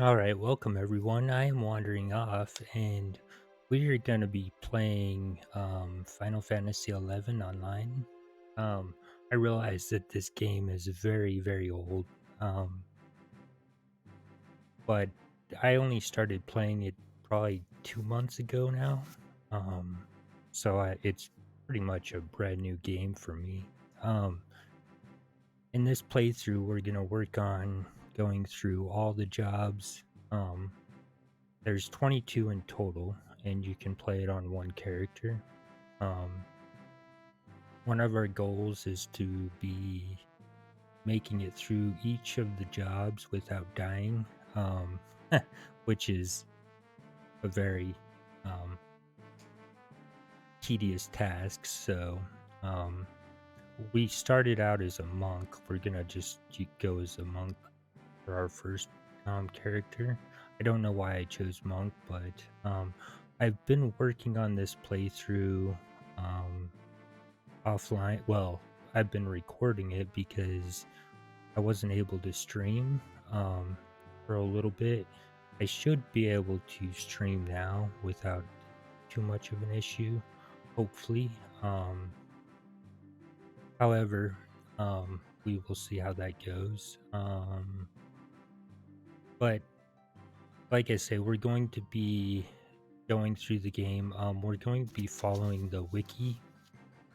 All right, welcome everyone. I am wandering off, and we are going to be playing Final Fantasy 11 online. Um, I realize that this game is very, very old, um, but I only started playing it probably 2 months ago now. Um, it's pretty much a brand new game for me. In this playthrough, we're going to work on going through all the jobs. There's 22 in total, and you can play it on one character. Um, One of our goals is to be making it through each of the jobs without dying, um, which is a very um, tedious task. Um, we started out as a monk. We're gonna just go as a monk for our first character. I don't know why I chose monk, but I've been working on this playthrough um, offline. Well, I've been recording it because I wasn't able to stream for a little bit. I should be able to stream now without too much of an issue, hopefully. However, we will see how that goes. But like I say, we're going to be going through the game. We're going to be following the wiki,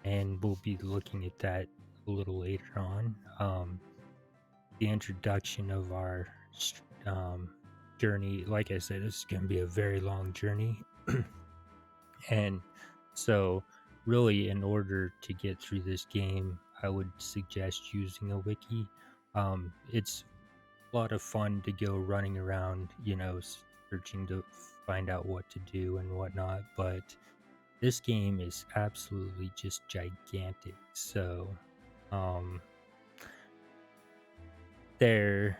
and we'll be looking at that a little later on. The introduction of our journey, like I said, this is going to be a very long journey. And so, really, in order to get through this game, I would suggest using a wiki. It's a lot of fun to go running around, searching to find out what to do and whatnot. But this game is absolutely just gigantic. So, um, there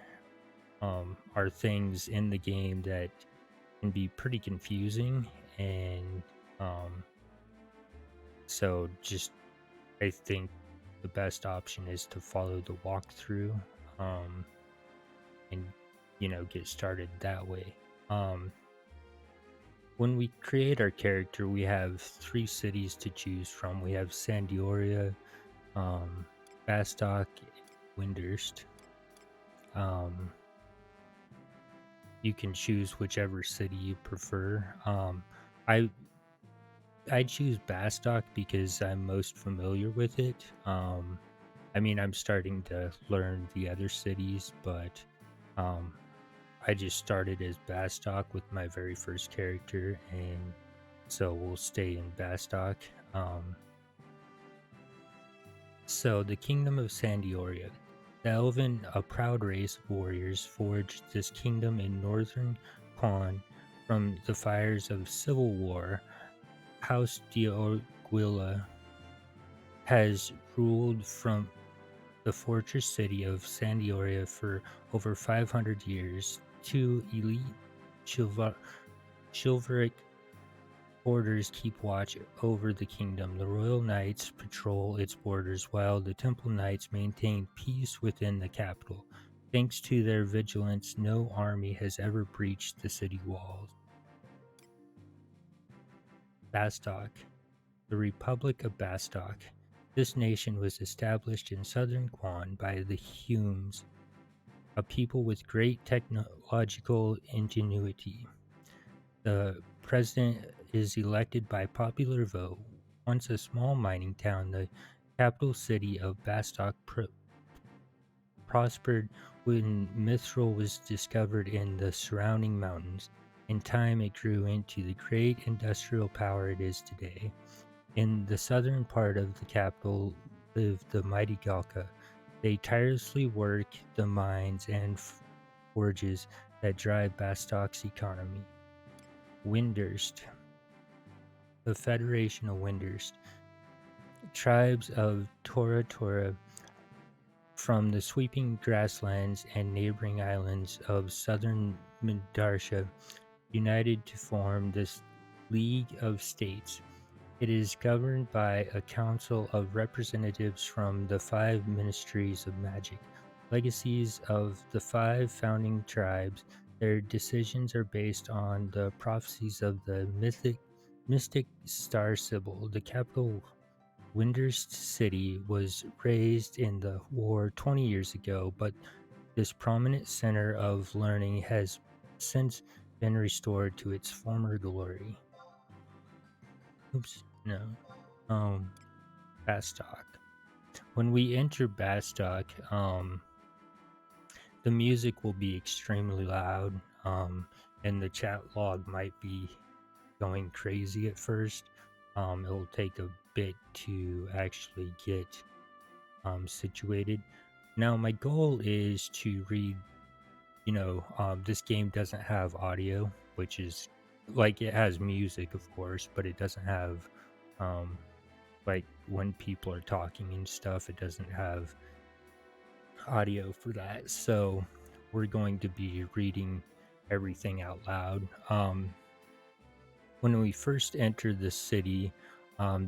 are things in the game that can be pretty confusing, and um, so just I think the best option is to follow the walkthrough, um, and get started that way. Um, when we create our character, we have three cities to choose from. We have Sandioria, um, Bastok, Windurst. Um, you can choose whichever city you prefer. I I choose Bastok because I'm most familiar with it. I mean, I'm starting to learn the other cities, but um, I just started as Bastok with my very first character, and so we'll stay in Bastok. So, the Kingdom of Sandioria. The Elven, a proud race of warriors, forged this kingdom in northern Quan from the fires of civil war. House Dioguila has ruled from the fortress city of Sandioria for over 500 years. Two elite chivalric orders keep watch over the kingdom. The Royal Knights patrol its borders while the Temple Knights maintain peace within the capital. Thanks to their vigilance, no army has ever breached the city walls. Bastok. The Republic of Bastok. This nation was established in southern Quan by the Humes, a people with great technological ingenuity. The president is elected by popular vote. Once a small mining town, the capital city of Bastok prospered when mithril was discovered in the surrounding mountains. In time, it grew into the great industrial power it is today. In the southern part of the capital live the mighty Galka. They tirelessly work the mines and forges that drive Bastok's economy. Windurst. The Federation of Windurst. Tribes of Tora Tora from the sweeping grasslands and neighboring islands of southern Mindarsha united to form this League of States. It is governed by a council of representatives from the five ministries of magic, legacies of the five founding tribes. Their decisions are based on the prophecies of the mystic star Sybil. The capital Winder's city was razed in the war 20 years ago, but this prominent center of learning has since been restored to its former glory. Oops, no. Bastock. When we enter Bastock, the music will be extremely loud, and the chat log might be going crazy at first. It will take a bit to actually get situated. Now, my goal is to read. This game doesn't have audio, which is like it has music, of course, but it doesn't have um, like when people are talking and stuff. It doesn't have audio for that. So we're going to be reading everything out loud. When we first enter the city,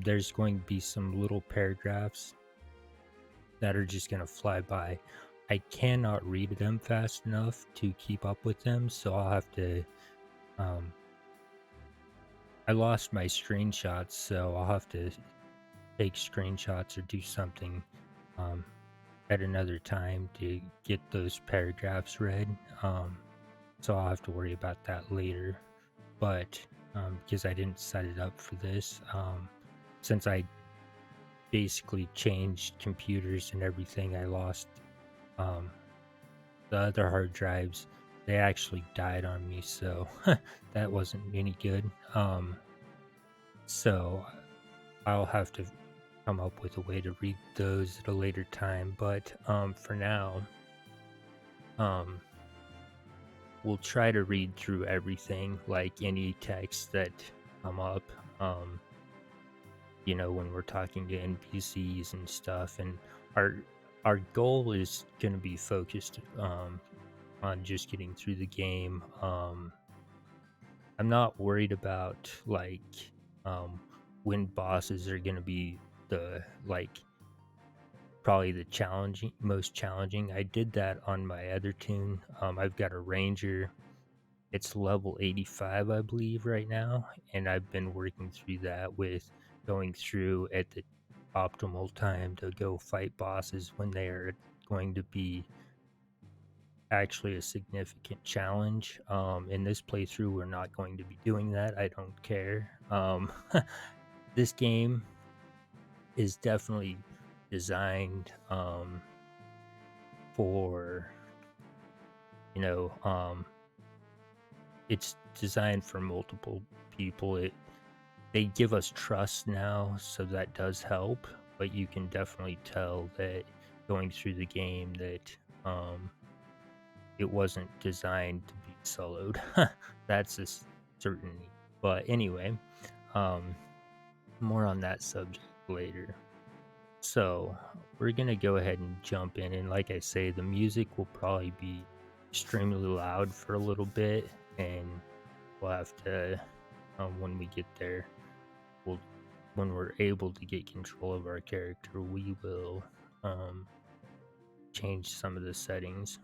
there's going to be some little paragraphs that are just going to fly by. I cannot read them fast enough to keep up with them, so I'll have to. I lost my screenshots, so I'll have to take screenshots or do something at another time to get those paragraphs read. So I'll have to worry about that later. But because I didn't set it up for this, since I basically changed computers and everything, I lost the other hard drives. They actually died on me, so that wasn't any good. So I'll have to come up with a way to read those at a later time. But for now, we'll try to read through everything, like any text that come up. When we're talking to NPCs and stuff, and our goal is going to be focused on just getting through the game. I'm not worried about when bosses are going to be the probably the most challenging. I did that on my other tune. I've got a ranger. It's level 85, I believe, right now, and I've been working through that with going through at the optimal time to go fight bosses when they are going to be actually a significant challenge. In this playthrough, we're not going to be doing that. I don't care. This game is definitely designed for it's designed for multiple people. They give us trust now, so that does help, but you can definitely tell that going through the game that it wasn't designed to be soloed. That's a certainty. But anyway, more on that subject later. So we're gonna go ahead and jump in, and like I say, the music will probably be extremely loud for a little bit, and we'll have to when we get there, when we're able to get control of our character, we will change some of the settings.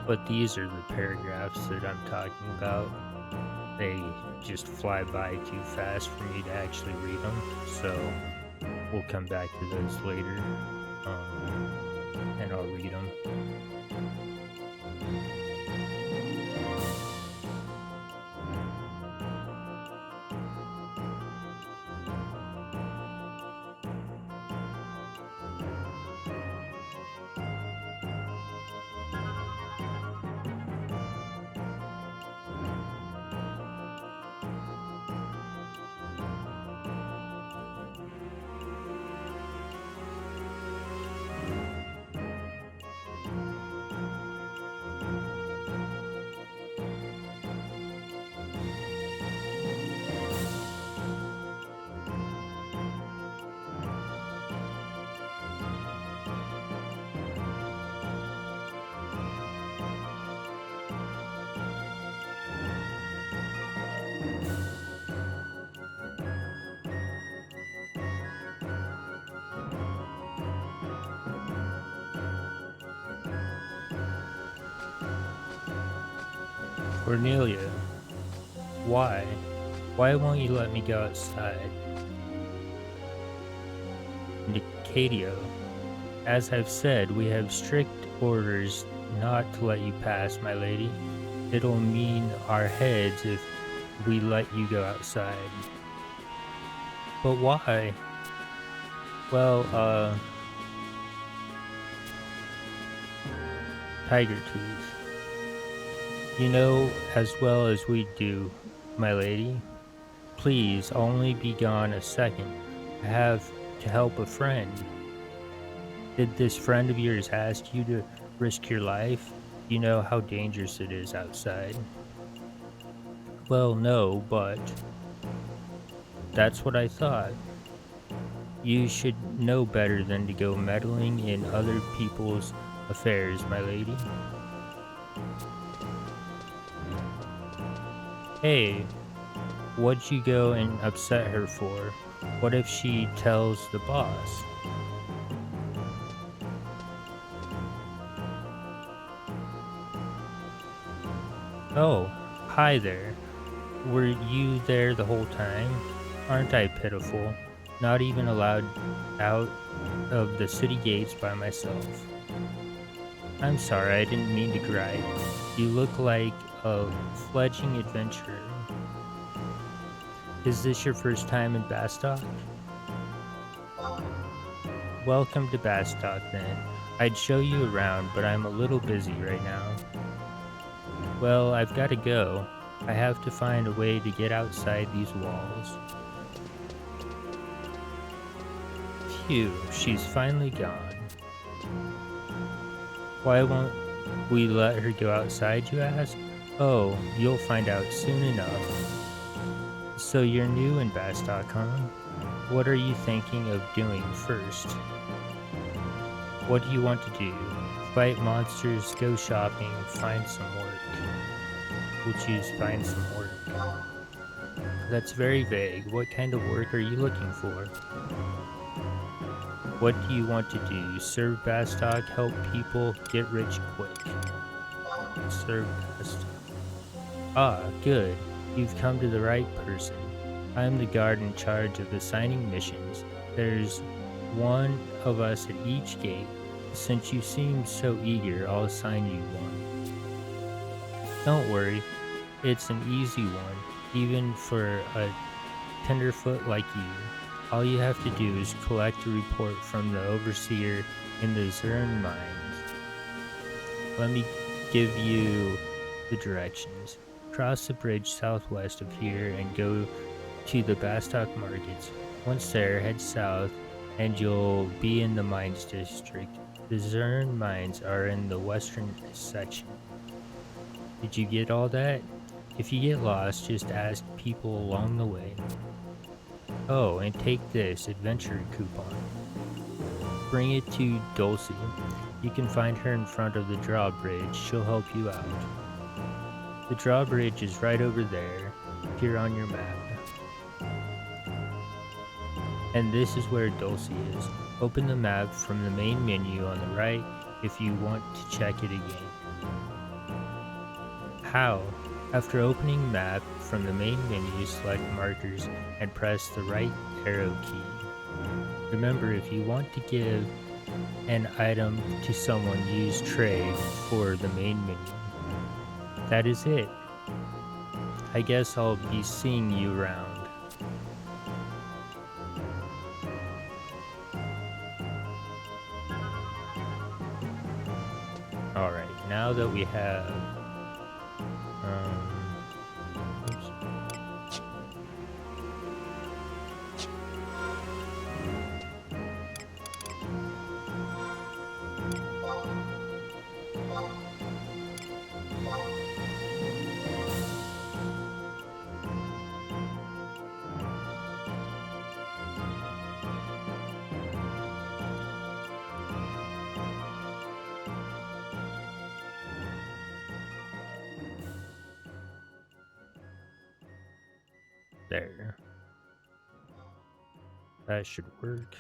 But these are the paragraphs that I'm talking about. They just fly by too fast for me to actually read them, so we'll come back to those later, and I'll read them. Cornelia, why? Why won't you let me go outside? Nicadio, as I've said, we have strict orders not to let you pass, my lady. It'll mean our heads if we let you go outside. But why? Well, Tiger Tooth, you know as well as we do, my lady. Please only be gone a second. I have to help a friend. Did this friend of yours ask you to risk your life? You know how dangerous it is outside. Well, no, but that's what I thought. You should know better than to go meddling in other people's affairs, my lady. Hey, what'd you go and upset her for? What if she tells the boss? Oh, hi there. Were you there the whole time? Aren't I pitiful? Not even allowed out of the city gates by myself. I'm sorry, I didn't mean to gripe. You look like a fledgling adventurer. Is this your first time in Bastock? Welcome to Bastock then. I'd show you around, but I'm a little busy right now. Well, I've got to go. I have to find a way to get outside these walls. Phew, she's finally gone. Why won't we let her go outside, you ask? Oh, you'll find out soon enough. So you're new in Bastock, huh? What are you thinking of doing first? What do you want to do? Fight monsters, go shopping, find some work. We'll choose find some work. That's very vague. What kind of work are you looking for? What do you want to do? Serve Bastock, help people, get rich quick. Serve Bastock. Ah, good. You've come to the right person. I'm the guard in charge of assigning missions. There's one of us at each gate. Since you seem so eager, I'll assign you one. Don't worry, it's an easy one, even for a tenderfoot like you. All you have to do is collect a report from the overseer in the Zern mines. Let me give you the directions. Cross the bridge southwest of here and go to the Bastock markets. Once there, head south and you'll be in the mines district. The Zern mines are in the western section. Did you get all that? If you get lost, just ask people along the way. Oh, and take this adventure coupon. Bring it to Dulcie. You can find her in front of the drawbridge. She'll help you out. The drawbridge is right over there, here on your map. And this is where Dulcie is. Open the map from the main menu on the right if you want to check it again. How? After opening map from the main menu, select markers and press the right arrow key. Remember, if you want to give an item to someone, use trade for the main menu. That is it. I guess I'll be seeing you around. Alright, now that we have oops. There. That should work.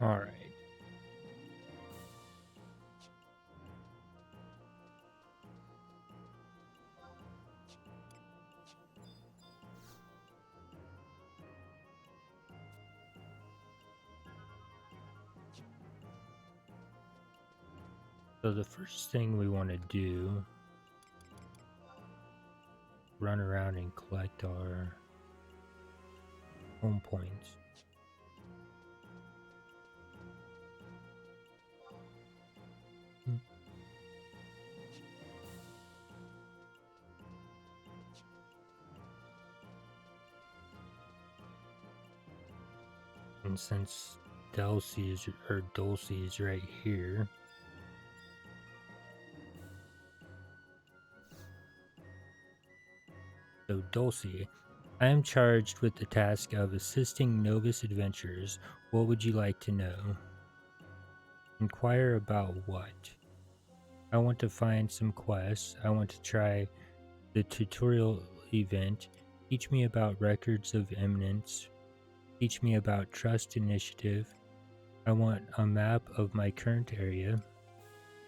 All right. So the first thing we want to do, run around and collect our home points. Mm. And since Dulcie is right here, so Dulcie, I am charged with the task of assisting novice adventurers. What would you like to know? Inquire about what? I want to find some quests. I want to try the tutorial event. Teach me about records of eminence. Teach me about trust initiative. I want a map of my current area.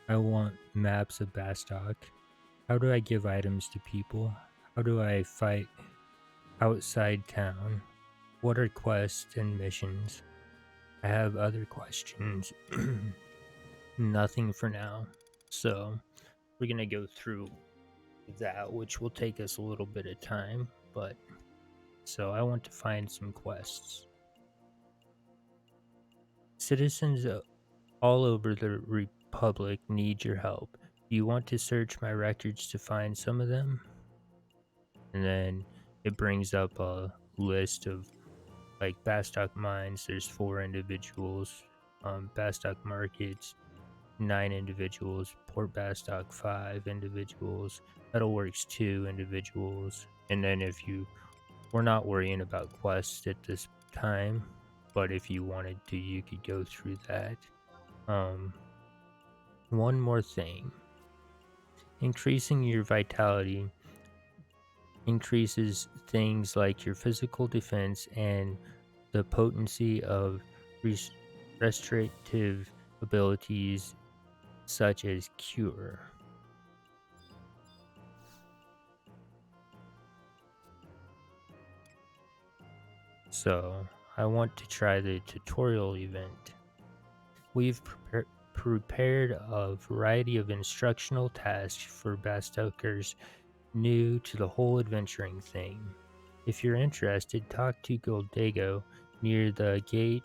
I want maps of Bastock. How do I give items to people? How do I fight outside town? What are quests and missions? I have other questions. Nothing for now. So we're going to go through that, which will take us a little bit of time. But so I want to find some quests. Citizens all over the Republic need your help. Do you want to search my records to find some of them? And then it brings up a list of like Bastock Mines, there's 4 individuals. Bastock Markets, 9 individuals. Port Bastock, 5 individuals. Metalworks, 2 individuals. And then if you, we're not worrying about quests at this time, but if you wanted to, you could go through that. One more thing. Increasing your vitality increases things like your physical defense and the potency of restorative abilities such as cure. So I want to try the tutorial event. We've prepared a variety of instructional tasks for Bastockers new to the whole adventuring thing. If you're interested, talk to Goldego near the gate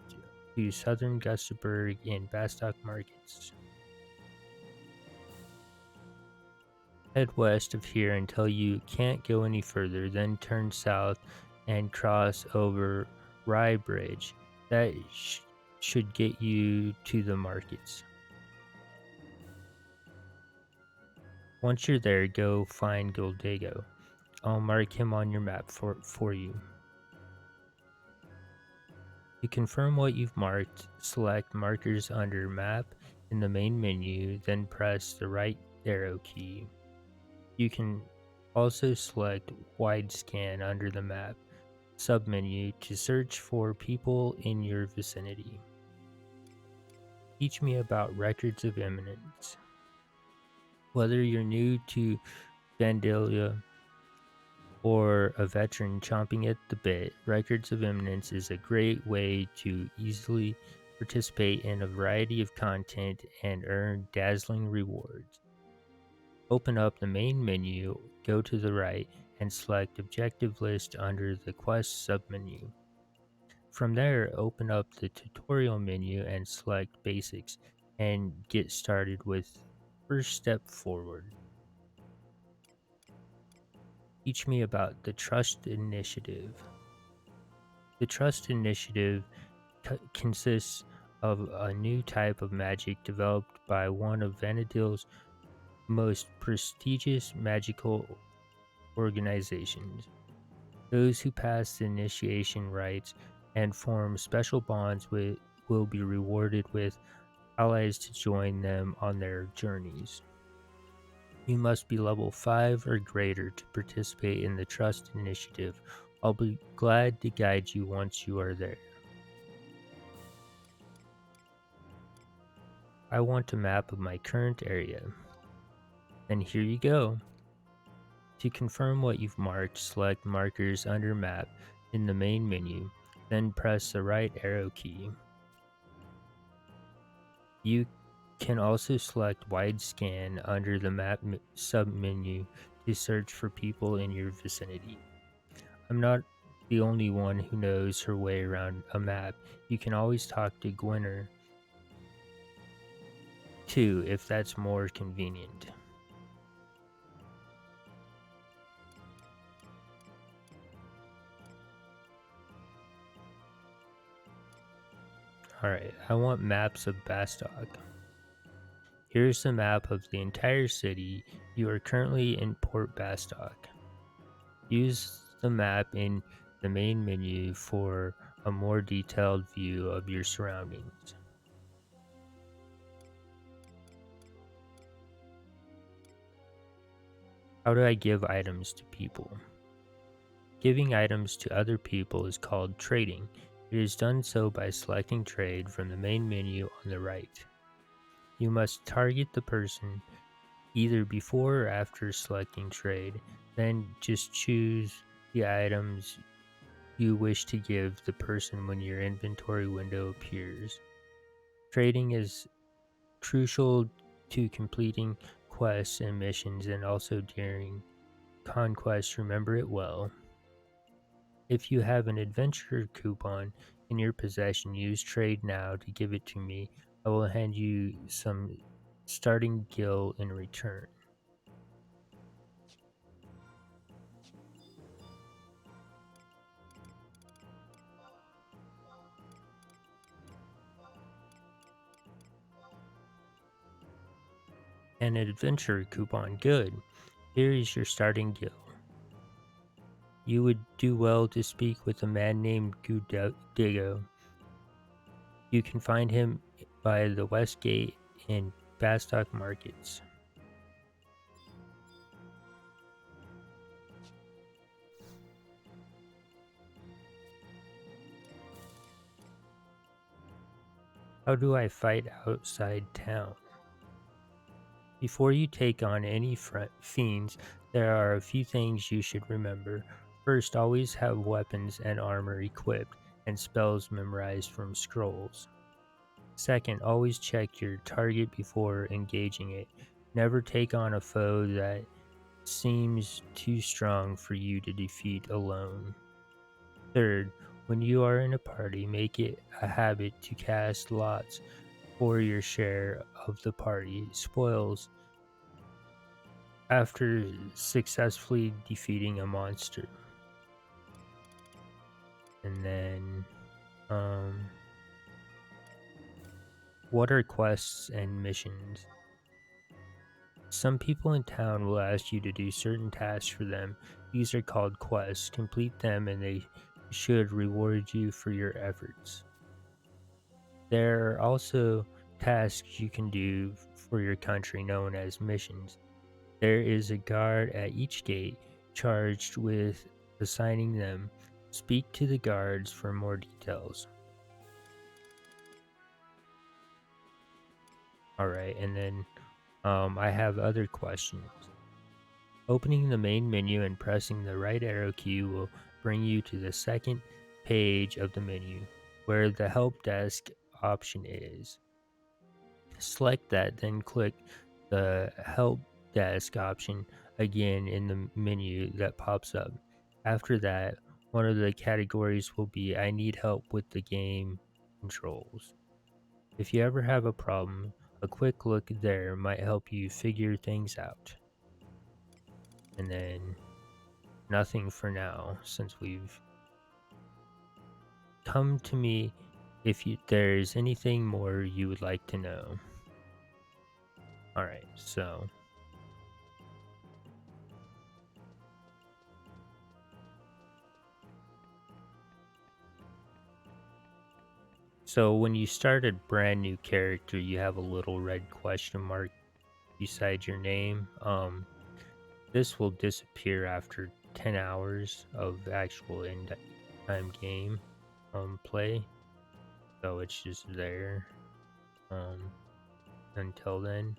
to southern Gustaberg in Bastock Markets. Head west of here until you can't go any further, then turn south and cross over Rye Bridge. That should get you to the markets. Once you're there, go find Goldego. I'll mark him on your map for you. To confirm what you've marked, select Markers under Map in the main menu, then press the right arrow key. You can also select Wide Scan under the map submenu to search for people in your vicinity. Teach me about records of eminence. Whether you're new to Vandalia or a veteran chomping at the bit, Records of Eminence is a great way to easily participate in a variety of content and earn dazzling rewards. Open up the main menu, go to the right, and select Objective List under the Quest submenu. From there, open up the tutorial menu and select Basics and get started with First Step Forward. Teach me about the Trust Initiative. The Trust Initiative consists of a new type of magic developed by one of Vanadil's most prestigious magical organizations. Those who pass the initiation rites and form special bonds will be rewarded with allies to join them on their journeys. You must be level 5 or greater to participate in the Trust Initiative. I'll be glad to guide you once you are there. I want a map of my current area. Then here you go. To confirm what you've marked, select Markers under Map in the main menu, then press the right arrow key. You can also select Wide Scan under the Map submenu to search for people in your vicinity. I'm not the only one who knows her way around a map. You can always talk to Gwynner too if that's more convenient. Alright, I want maps of Bastock. Here's the map of the entire city. You are currently in Port Bastock. Use the map in the main menu for a more detailed view of your surroundings. How do I give items to people? Giving items to other people is called trading. It is done so by selecting trade from the main menu on the right. You must target the person either before or after selecting trade, then just choose the items you wish to give the person when your inventory window appears. Trading is crucial to completing quests and missions and also during conquest, remember it well. If you have an adventure coupon in your possession, use trade now to give it to me. I will hand you some starting gil in return. An adventure coupon, good. Here is your starting gil. You would do well to speak with a man named Gudigo. You can find him by the West Gate in Bastock Markets. How do I fight outside town? Before you take on any fiends, there are a few things you should remember. First, always have weapons and armor equipped and spells memorized from scrolls. Second, always check your target before engaging it. Never take on a foe that seems too strong for you to defeat alone. Third, when you are in a party, make it a habit to cast lots for your share of the party spoils after successfully defeating a monster. And then, what are quests and missions? Some people in town will ask you to do certain tasks for them. These are called quests. Complete them and they should reward you for your efforts. There are also tasks you can do for your country known as missions. There is a guard at each gate charged with assigning them. Speak to the guards for more details. Alright, and then I have other questions. Opening the main menu and pressing the right arrow key will bring you to the second page of the menu, where the help desk option is. Select that, then click the help desk option again in the menu that pops up. After that, one of the categories will be I need help with the game controls. If you ever have a problem, a quick look there might help you figure things out. And then nothing for now, since we've come to me if there's anything more you would like to know. Alright, so when you start a brand new character, you have a little red question mark beside your name. This will disappear after 10 hours of actual in-time game play. So it's just there. Um, until then.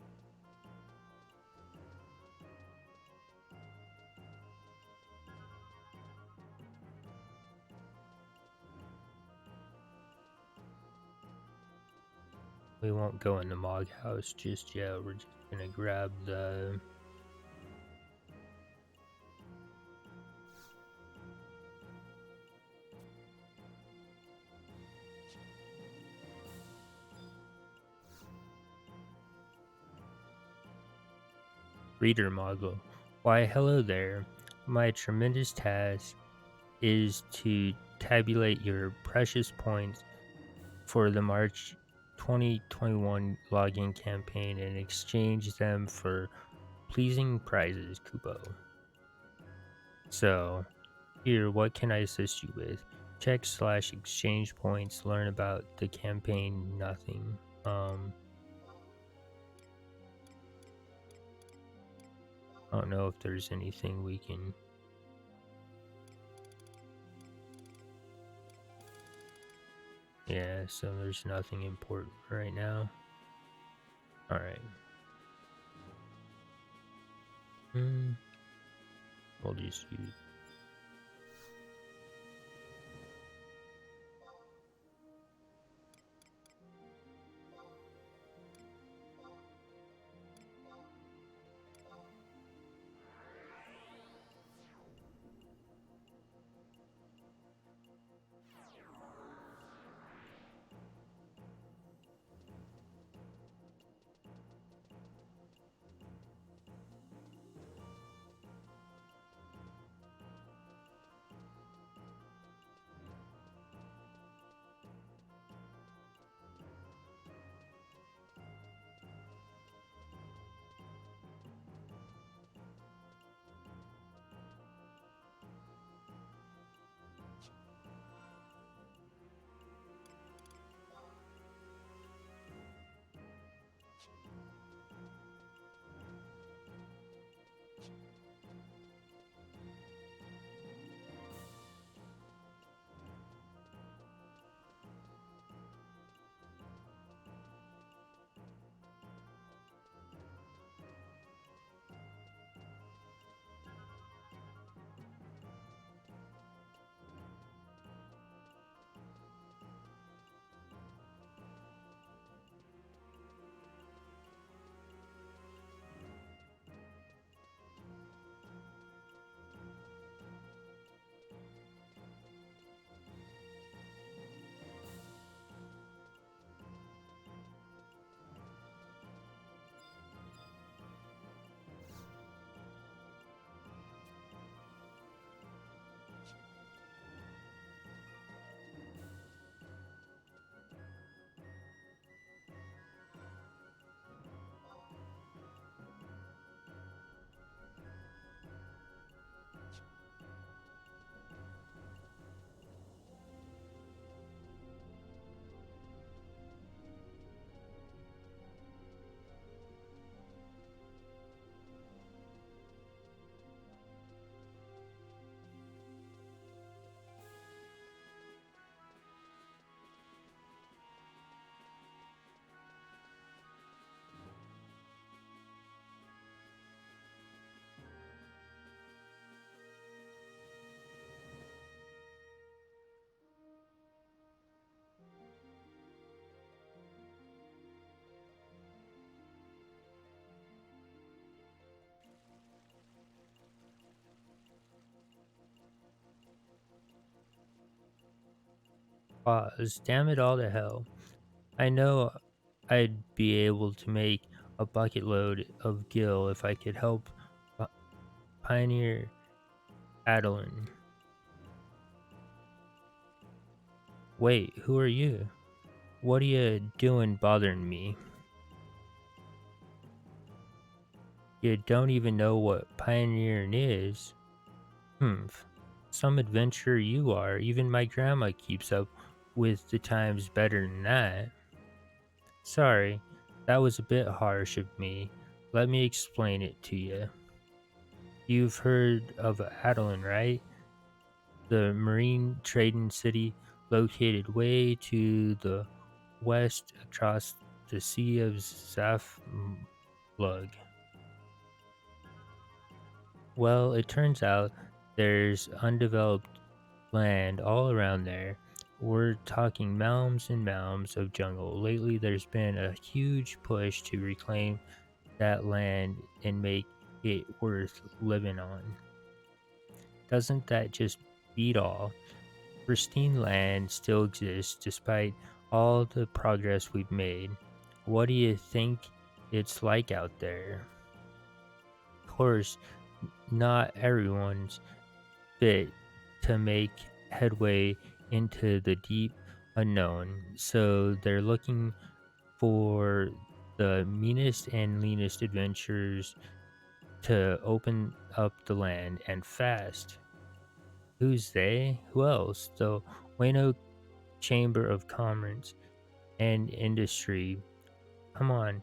We won't go in the Mog House just yet. We're just gonna grab the Reader Mogul. Why, hello there. My tremendous task is to tabulate your precious points for the March 2021 login campaign and exchange them for pleasing prizes, Kubo. So, here, what can I assist you with? Check/exchange points, learn about the campaign, nothing. I don't know if there's anything we can. Yeah, so there's nothing important right now. Alright. We'll just use. Pause. Damn it all to hell. I know I'd be able to make a bucket load of gil if I could help P- Pioneer Adeline. Wait, who are you? What are you doing bothering me? You don't even know what pioneering is. Humph. Some adventurer you are. Even my grandma keeps up with the times better than that. Sorry, that was a bit harsh of me. Let me explain it to you. You've heard of Adeline, right? The marine trading city located way to the west across the Sea of Zaflug? Well, it turns out there's undeveloped land all around there. We're talking mounds and mounds of jungle. Lately, there's been a huge push to reclaim that land and make it worth living on. Doesn't that just beat all? Pristine land still exists despite all the progress we've made. What do you think it's like out there? Of course, not everyone's fit to make headway into the deep unknown, so they're looking for the meanest and leanest adventurers to open up the land and fast. Who's they? Who else? The Wayno Chamber of Commerce and Industry. Come on,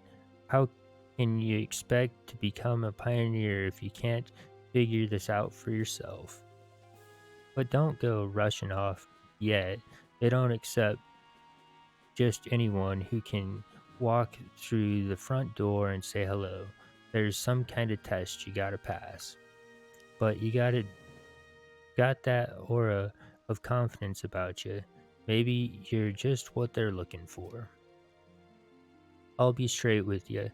how can you expect to become a pioneer if you can't figure this out for yourself? But don't go rushing off yet. They don't accept just anyone who can walk through the front door and say hello. There's some kind of test you gotta pass. But you got that aura of confidence about you. Maybe you're just what they're looking for. I'll be straight with you.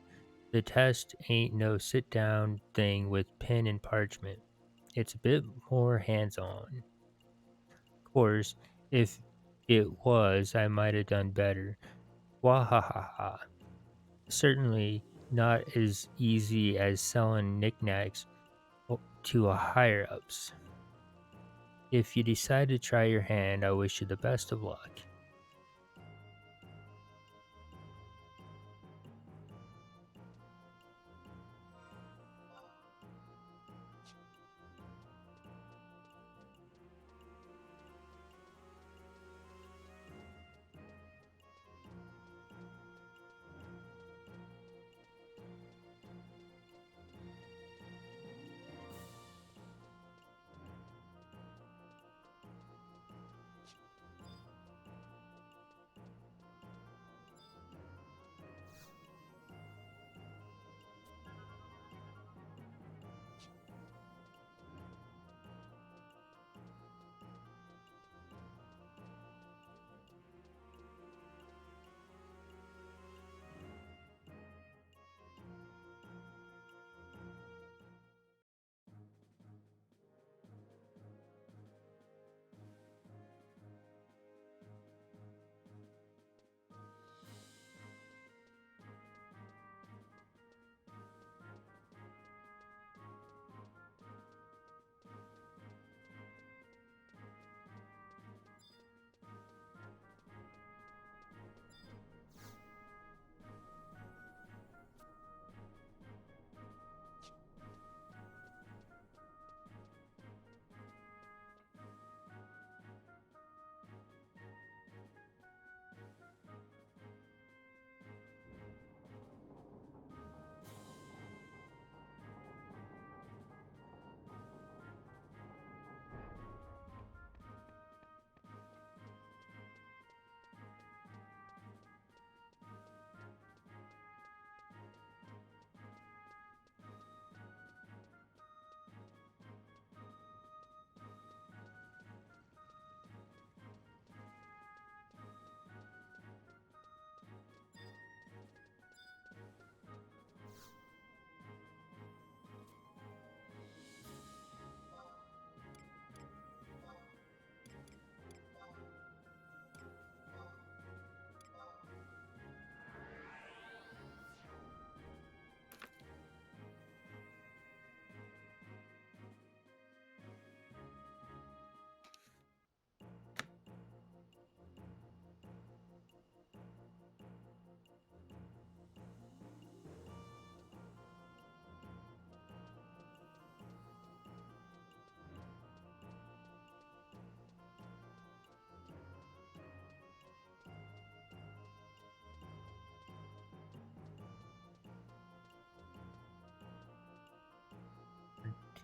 The test ain't no sit down thing with pen and parchment. It's a bit more hands on. Of course, if it was, I might have done better. Wahahaha. Certainly not as easy as selling knickknacks to a higher ups. If you decide to try your hand, I wish you the best of luck.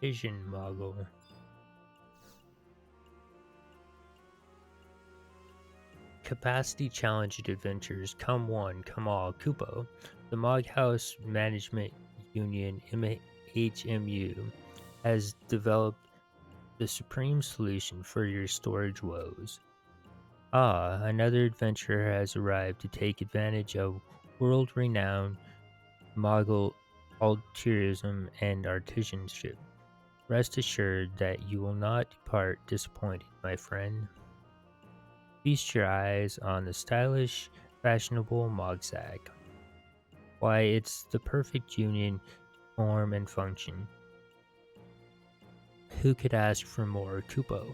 Vision Mogul. capacity challenged adventures, come one, come all, Kupo. The Mog House Management Union HMU has developed the supreme solution for your storage woes. Ah, another adventurer has arrived to take advantage of world-renowned Mogul altruism and artisanship. Rest assured that you will not depart disappointed, my friend. Feast your eyes on the stylish, fashionable Mogsack. Why, it's the perfect union, form, and function. Who could ask for more Kupo?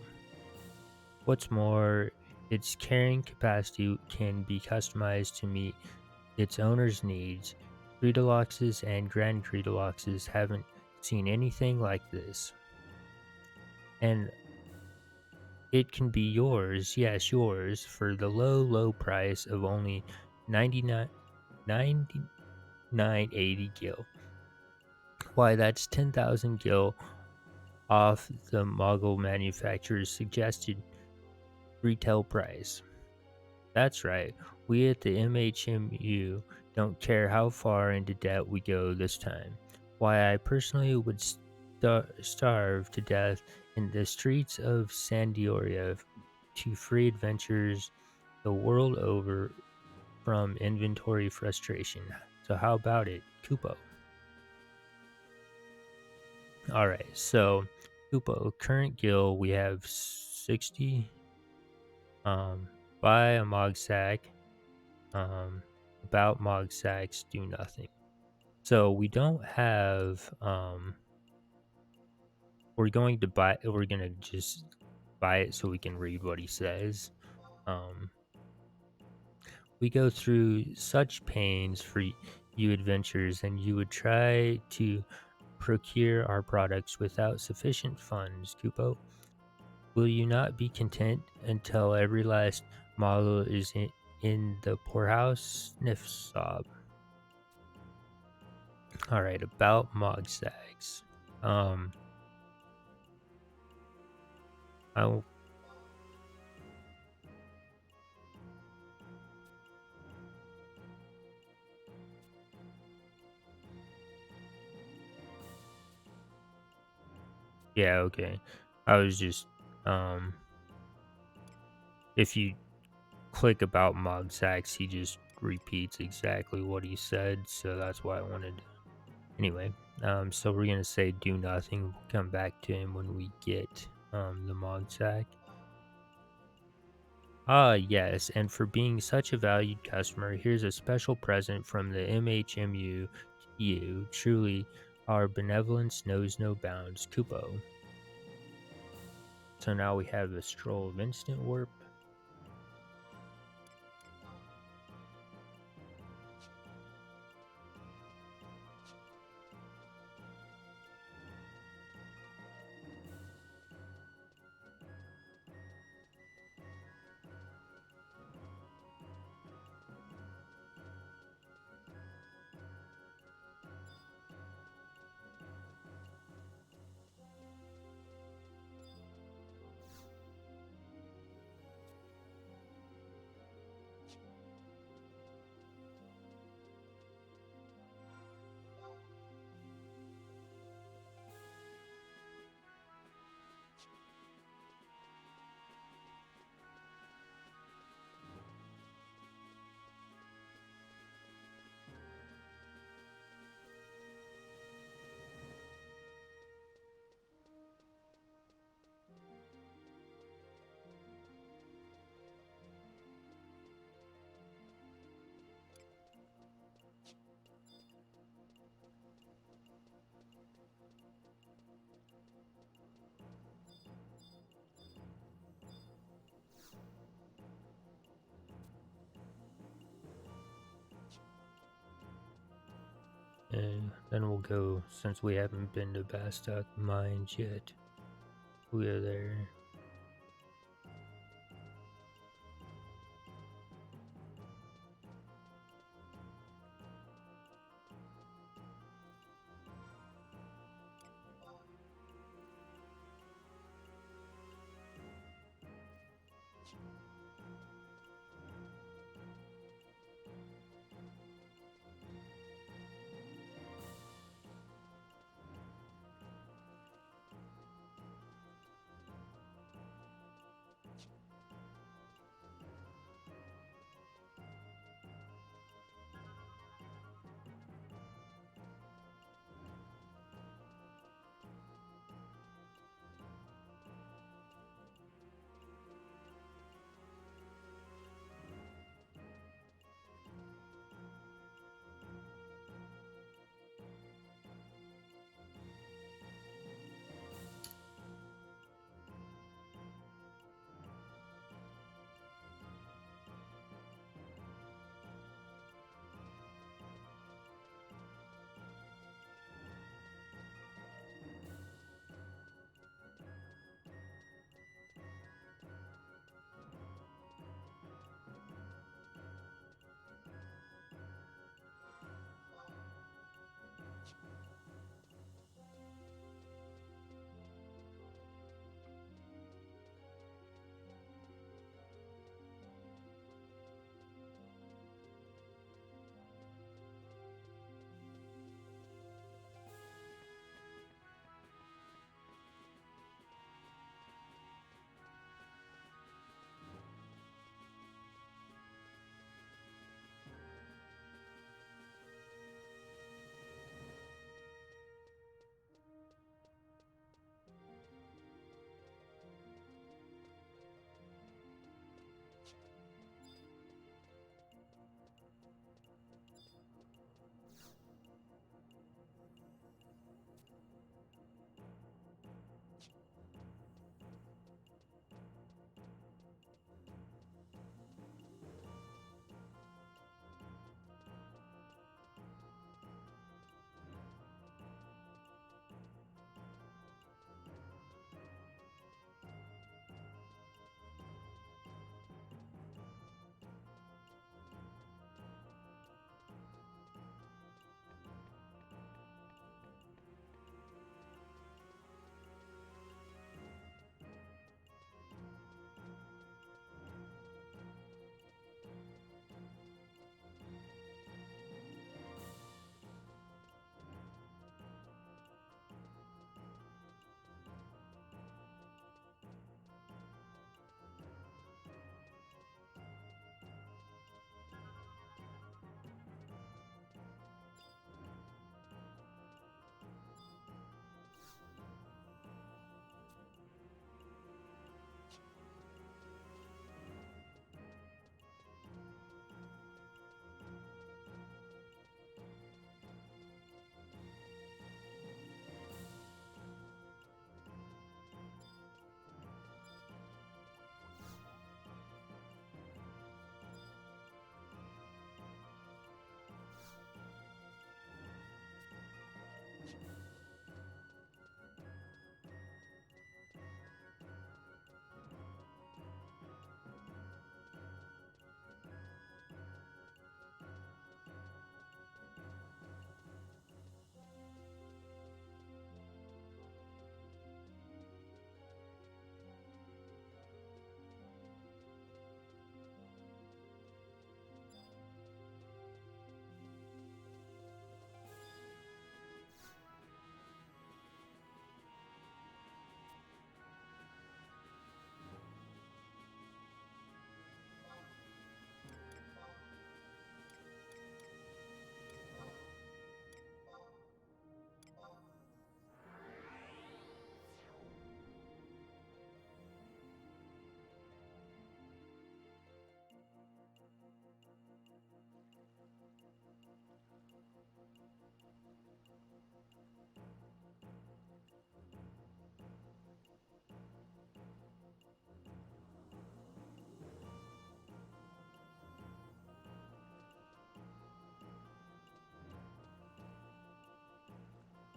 What's more, its carrying capacity can be customized to meet its owner's needs. Greedaloxes and Grand Greedaloxes haven't seen anything like this. And it can be yours, yes, yours, for the low, low price of only 99, 99.80 gil. Why, that's 10,000 gil off the Mogul manufacturer's suggested retail price. That's right, we at the MHMU don't care how far into debt we go this time. Why, I personally would starve to death in the streets of Sandioria to free adventurers the world over from inventory frustration. So how about it, Kupo? Alright, so Kupo, current guild, we have 60. Buy a Mog Sack. About Mog Sacks, do nothing. So we don't have, we're gonna just buy it so we can read what he says. Um, we go through such pains for you adventurers, and you would try to procure our products without sufficient funds, Kupo. Will you not be content until every last model is in the poorhouse? Sniff sob. Alright, about Mogsags. Um, I Yeah, okay. I was just, um, if you click about Mogsags, he just repeats exactly what he said, so that's why I wanted. Anyway, so we're gonna say do nothing. We'll come back to him when we get the Mogsag. Ah, yes, and for being such a valued customer, here's a special present from the MHMU to you. Truly, our benevolence knows no bounds, Kupo. So now we have a stroll of instant warp. And then we'll go, since we haven't been to Bastok Mines yet, we are there.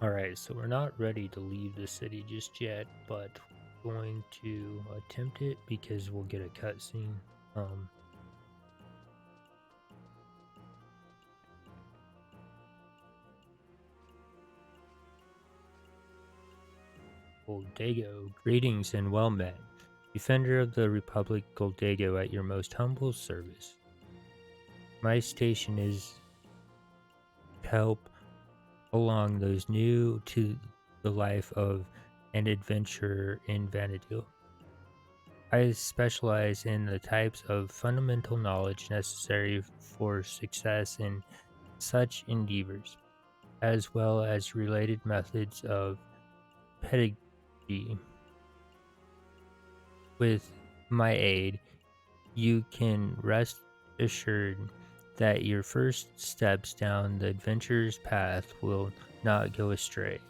Alright, so we're not ready to leave the city just yet, but we're going to attempt it because we'll get a cutscene. Um, Goldego, greetings and well met. Defender of the Republic Goldego at your most humble service. My station is to help along those new to the life of an adventurer in Vanadil. I specialize in the types of fundamental knowledge necessary for success in such endeavors, as well as related methods of pedagogy. With my aid, you can rest assured that your first steps down the adventurer's path will not go astray.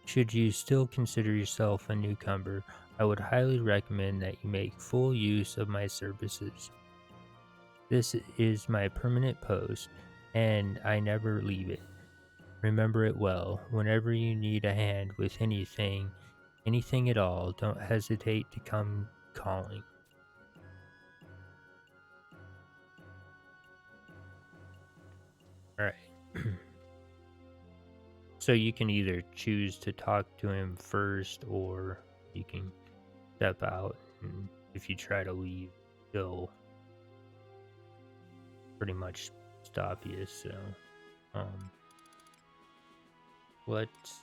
Should you still consider yourself a newcomer, I would highly recommend that you make full use of my services. This is my permanent post, and I never leave it. Remember it well. Whenever you need a hand with anything at all, don't hesitate to come calling. All right. So you can either choose to talk to him first, or you can step out. And if you try to leave, he'll pretty much stop you. So, um, let's.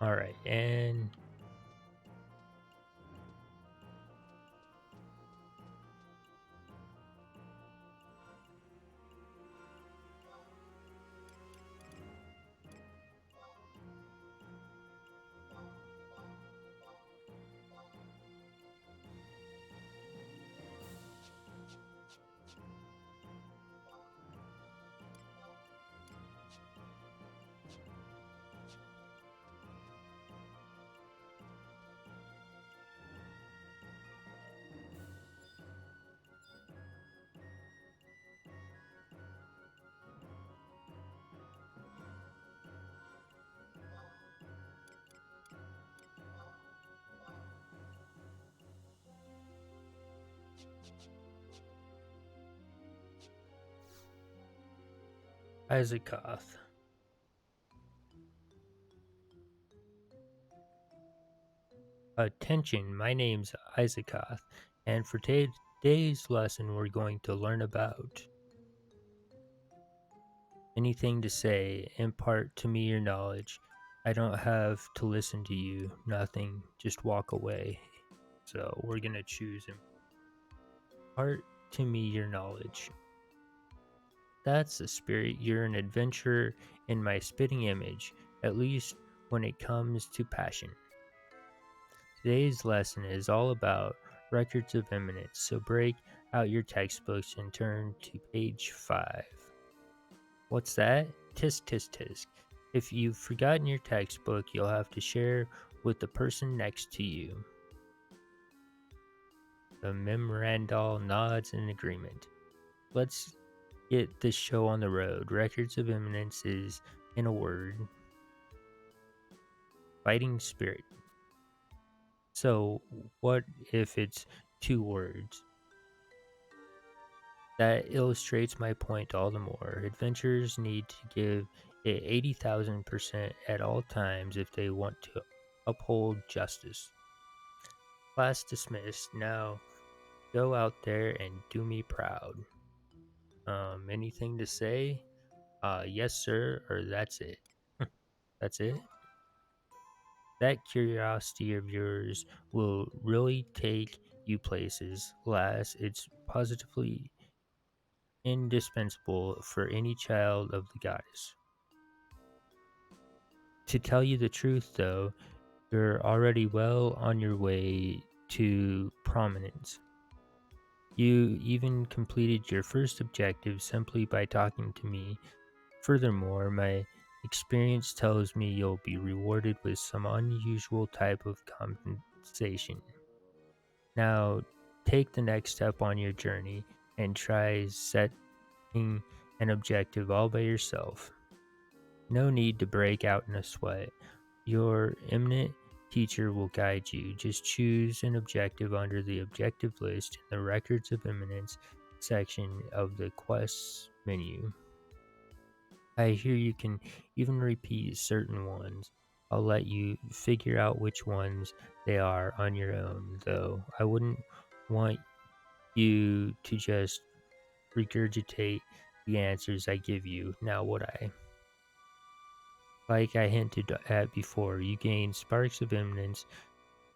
All right, and Isaacoth. Attention, my name's Isaacoth, and for today's lesson, we're going to learn about anything to say. Impart to me your knowledge. I don't have to listen to you. Nothing. Just walk away. So we're gonna choose impart to me your knowledge. That's the spirit. You're an adventurer in my spitting image, at least when it comes to passion. Today's lesson is all about records of eminence, so break out your textbooks and turn to page 5. What's that? Tisk, tisk, tisk. If you've forgotten your textbook, you'll have to share with the person next to you. The memorandal nods in agreement. Let's get this show on the road. Records of Eminence is, in a word, fighting spirit. So, what if it's 2 words? That illustrates my point all the more. Adventurers need to give it 80,000% at all times if they want to uphold justice. Class dismissed. Now, go out there and do me proud. Anything to say? Yes, sir, or that's it. That's it? That curiosity of yours will really take you places, lass. It's positively indispensable for any child of the goddess. To tell you the truth, though, you're already well on your way to prominence. You even completed your first objective simply by talking to me. Furthermore, my experience tells me you'll be rewarded with some unusual type of compensation. Now, take the next step on your journey and try setting an objective all by yourself. No need to break out in a sweat. Your eminent teacher will guide you. Just choose an objective under the objective list in the Records of Eminence section of the quests menu. I hear you can even repeat certain ones. I'll let you figure out which ones they are on your own, though I wouldn't want you to just regurgitate the answers I give you, now would I? Like I hinted at before, you gain sparks of eminence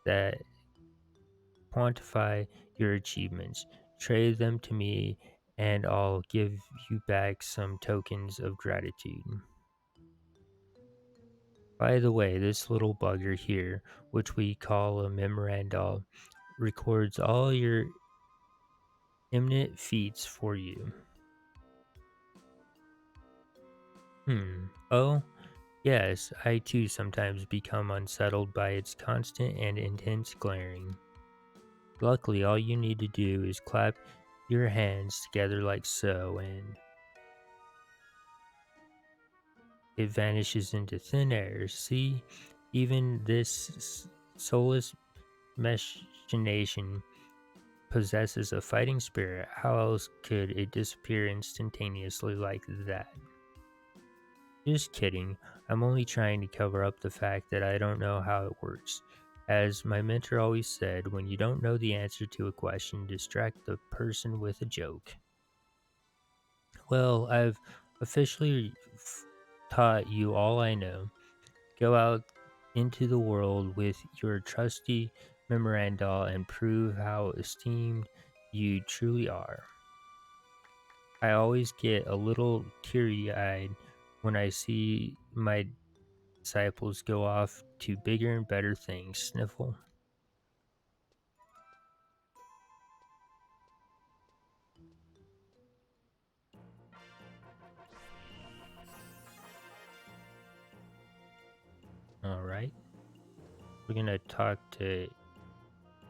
that quantify your achievements. Trade them to me, and I'll give you back some tokens of gratitude. By the way, this little bugger here, which we call a memorandal, records all your eminent feats for you. Oh, yes, I too sometimes become unsettled by its constant and intense glaring. Luckily, all you need to do is clap your hands together like so, and it vanishes into thin air. See, even this soulless machination possesses a fighting spirit. How else could it disappear instantaneously like that? Just kidding. I'm only trying to cover up the fact that I don't know how it works. As my mentor always said, when you don't know the answer to a question, distract the person with a joke. Well, I've officially taught you all I know. Go out into the world with your trusty memoranda and prove how esteemed you truly are. I always get a little teary eyed when I see my disciples go off to bigger and better things. Sniffle. All right. We're going to talk to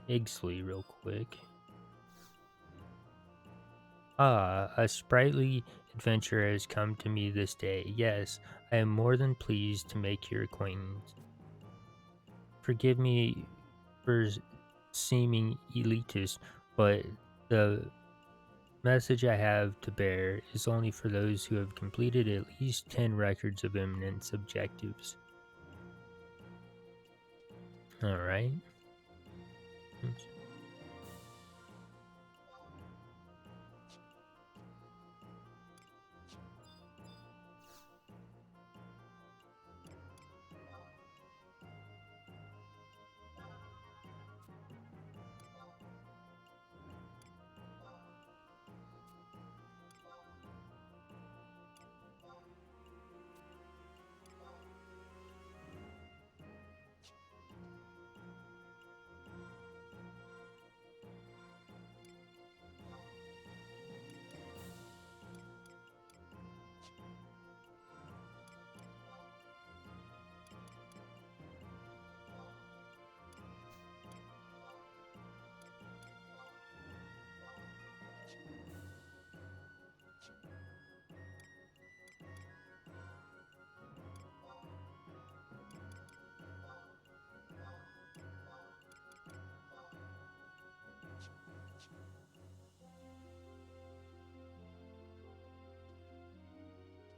Igsley real quick. Ah, a sprightly adventurer has come to me this day. Yes, I am more than pleased to make your acquaintance. Forgive me for seeming elitist, but the message I have to bear is only for those who have completed at least 10 records of eminence objectives. Alright.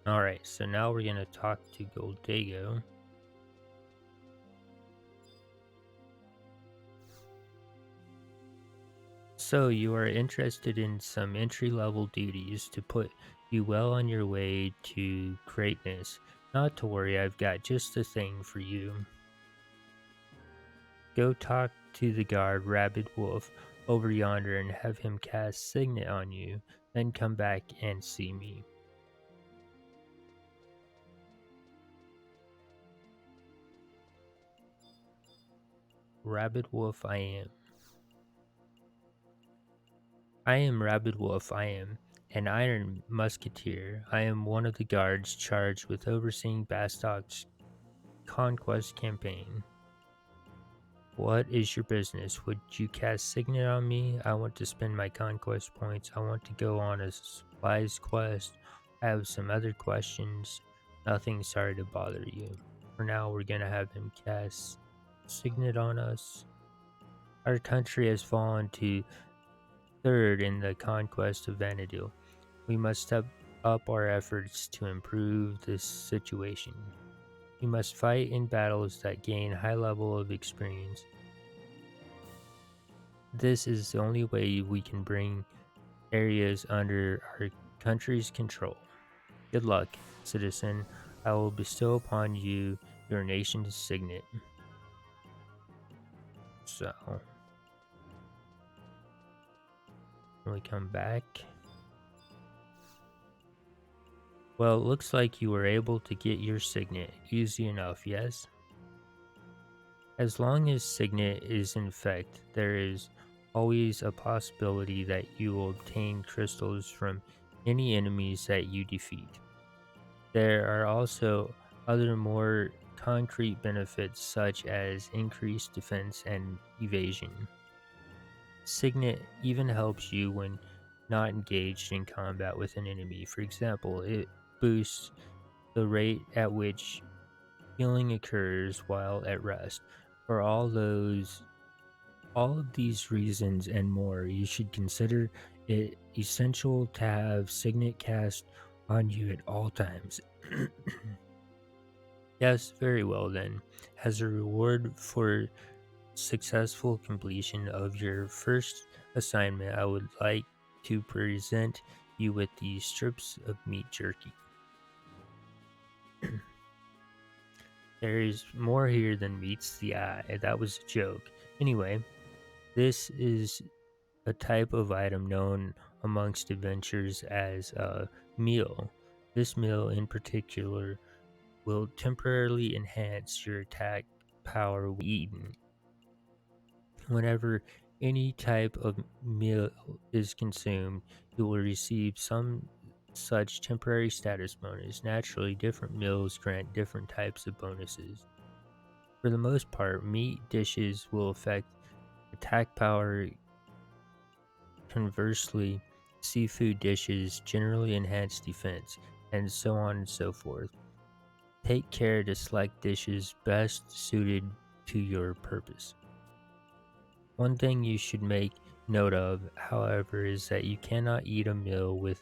Alright, so now we're gonna talk to Goldego. So you are interested in some entry-level duties to put you well on your way to greatness. Not to worry, I've got just the thing for you. Go talk to the guard Rabid Wolf over yonder and have him cast Signet on you, then come back and see me. Rabid Wolf I am. I am Rabid Wolf I am, an iron musketeer. I am one of the guards charged with overseeing Bastok's conquest campaign. What is your business? Would you cast Signet on me? I want to spend my conquest points. I want to go on a supplies quest. I have some other questions. Nothing sorry to bother you. For now, we're gonna have him cast Signet on us. Our country has fallen to third in the conquest of Vanadil. We must step up our efforts to improve this situation. We must fight in battles that gain high level of experience. This is the only way we can bring areas under our country's control. Good luck, citizen. I will bestow upon you your nation's signet. So, when we come back. Well, it looks like you were able to get your signet. Easy enough, yes? As long as signet is in effect, there is always a possibility that you will obtain crystals from any enemies that you defeat. There are also other more concrete benefits such as increased defense and evasion. Signet even helps you when not engaged in combat with an enemy. For example, it boosts the rate at which healing occurs while at rest. For all of these reasons and more, you should consider it essential to have Signet cast on you at all times. Yes, very well then. As a reward for successful completion of your first assignment, I would like to present you with these strips of meat jerky. There is more here than meets the eye. That was a joke. Anyway, this is a type of item known amongst adventurers as a meal. This meal in particular will temporarily enhance your attack power when eaten. Whenever any type of meal is consumed, you will receive some such temporary status bonus. Naturally, different meals grant different types of bonuses. For the most part, meat dishes will affect attack power. Conversely, seafood dishes generally enhance defense, and so on and so forth. Take care to select dishes best suited to your purpose. One thing you should make note of, however, is that you cannot eat a meal with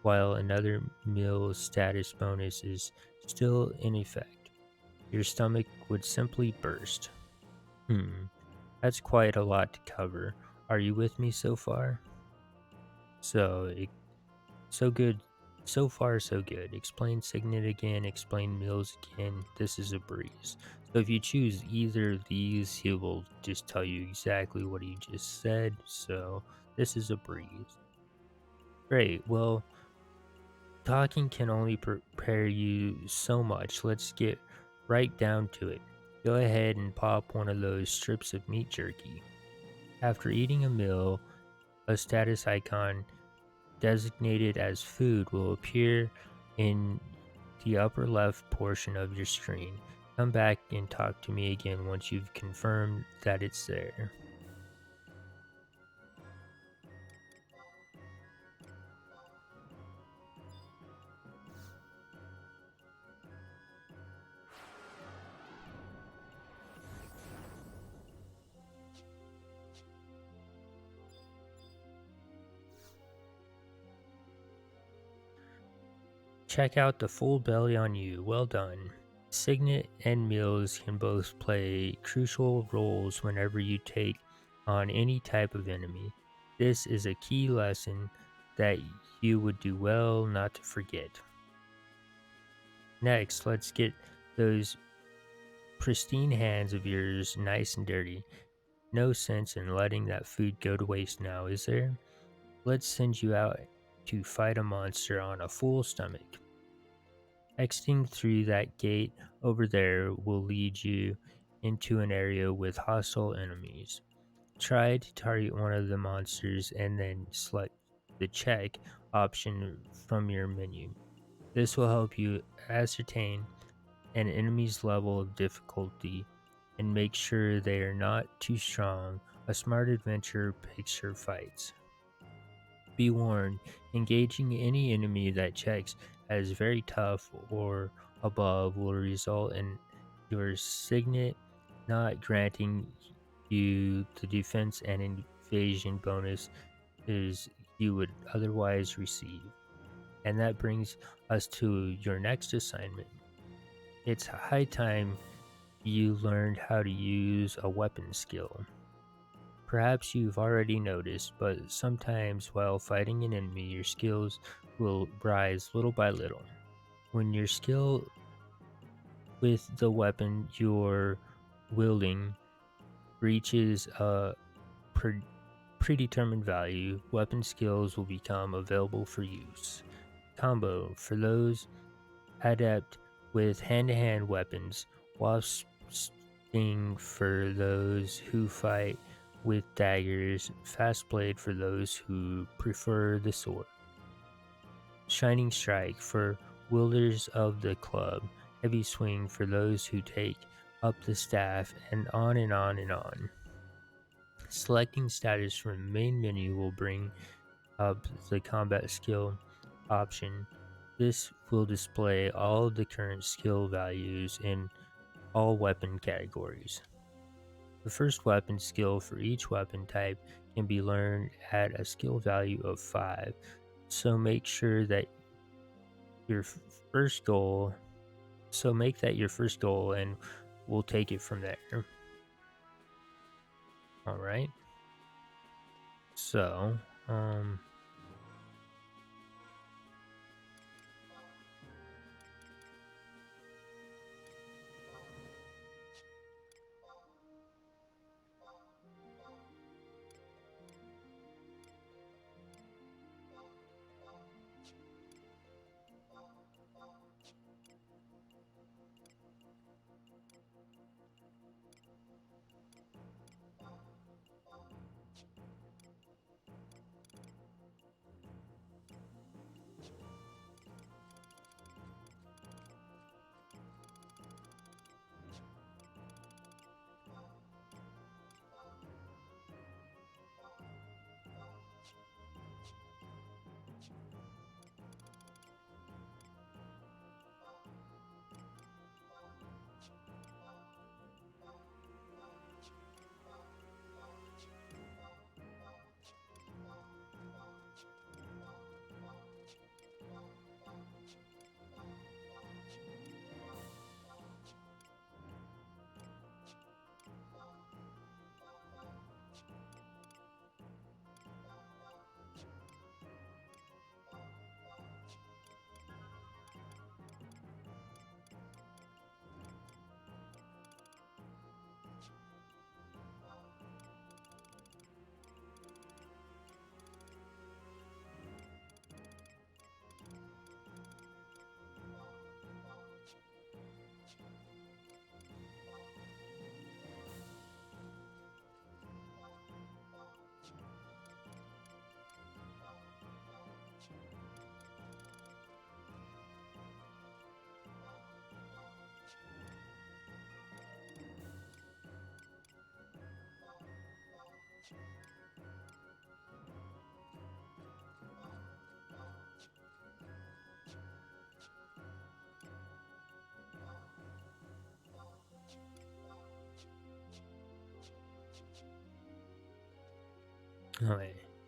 while another meal status bonus is still in effect. Your stomach would simply burst. That's quite a lot to cover. Are you with me so far? So good. So far, so good. Explain Signet again, explain Mills again. This is a breeze. So if you choose either of these, he will just tell you exactly what he just said. So this is a breeze. Great. Well, talking can only prepare you so much. Let's get right down to it. Go ahead and pop one of those strips of meat jerky. After eating a meal, a status icon designated as food will appear in the upper left portion of your screen. Come back and talk to me again once you've confirmed that it's there. Check out the full belly on you. Well done. Signet and meals can both play crucial roles whenever you take on any type of enemy. This is a key lesson that you would do well not to forget. Next, let's get those pristine hands of yours nice and dirty. No sense in letting that food go to waste now, is there? Let's send you out to fight a monster on a full stomach. Exiting through that gate over there will lead you into an area with hostile enemies. Try to target one of the monsters and then select the check option from your menu. This will help you ascertain an enemy's level of difficulty and make sure they are not too strong. A smart adventurer picks her fights. Be warned, engaging any enemy that checks as very tough or above will result in your signet not granting you the defense and invasion bonus is you would otherwise receive. And that brings us to your next assignment. It's high time you learned how to use a weapon skill. Perhaps you've already noticed, but sometimes while fighting an enemy, your skills will rise little by little. When your skill with the weapon you're wielding reaches a predetermined value, weapon skills will become available for use. Combo for those adept with hand-to-hand weapons, Wasp Sting for those who fight with daggers, Fast Blade for those who prefer the sword, Shining Strike for wielders of the club, Heavy Swing for those who take up the staff, and on and on and on. Selecting status from the main menu will bring up the combat skill option. This will display all of the current skill values in all weapon categories. The first weapon skill for each weapon type can be learned at a skill value of 5, so make sure that your first goal, so make that your first goal and we'll take it from there. Alright, so,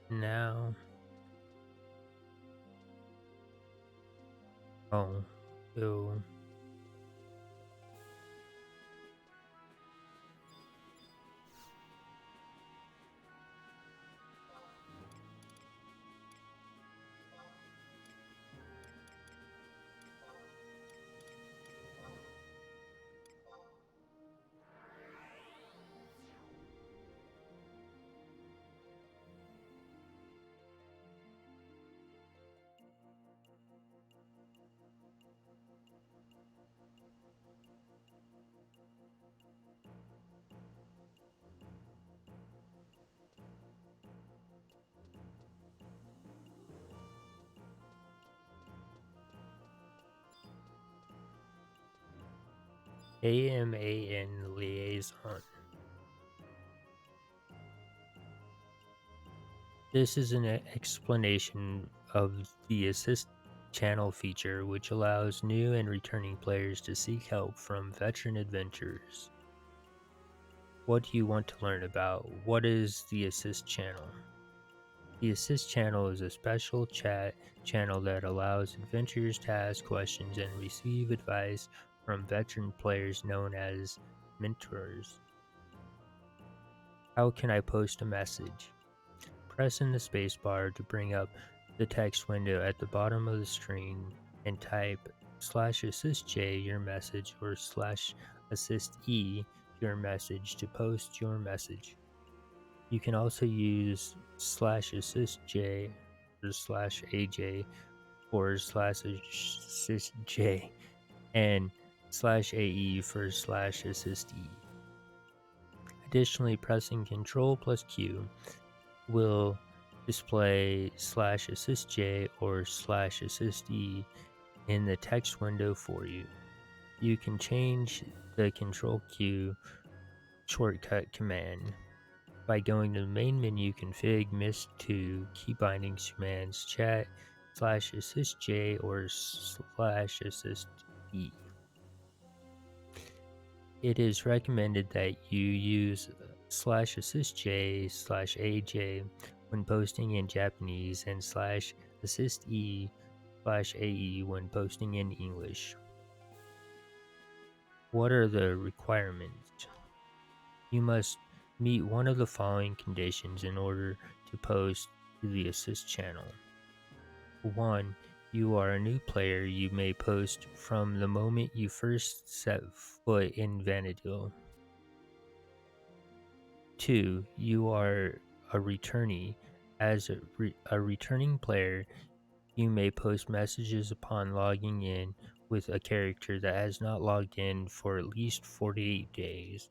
now, Oh, so AMAN liaison. This is an explanation of the assist channel feature, which allows new and returning players to seek help from veteran adventurers. What do you want to learn about? What is the assist channel? The assist channel is a special chat channel that allows adventurers to ask questions and receive advice from veteran players known as mentors. How can I post a message? Press in the spacebar to bring up the text window at the bottom of the screen and type /assistj your message or /assiste your message to post your message. You can also use /assistj or /aj for /assistj and /ae for /assiste. Additionally, pressing Ctrl plus Q will display /assistj or /assiste in the text window for you. You can change the Control Q shortcut command by going to the main menu config MIS2 key bindings commands chat /assistj or /assiste. It is recommended that you use /assistj /aj when posting in Japanese and /assiste /ae when posting in English. What are the requirements? You must meet one of the following conditions in order to post to the assist channel. 1. You are a new player. You may post from the moment you first set foot in Vanadil. 2. You are a returnee. As a returning player, you may post messages upon logging in with a character that has not logged in for at least 48 days.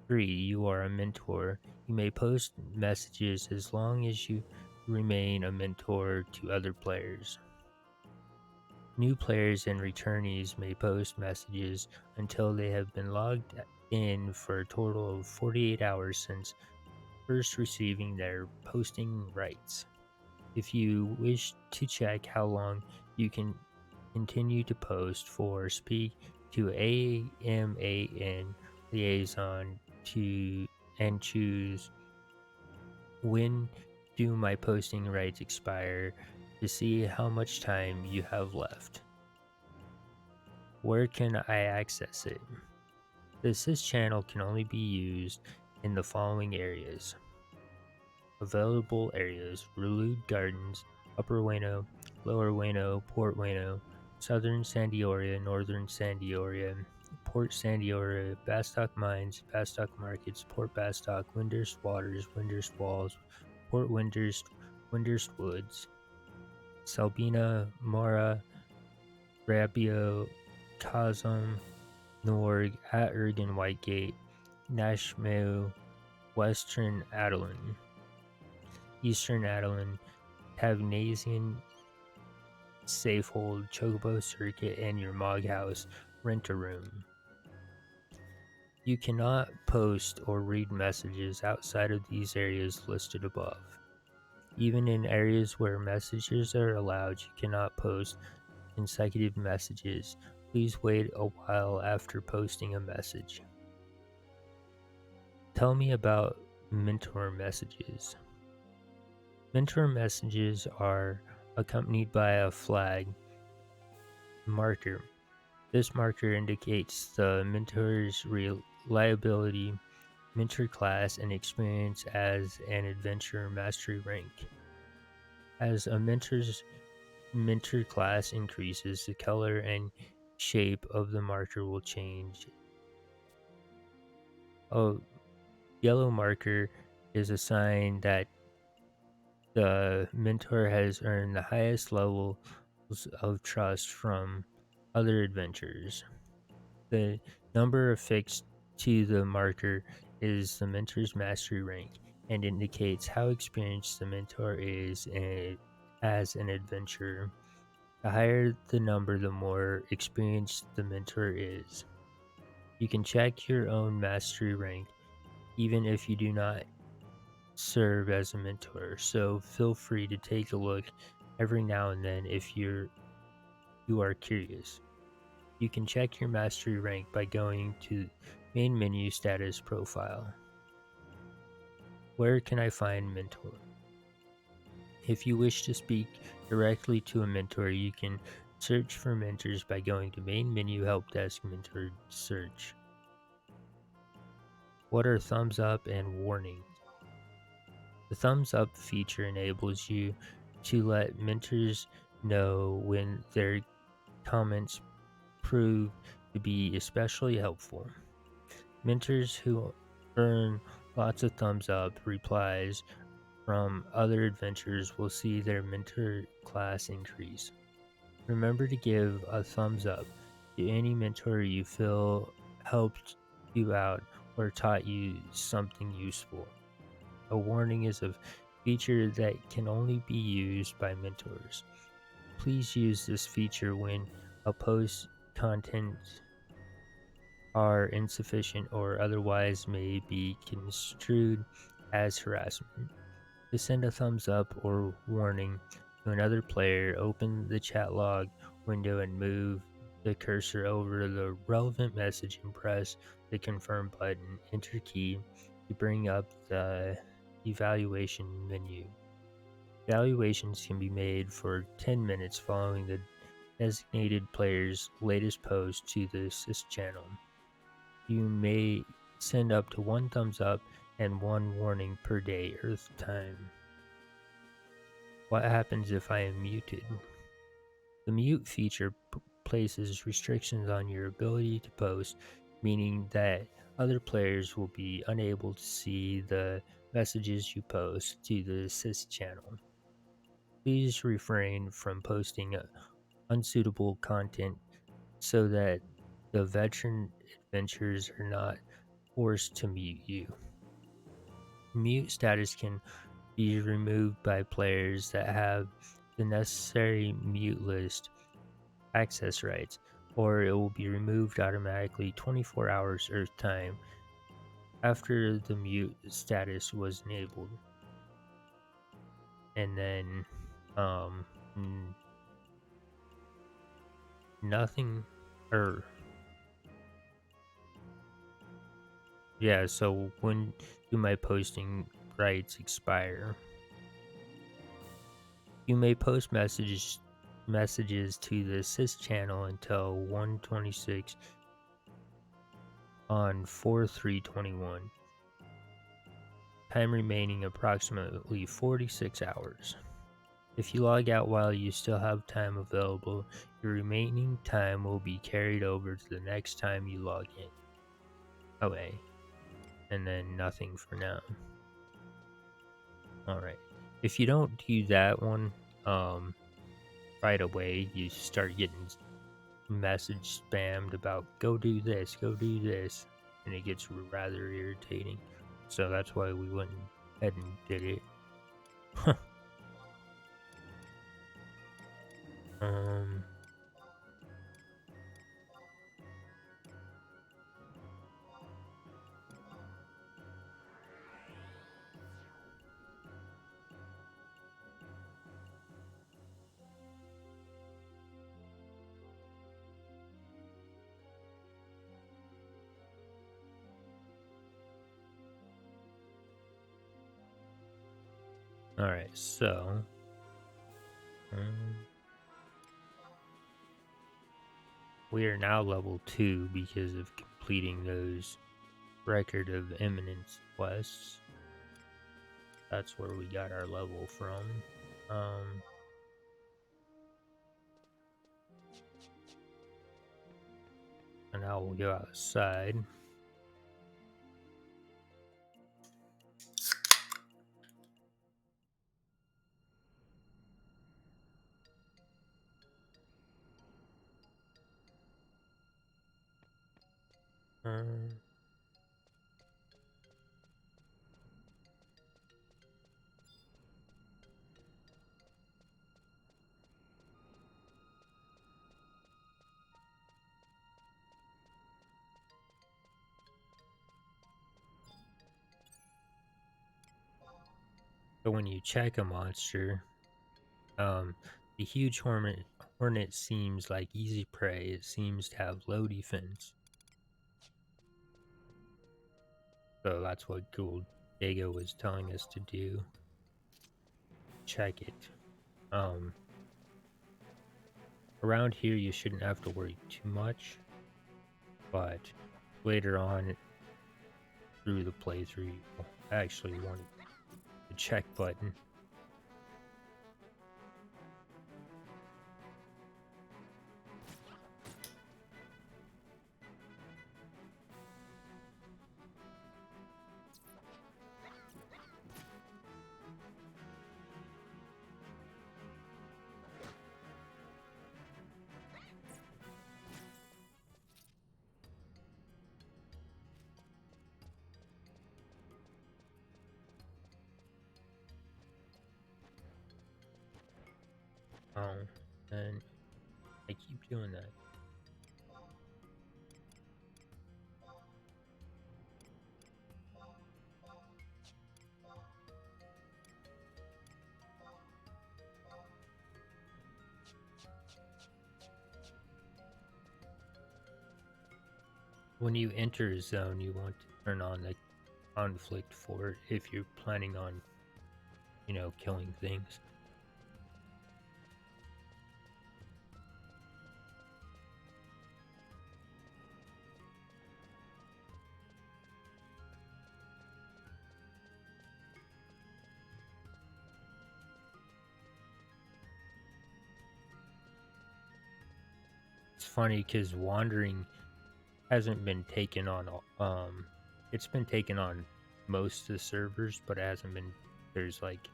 3. You are a mentor. You may post messages as long as you remain a mentor to other players. New players and returnees may post messages until they have been logged in for a total of 48 hours since first receiving their posting rights. If you wish to check how long you can continue to post for, speak to AMAN liaison and choose when do my posting rights expire to see how much time you have left. Where can I access it? The assist channel can only be used in the following areas. Available areas: Rulude Gardens, Upper Wano, Lower Wano, Port Wano, Southern Sandioria, Northern Sandioria, Port Sandioria, Bastock Mines, Bastock Markets, Port Bastock, Windurst Waters, Windurst Walls, Port Windurst, Windurst Woods, Salbina, Mora, Rabio, Kazum, Norg, At Ergen Whitegate, Nashmeo, Western Adeline, Eastern Adeline, Tavnasian, Safehold, Chocobo Circuit, and your Mog House Rent-A-Room. You cannot post or read messages outside of these areas listed above. Even in areas where messages are allowed, you cannot post consecutive messages. Please wait a while after posting a message. Tell me about mentor messages. Mentor messages are accompanied by a flag marker. This marker indicates the mentor's reliability, mentor class, and experience as an adventure mastery rank. As a mentor class increases, the color and shape of the marker will change. A yellow marker is a sign that the mentor has earned the highest levels of trust from other adventurers. The number affixed to the marker is the mentor's mastery rank and indicates how experienced the mentor is as an adventurer. The higher the number, the more experienced the mentor is. You can check your own mastery rank even if you do not serve as a mentor, so feel free to take a look every now and then if you are curious. You can check your mastery rank by going to main menu status profile. Where can I find mentor? If you wish to speak directly to a mentor, you can search for mentors by going to main menu help desk mentor search. What are thumbs up and warnings? The thumbs up feature enables you to let mentors know when their comments prove to be especially helpful. Mentors who earn lots of thumbs up replies from other adventurers will see their mentor class increase. Remember to give a thumbs up to any mentor you feel helped you out or taught you something useful. A warning is a feature that can only be used by mentors. Please use this feature when a post content are insufficient or otherwise may be construed as harassment. To send a thumbs up or warning to another player, open the chat log window and move the cursor over the relevant message and press the confirm button. Enter key to bring up the evaluation menu. Evaluations can be made for 10 minutes following the designated player's latest post to the assist channel. You may send up to 1 thumbs up and 1 warning per day Earth time. What happens if I am muted? The mute feature places restrictions on your ability to post, meaning that other players will be unable to see the messages you post to the assist channel. Please refrain from posting unsuitable content so that the veteran adventurers are not forced to mute you. Mute status can be removed by players that have the necessary mute list access rights, or it will be removed automatically 24 hours Earth time after the mute status was enabled. And then, nothing, or yeah, so when do my posting rights expire? You may post messages to the assist channel until 1:26 on 4/3/21. Time remaining approximately 46 hours. If you log out while you still have time available, your remaining time will be carried over to the next time you log in. Okay. And then nothing for now. Alright. If you don't do that one, right away, you start getting message spammed about go do this, and it gets rather irritating. So that's why we went ahead and did it. um Alright, so We are now level 2 because of completing those Record of Eminence quests. That's where we got our level from. And now we'll go outside. So when you check a monster, the huge hornet seems like easy prey. It seems to have low defense. So that's what Gould Dago was telling us to do. Check it. Around here you shouldn't have to worry too much, but later on through the playthrough you actually want the check button. And I keep doing that. When you enter a zone, you want to turn on the conflict for it if you're planning on, killing things. It's funny because wandering hasn't been taken on. It's been taken on most of the servers, but it hasn't been. There's like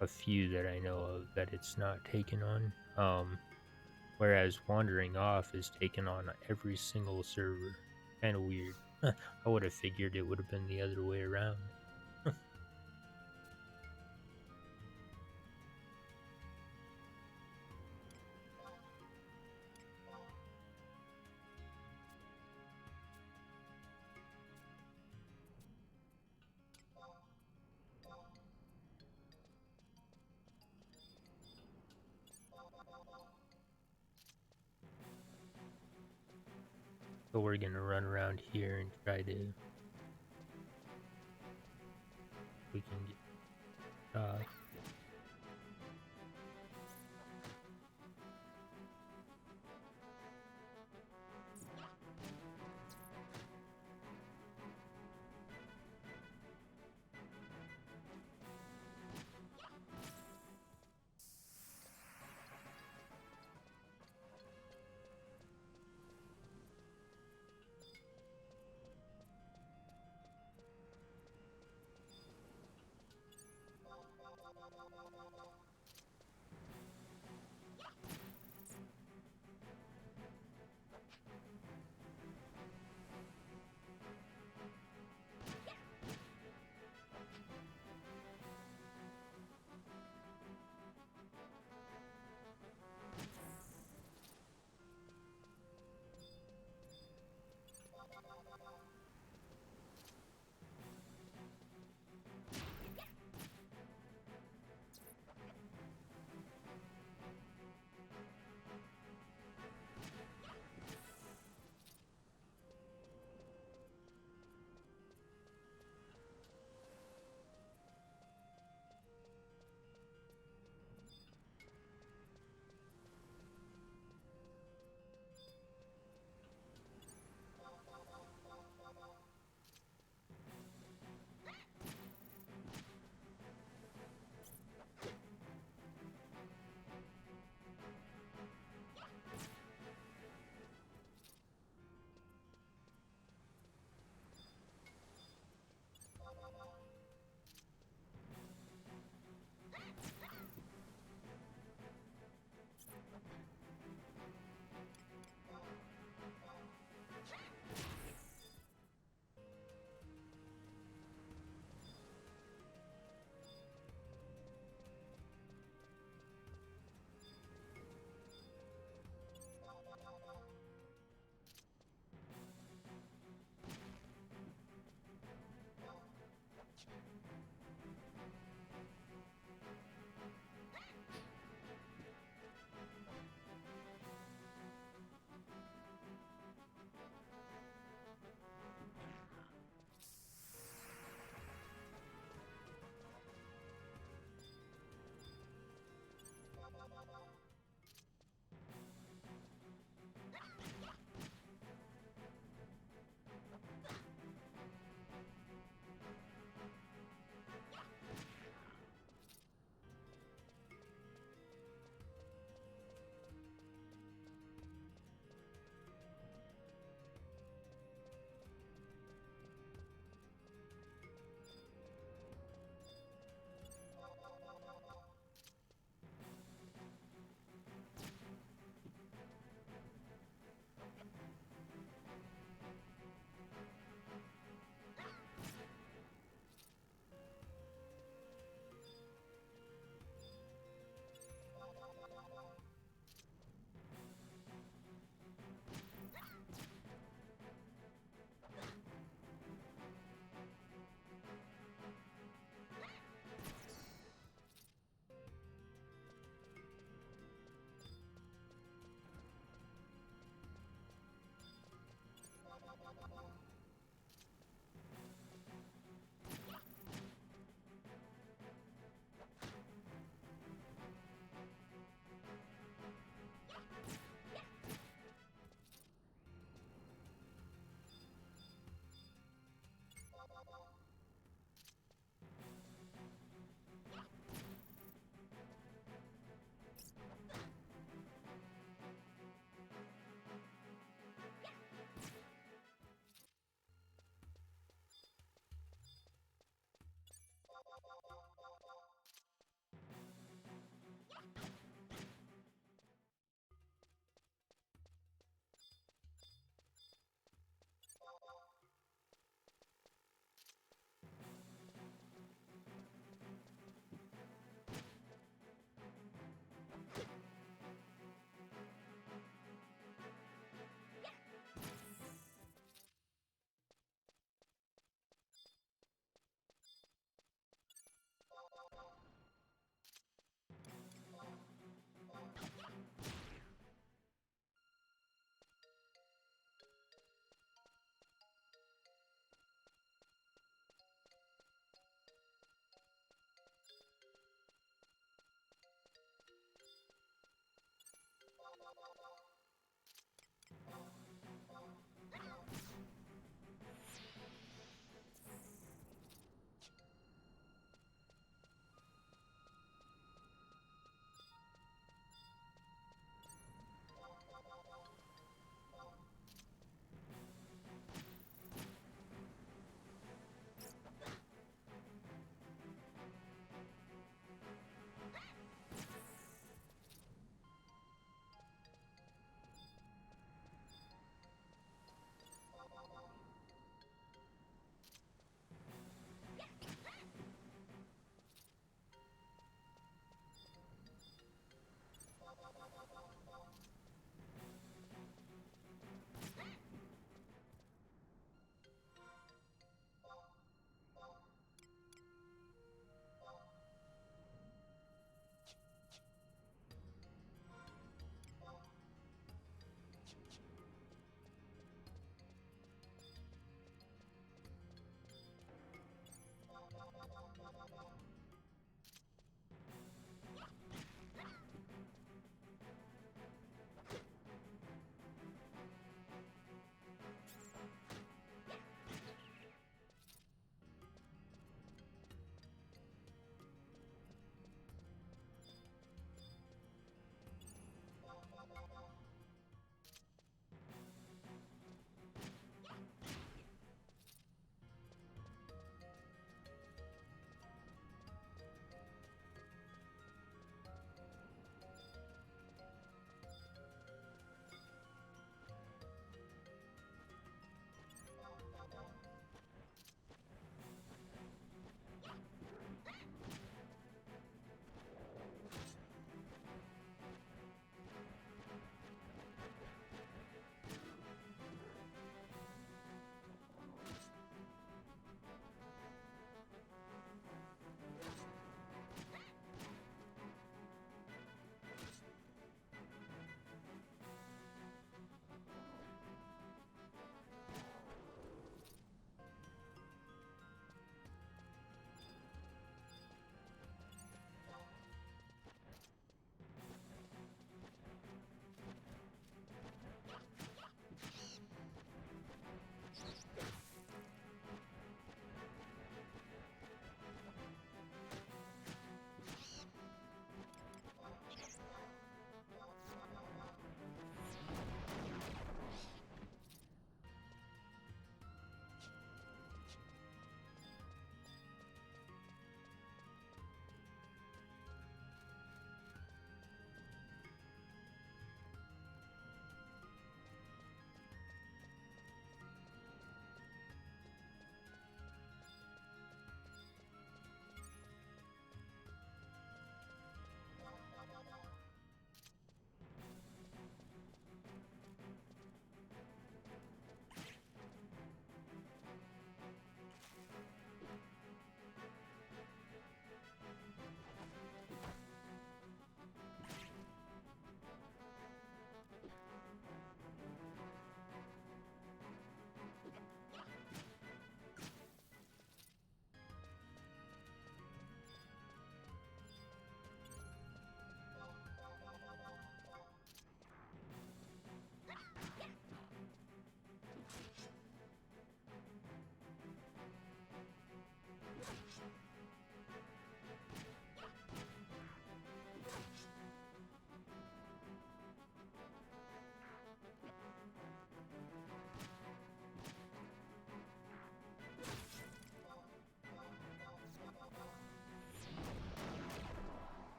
a few that I know of that it's not taken on. Whereas wandering off is taken on every single server. Kind of weird. I would have figured it would have been the other way around. So we're gonna run around here and try to. We can get.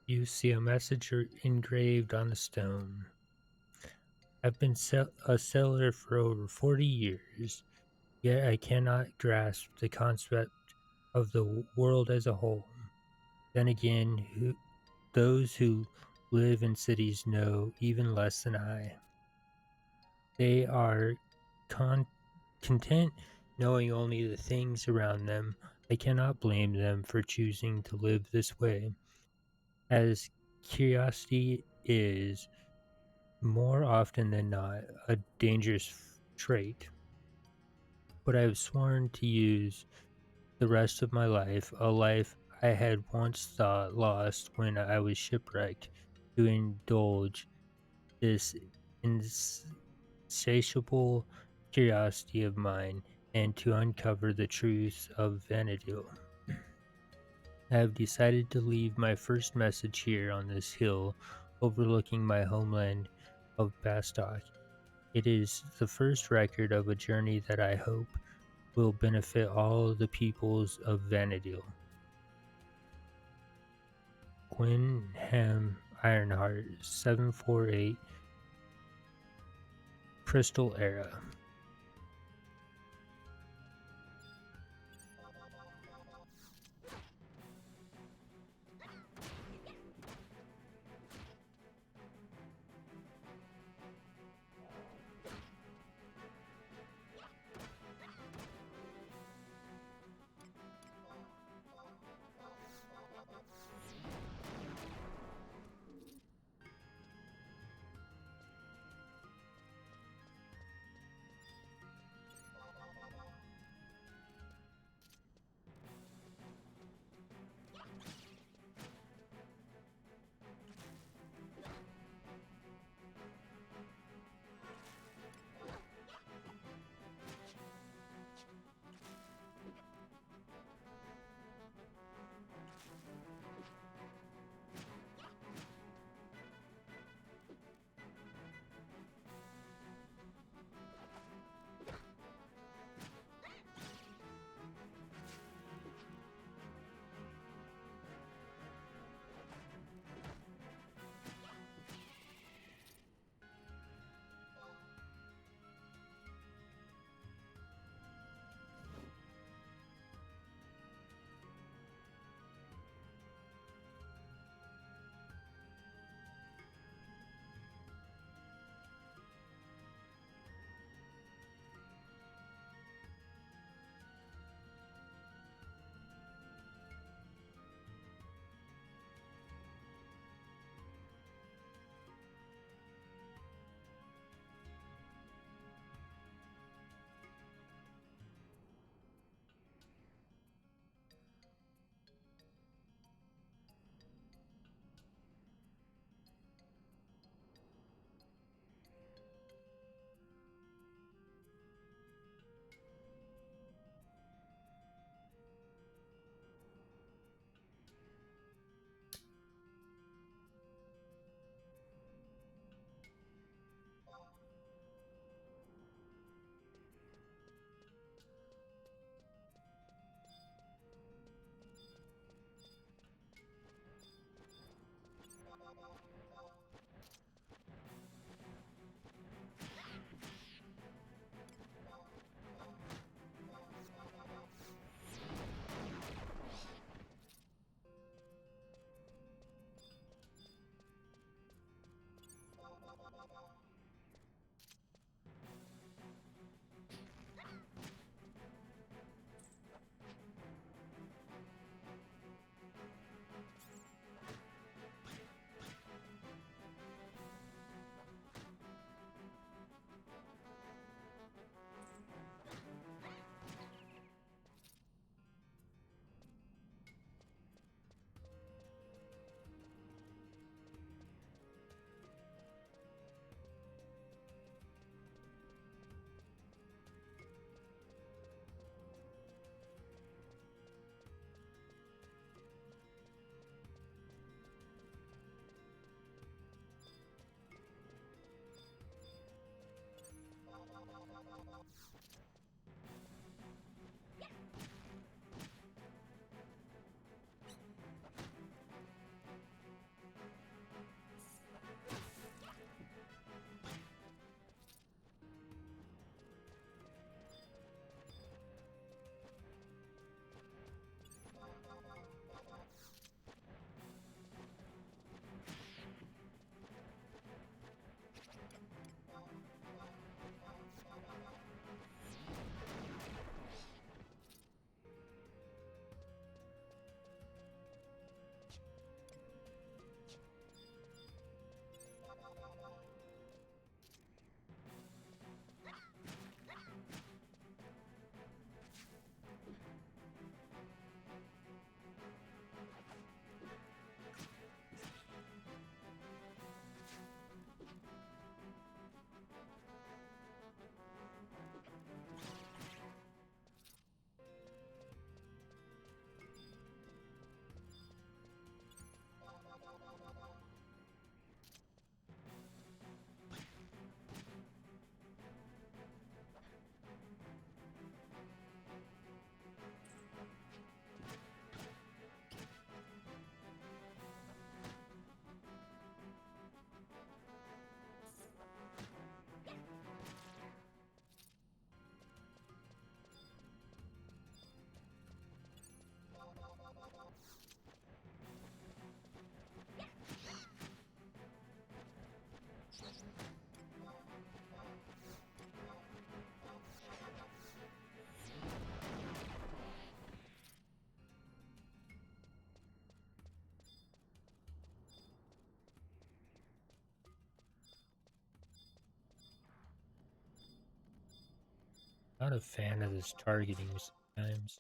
You see a message engraved on a stone. I've been a sailor for over 40 years, yet I cannot grasp the concept of the world as a whole. Then again, those who live in cities know even less than I. They are con- content knowing only the things around them. I cannot blame them for choosing to live this way, as curiosity is, more often than not, a dangerous trait. But I have sworn to use the rest of my life, a life I had once thought lost when I was shipwrecked, to indulge this insatiable curiosity of mine and to uncover the truths of Vanadil. I have decided to leave my first message here on this hill overlooking my homeland of Bastock. It is the first record of a journey that I hope will benefit all the peoples of Vanadil. Gwynham Ironheart 748 Crystal Era. Not a fan of this targeting sometimes.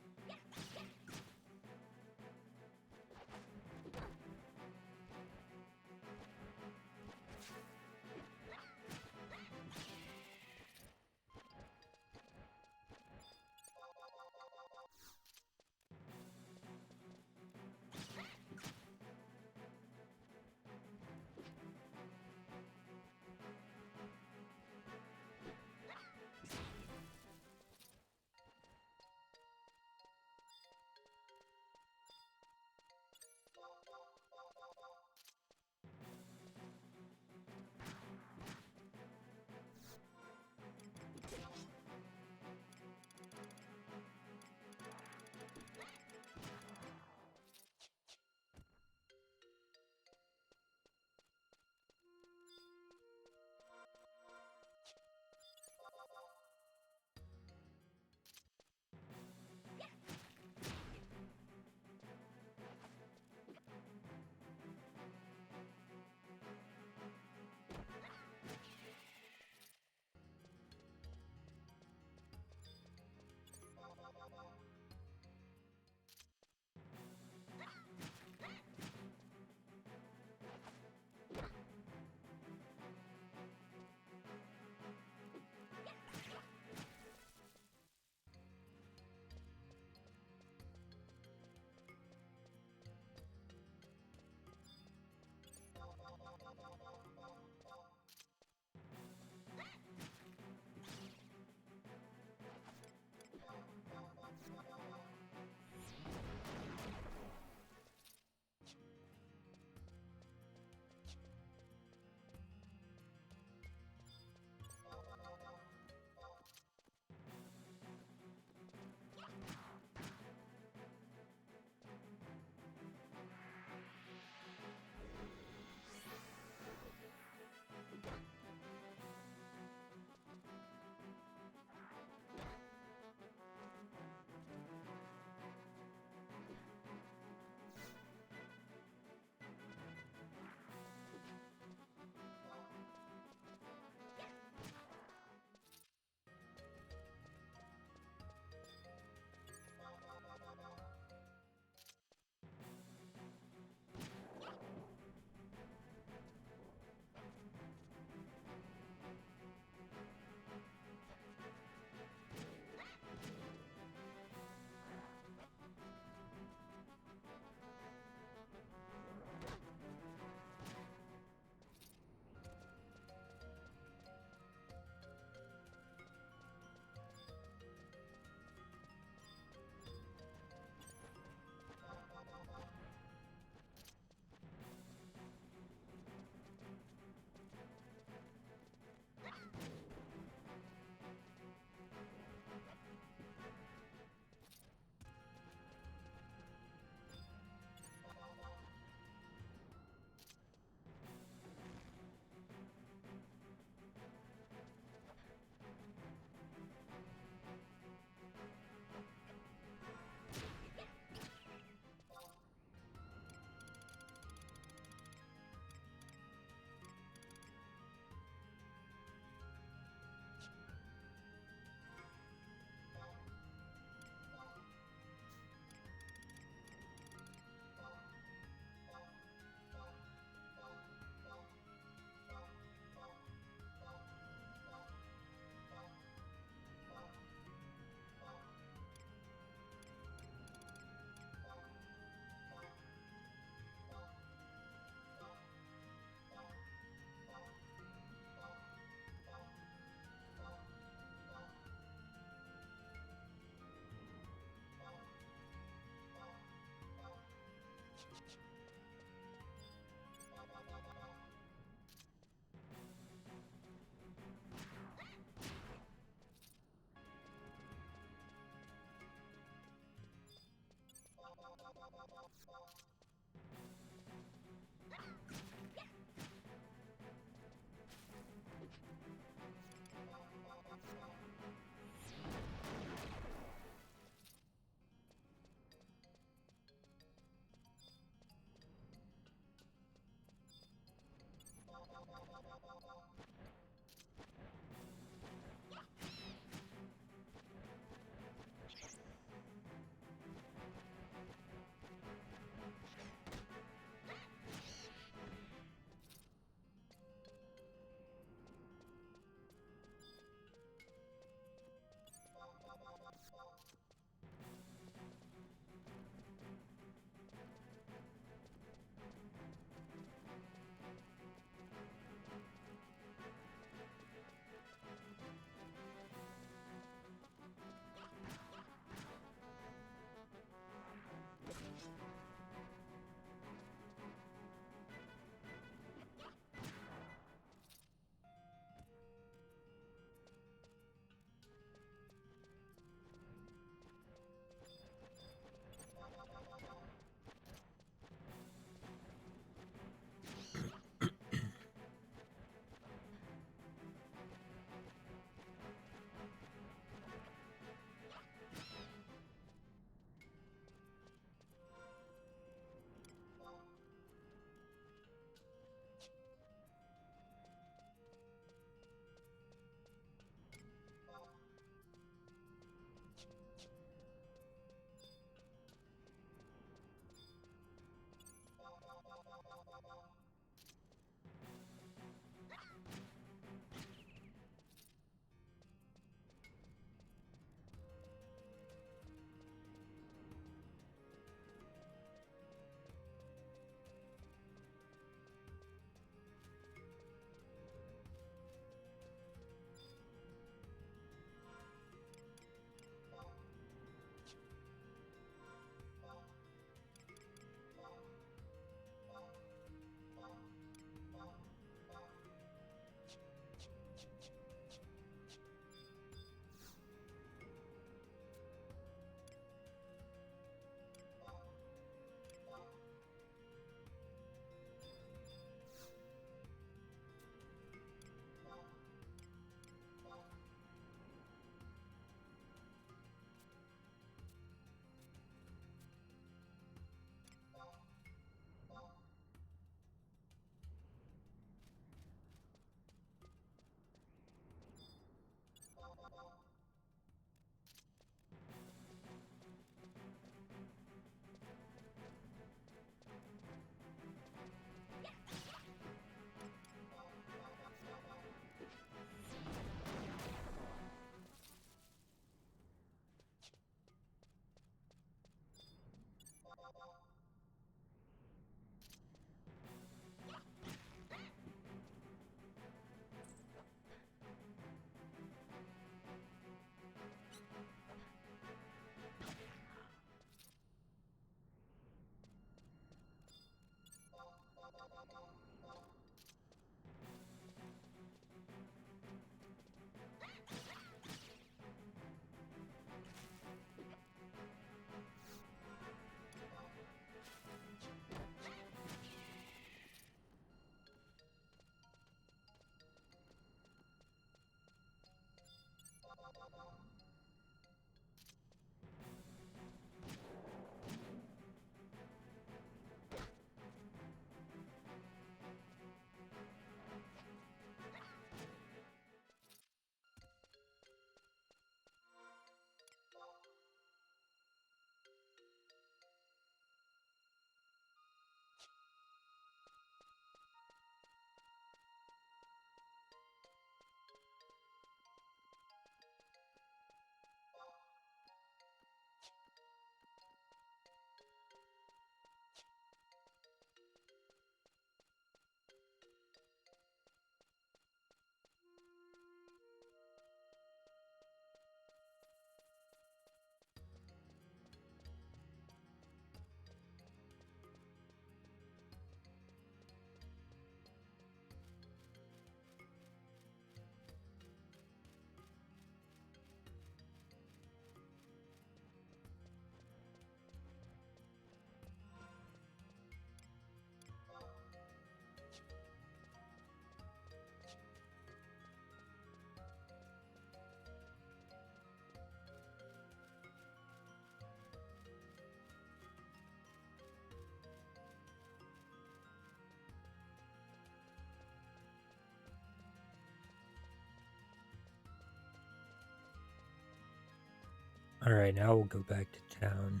Alright, now we'll go back to town.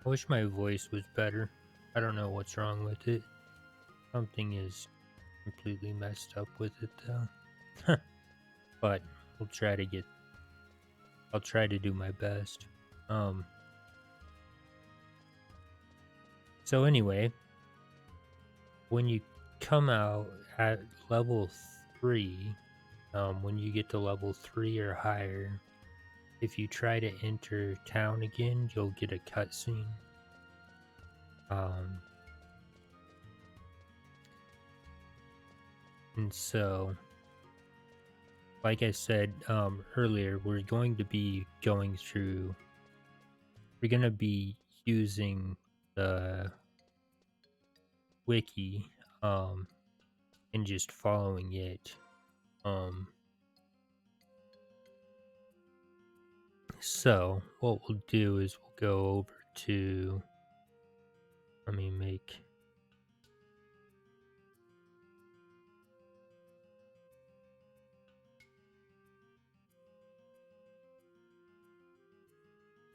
I wish my voice was better. I don't know what's wrong with it. Something is completely messed up with it though. But we'll try to get I'll try to do my best. Um so anyway, when you come out at level 3, when you get to level 3 or higher, if you try to enter town again, you'll get a cutscene. Um and so like I said earlier, we're going to be using the wiki and just following it. Um, so what we'll do is we'll go over to, let me make,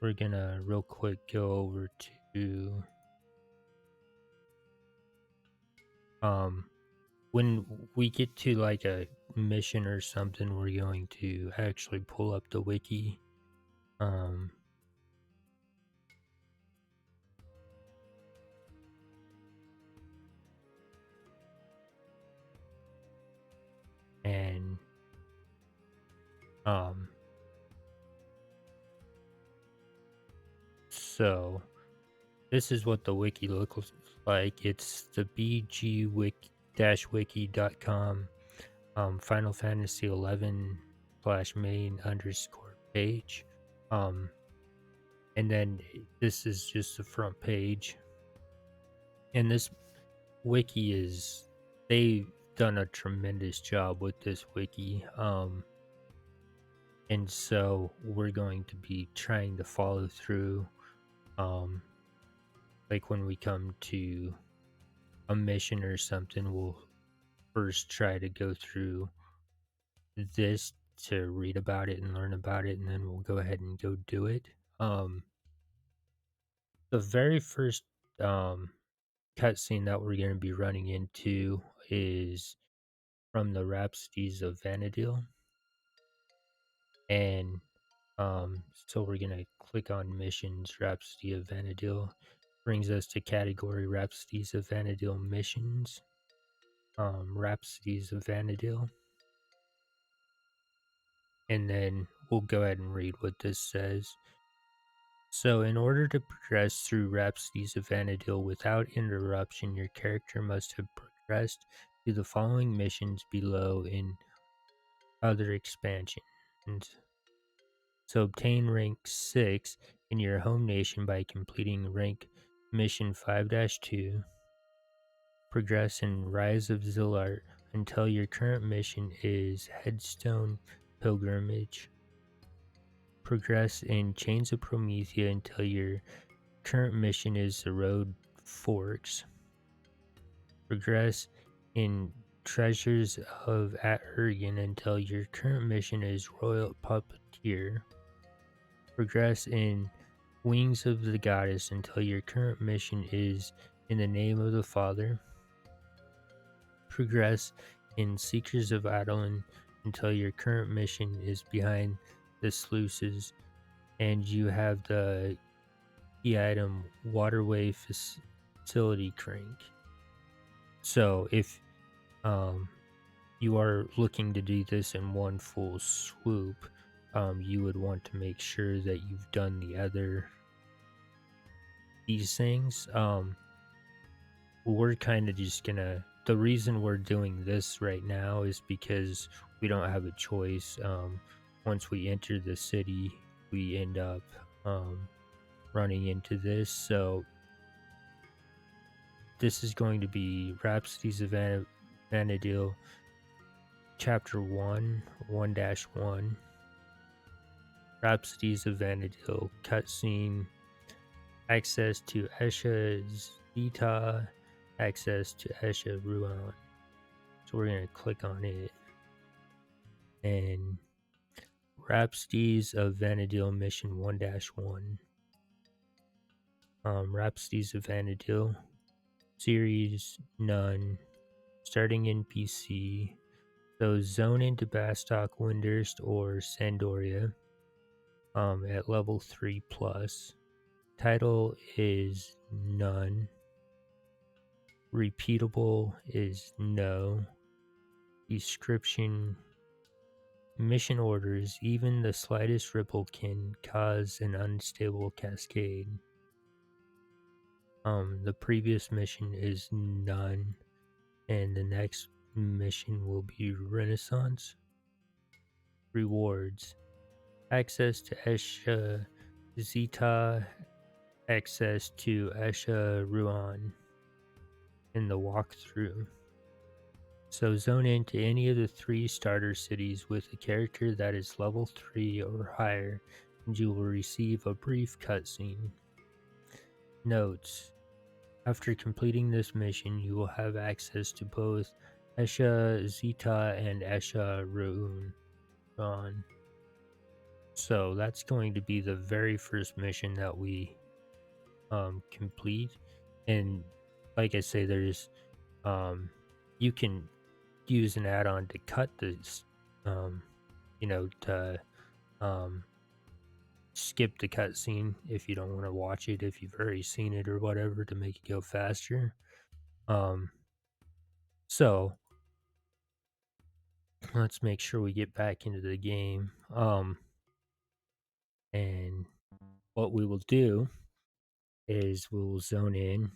we're gonna real quick go over to, when we get to like a mission or something, we're going to actually pull up the wiki. Um, and, um, so this is what the wiki looks like. It's the bgwiki-wiki.com Final Fantasy 11 slash main underscore page. And then this is just the front page. And this wiki they've done a tremendous job with this wiki. And so we're going to be trying to follow through. Like when we come to a mission or something, we'll first try to go through this to read about it and learn about it, and then we'll go ahead and go do it. Um, the very first cutscene that we're going to be running into is from the Rhapsodies of Vanadil, and so we're going to click on missions. Rhapsody of Vanadil brings us to category Rhapsodies of Vanadil missions. Rhapsodies of Vanadil, and then we'll go ahead and read what this says. So, in order to progress through Rhapsodies of Vanadil without interruption, your character must have progressed to the following missions below in other expansions. So, obtain rank 6 in your home nation by completing rank mission 5-2. Progress in Rise of Zilart until your current mission is Headstone Pilgrimage. Progress in Chains of Promethea until your current mission is the Road Forks. Progress in Treasures of At Ergen until your current mission is Royal Puppeteer. Progress in Wings of the Goddess until your current mission is In the Name of the Father. Progress in Seekers of Adolin until your current mission is Behind the Sluices, and you have the key item Waterway Facility Crank. So if you are looking to do this in one full swoop, you would want to make sure that you've done these things. We're kind of just gonna, the reason we're doing this right now is because we don't have a choice. Once we enter the city, we end up running into this. So this is going to be Rhapsodies of Vanadil Chapter 1, 1-1. Rhapsodies of Vanadil cutscene. Access to Esha Zeta. Access to Esha Ruan. So we're going to click on it. And Rhapsodies of Vanadil Mission 1-1. Rhapsodies of Vanadil series none. Starting in PC. So zone into Bastok, Windurst, or Sandoria. At level 3 plus. Title is none. Repeatable is no. Description: mission orders, even the slightest ripple can cause an unstable cascade. The previous mission is none, and the next mission will be Renaissance. Rewards: access to Esha Zeta, access to Esha Ruan in the walkthrough. So zone into any of the 3 starter cities with a character that is level 3 or higher, and you will receive a brief cutscene. Notes: after completing this mission, you will have access to both Esha Zeta and Esha Ruan. So that's going to be the very first mission that we complete. And like I say, there's you can use an add-on to cut this, to skip the cutscene if you don't want to watch it, if you've already seen it or whatever, to make it go faster. So let's make sure we get back into the game. And what we will do is we'll zone in.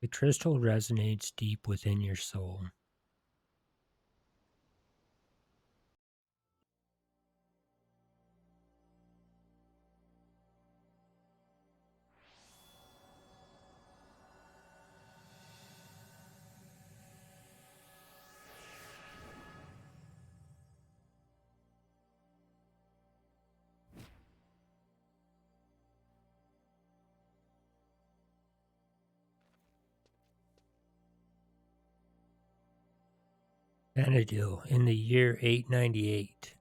The crystal resonates deep within your soul. Vanadil, in the year 898.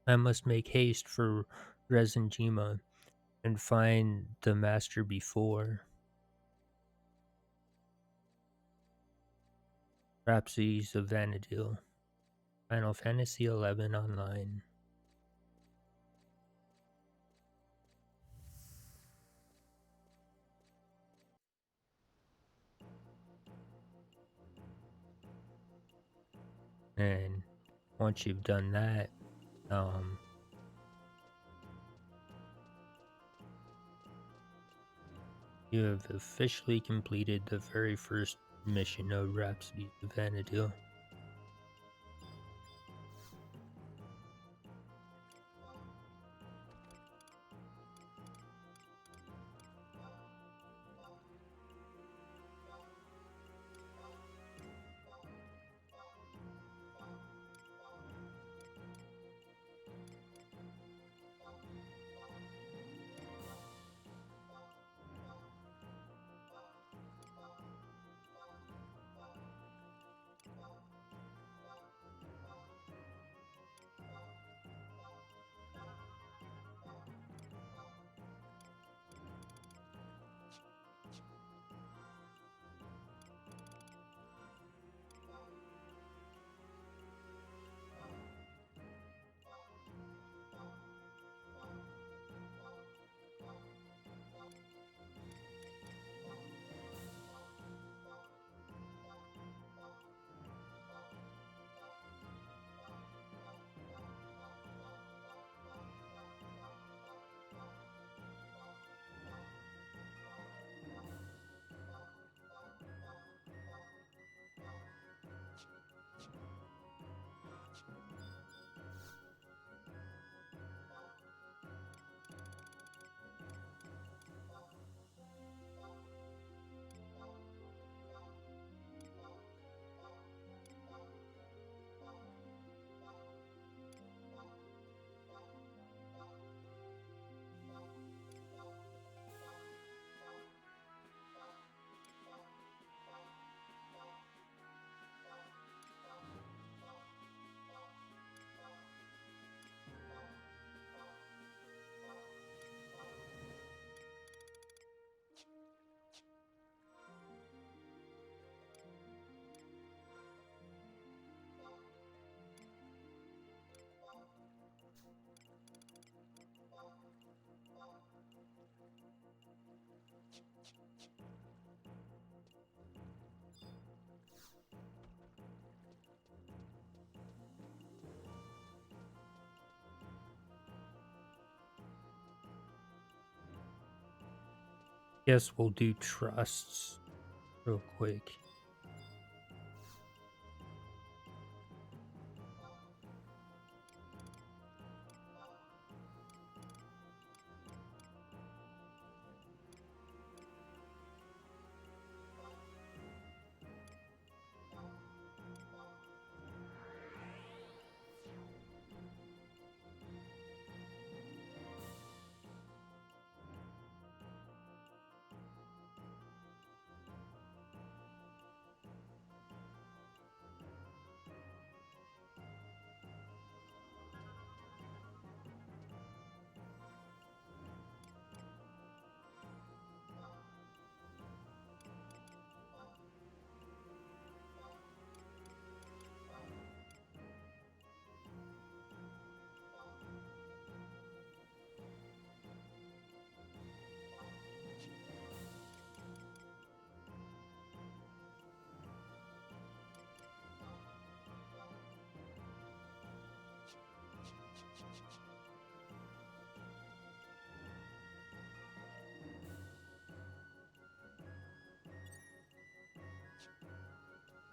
I must make haste for Resenjima and find the master before. Rhapsodies of Vanadil. Final Fantasy XI Online. And once you've done that, you have officially completed the very first mission of Rhapsody of Vanadil. Guess we'll do trusts real quick.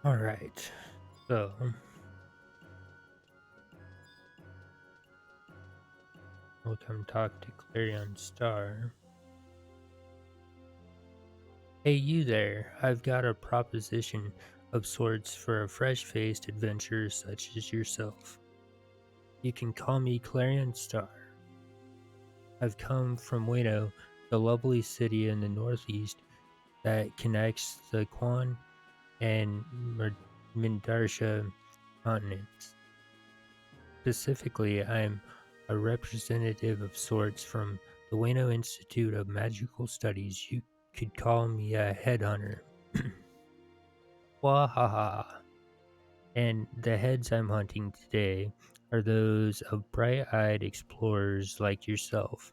All right. So we'll come talk to Clarion Star. Hey, you there. I've got a proposition of sorts for a fresh faced adventurer such as yourself. You can call me Clarion Star. I've come from Wano, the lovely city in the northeast that connects the Quan and Mindarsha continents. Specifically, I'm a representative of sorts from the Wano Institute of Magical Studies. You could call me a headhunter. Wahaha. And the heads I'm hunting today are those of bright eyed explorers like yourself.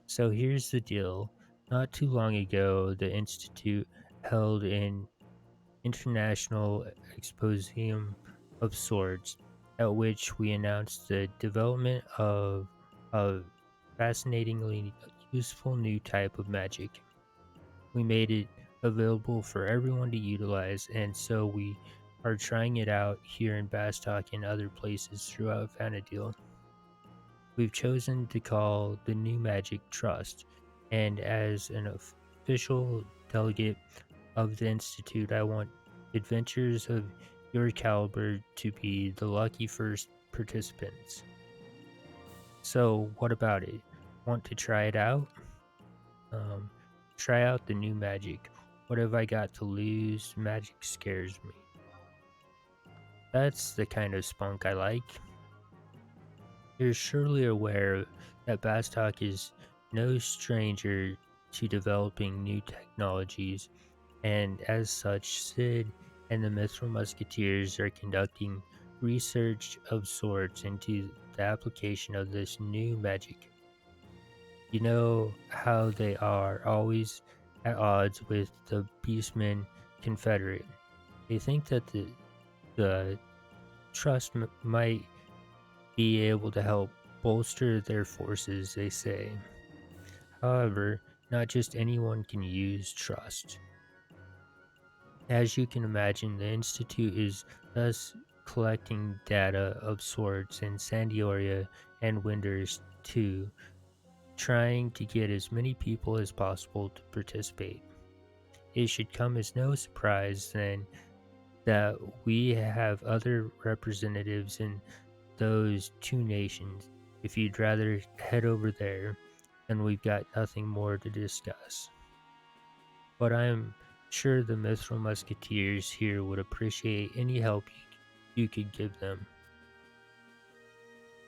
So here's the deal. Not too long ago, the Institute held an international exposium of sorts at which we announced the development of a fascinatingly useful new type of magic. We made it available for everyone to utilize, and so we are trying it out here in Bastok and other places throughout Vanadil. We've chosen to call the New Magic Trust, and as an official delegate of the Institute, I want adventurers of your caliber to be the lucky first participants. So, what about it? Want to try it out? Um, Try out the new magic. What have I got to lose? Magic scares me. That's the kind of spunk I like. You're surely aware that Bastok is no stranger to developing new technologies, and as such, Sid and the Mithril Musketeers are conducting research of sorts into the application of this new magic. You know how they are always at odds with the Beastmen Confederate. They think that the Trust might be able to help bolster their forces, they say. However, not just anyone can use Trust. As you can imagine, the Institute is thus collecting data of sorts in Sandioria and Winders too, trying to get as many people as possible to participate. It should come as no surprise then that we have other representatives in those two nations. If you'd rather head over there, then we've got nothing more to discuss. But I'm sure the Mithril Musketeers here would appreciate any help you could give them.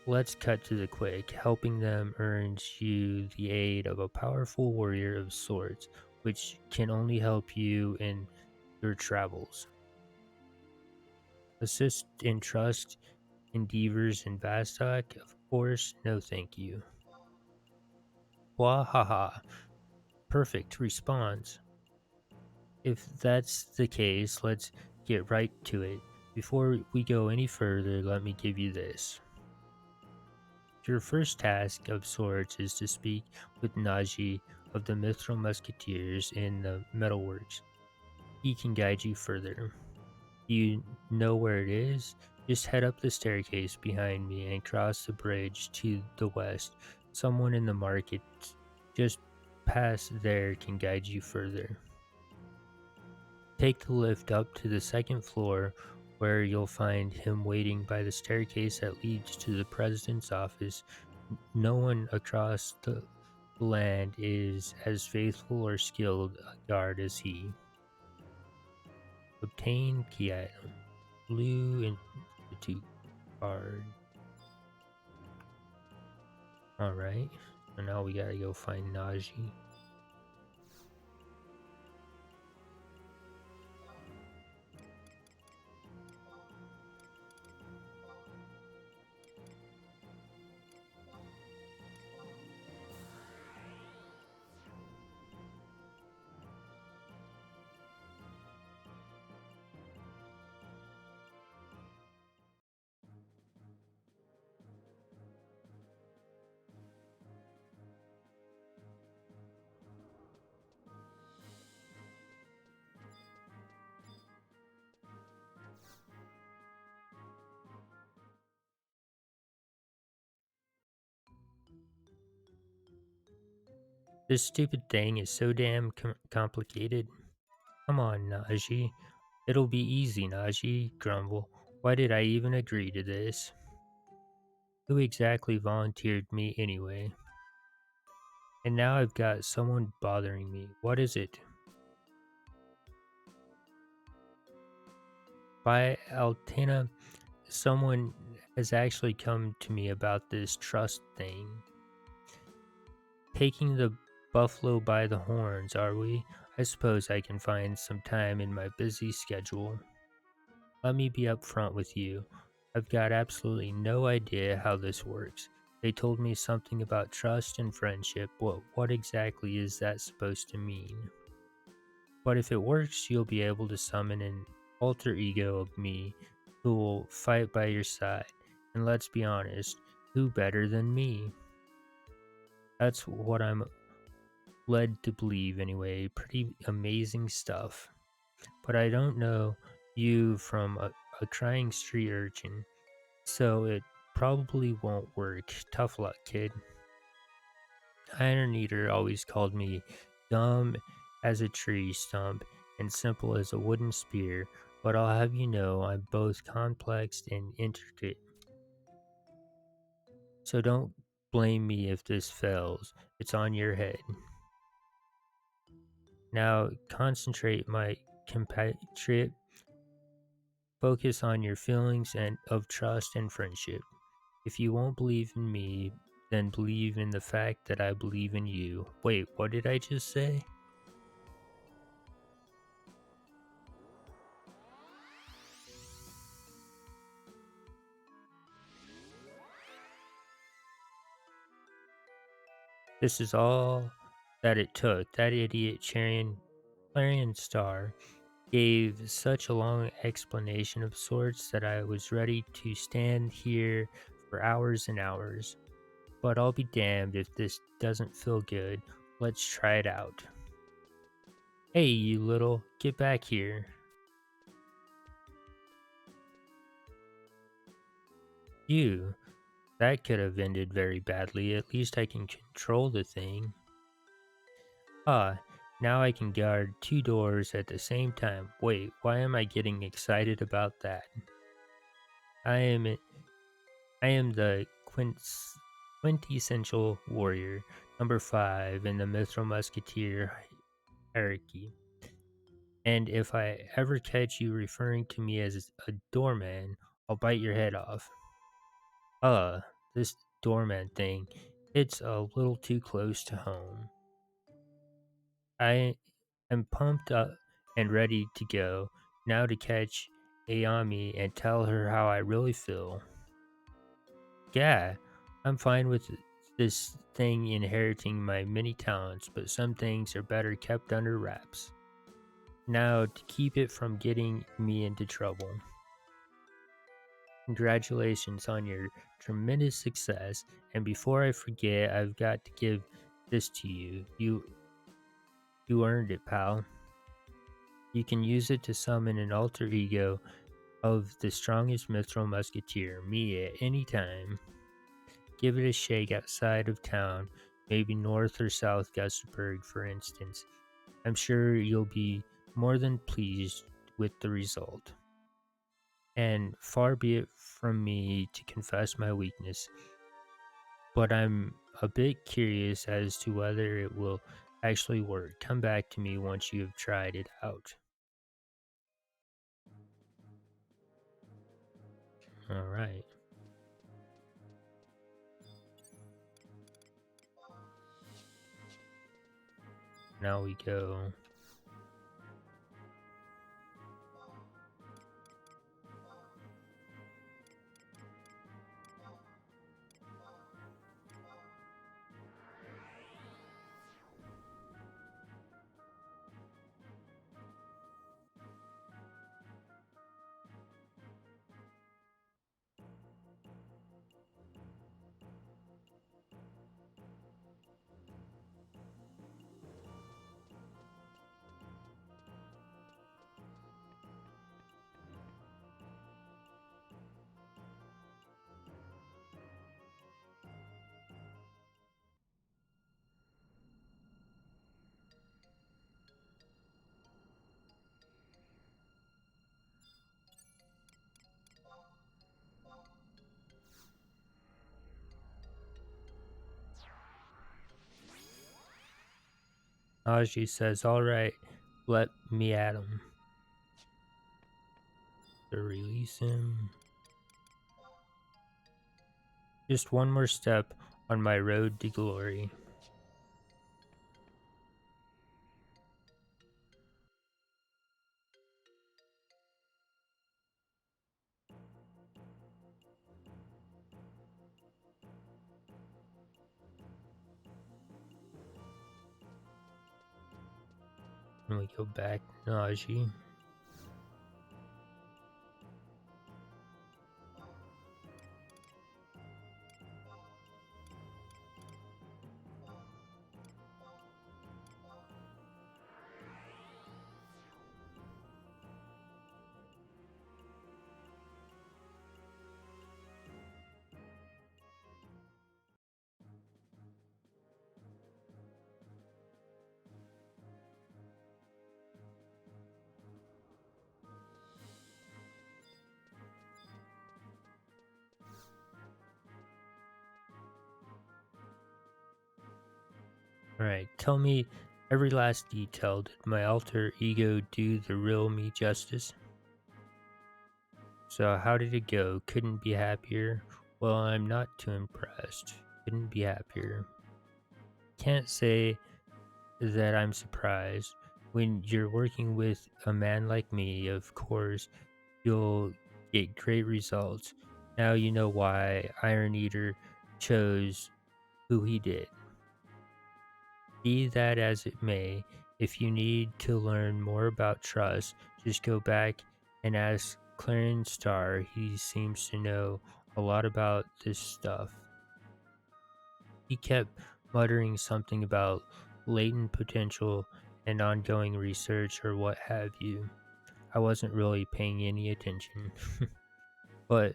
Let's cut to the quick. Helping them earns you the aid of a powerful warrior of sorts, which can only help you in your travels. Assist in trust endeavors in Vastok? Of course, no thank you. Wahaha. Perfect response. If that's the case, let's get right to it. Before we go any further, let me give you this. Your first task of sorts is to speak with Naji of the Mithril Musketeers in the metalworks. He can guide you further. You know where it is? Just head up the staircase behind me and cross the bridge to the west. Someone in the market just past there can guide you further. Take the lift up to the second floor where you'll find him waiting by the staircase that leads to the president's office. No one across the land is as faithful or skilled a guard as he. Obtain key item. Blue Institute card. Alright. So now we gotta go find Najee. This stupid thing is so damn complicated. Come on, Najee. It'll be easy, Najee. Grumble. Why did I even agree to this? Who exactly volunteered me anyway? And now I've got someone bothering me. What is it? By Altena, someone has actually come to me about this trust thing. Taking the buffalo by the horns, are we? I suppose I can find some time in my busy schedule. Let me be upfront with you. I've got absolutely no idea how this works. They told me something about trust and friendship. What exactly is that supposed to mean? But if it works, you'll be able to summon an alter ego of me who will fight by your side. And let's be honest, who better than me? That's what I'm led to believe anyway. Pretty amazing stuff. But I don't know you from a crying street urchin, so it probably won't work. Tough luck, kid. Iron Eater always called me dumb as a tree stump and simple as a wooden spear, but I'll have you know I'm both complex and intricate. So don't blame me if this fails. It's on your head. Now concentrate, my compatriot. Focus on your feelings and of trust and friendship. If you won't believe in me, then believe in the fact that I believe in you. Wait, what did I just say? This is all that it took. That idiot Clarion Star gave such a long explanation of sorts that I was ready to stand here for hours and hours. But I'll be damned if this doesn't feel good. Let's try it out. Hey, you little, get back here. You, that could have ended very badly. At least I can control the thing. Ah, now I can guard two doors at the same time. Wait, why am I getting excited about that? I am I am the quintessential warrior, number 5 in the Mithril Musketeer hierarchy. And if I ever catch you referring to me as a doorman, I'll bite your head off. This doorman thing, it's a little too close to home. I am pumped up and ready to go now to catch Ayami and tell her how I really feel. Yeah, I'm fine with this thing inheriting my many talents, but some things are better kept under wraps. Now, to keep it from getting me into trouble. Congratulations on your tremendous success, and before I forget, I've got to give this to you. You earned it, pal. You can use it to summon an alter ego of the strongest mithril musketeer, me, at any time. Give it a shake outside of town, maybe north or south Gustavsburg, for instance. I'm sure you'll be more than pleased with the result. And far be it from me to confess my weakness, but I'm a bit curious as to whether it will actually work. Come back to me once you have tried it out. All right, now we go. Aji says, all right, let me at him. To release him. Just one more step on my road to glory. And we go back to Aji. Alright, tell me every last detail. Did my alter ego do the real me justice? So, how did it go? Couldn't be happier. Well, I'm not too impressed. Couldn't be happier. Can't say that I'm surprised. When you're working with a man like me, of course, you'll get great results. Now you know why Iron Eater chose who he did. Be that as it may, if you need to learn more about trust, just go back and ask Clarence Starr. He seems to know a lot about this stuff. He kept muttering something about latent potential and ongoing research or what have you. I wasn't really paying any attention. But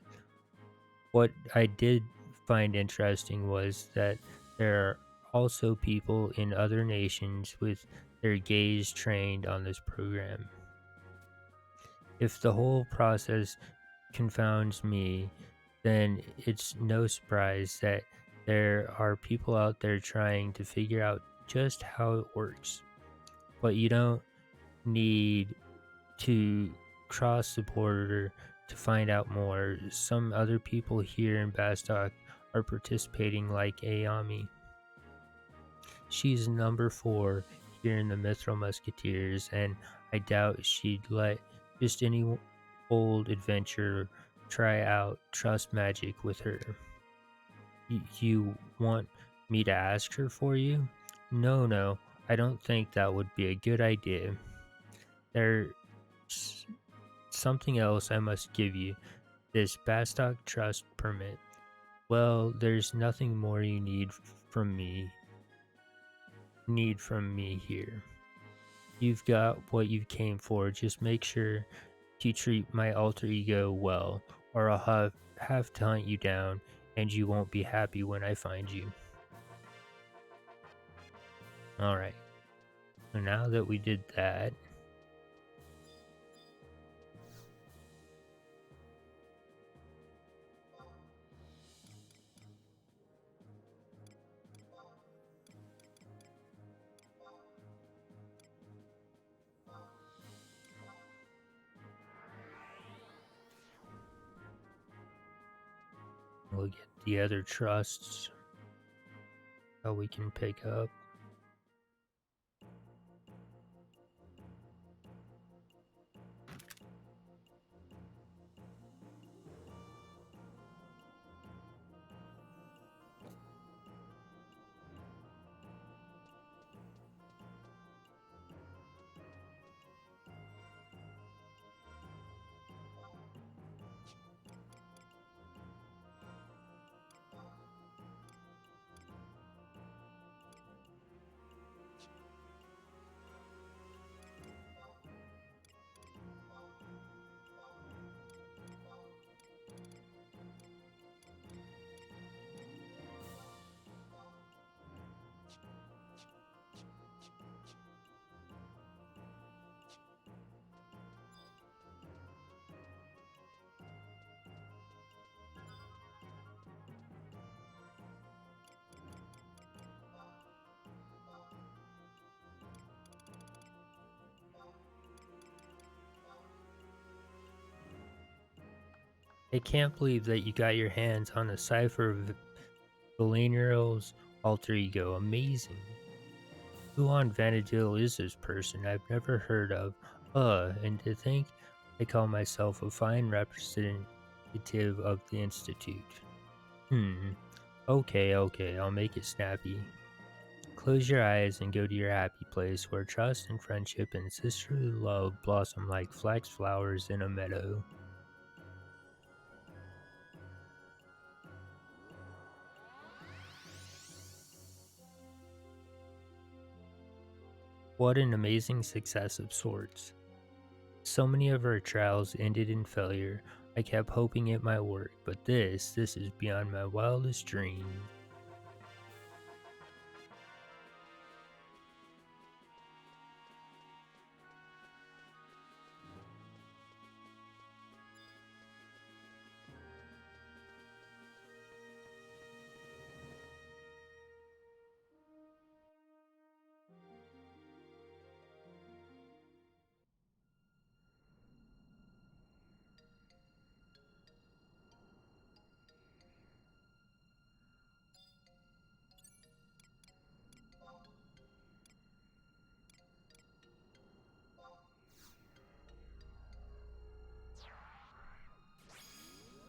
what I did find interesting was that there are also people in other nations with their gaze trained on this program. If the whole process confounds me, then it's no surprise that there are people out there trying to figure out just how it works. But you don't need to cross the border to find out more. Some other people here in Bastok are participating, like Ayami. She's number 4 here in the Mithril Musketeers, and I doubt she'd let just any old adventurer try out trust magic with her. You want me to ask her for you? No, I don't think that would be a good idea. There's something else I must give you. This Bastok trust permit. Well, there's nothing more you need from me here. You've got what you came for. Just make sure to treat my alter ego well, or I'll have to hunt you down, and you won't be happy when I find you. Alright, so now that we did that, we'll get the other trusts that we can pick up. I can't believe that you got your hands on a cipher of Valenier's alter ego. Amazing. Who on Vanadil is this person? I've never heard of. And to think I call myself a fine representative of the Institute. Hmm. Okay, I'll make it snappy. Close your eyes and go to your happy place where trust and friendship and sisterly love blossom like flax flowers in a meadow. What an amazing success of sorts. So many of our trials ended in failure. I kept hoping it might work, but this is beyond my wildest dreams.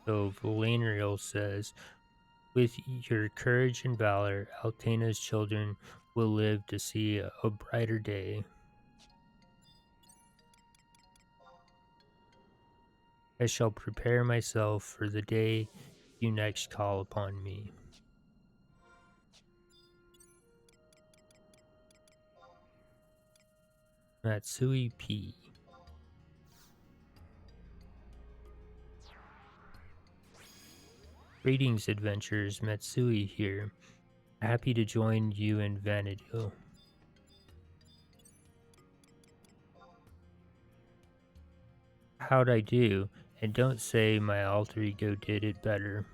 So Valerial says, with your courage and valor, Altena's children will live to see a brighter day. I shall prepare myself for the day you next call upon me. Matsui P. Greetings, adventurers. Matsui here. Happy to join you in Vanadil. How'd I do? And don't say my alter ego did it better.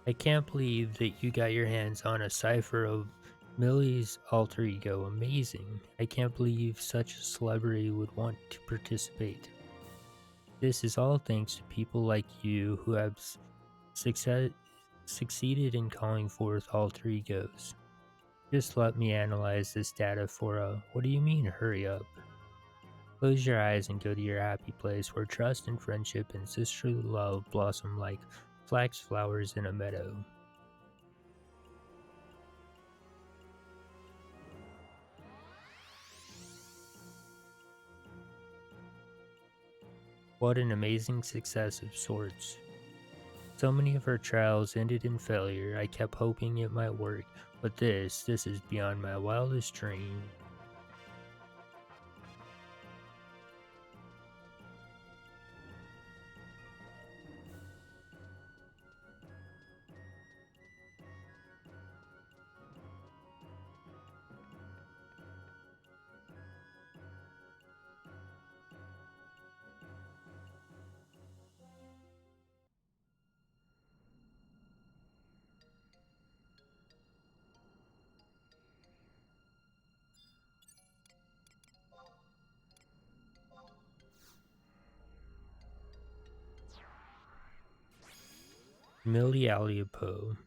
I can't believe that you got your hands on a cipher of Millie's alter ego. Amazing. I can't believe such a celebrity would want to participate. This is all thanks to people like you who have success, succeeded in calling forth alter egos. Just let me analyze this data for a what do you mean, hurry up? Close your eyes and go to your happy place where trust and friendship and sisterly love blossom like flax flowers in a meadow. What an amazing success of sorts. So many of her trials ended in failure. I kept hoping it might work, but this is beyond my wildest dream. Millie Aliapo.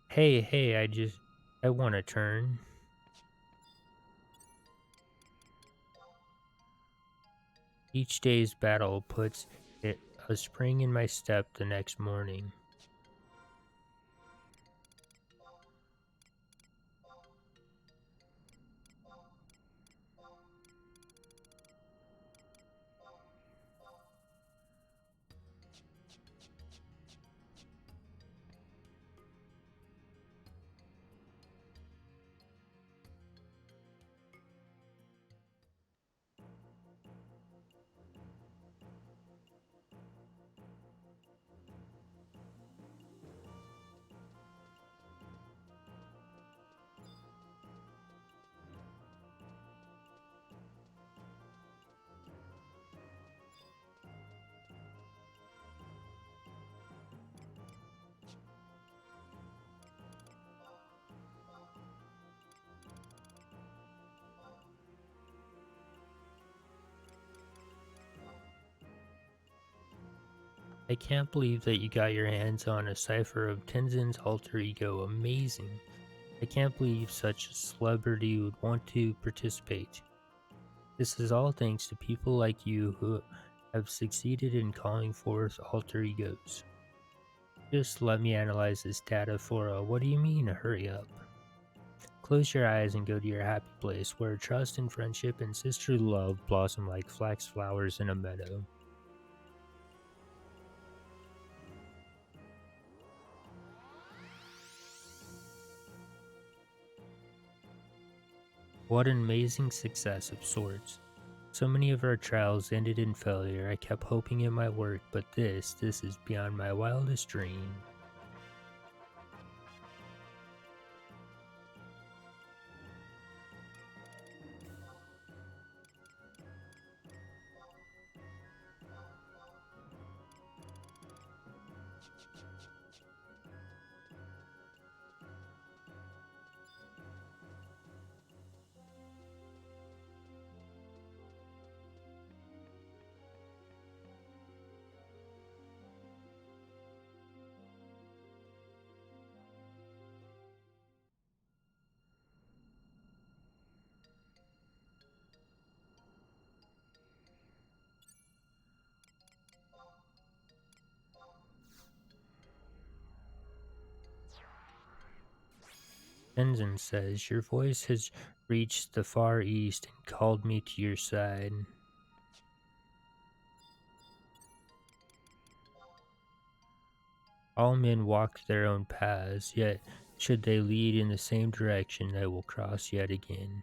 Hey, I want to turn. Each day's battle puts a spring in my step the next morning. I can't believe that you got your hands on a cipher of Tenzin's alter ego. Amazing. I can't believe such a celebrity would want to participate. This is all thanks to people like you who have succeeded in calling forth alter egos. Just let me analyze this data for a what do you mean, hurry up? Close your eyes and go to your happy place where trust and friendship and sisterly love blossom like flax flowers in a meadow. What an amazing success of sorts. So many of our trials ended in failure. I kept hoping it might work, but this is beyond my wildest dream. Tenzin says, your voice has reached the far east and called me to your side. All men walk their own paths, yet should they lead in the same direction, they will cross yet again.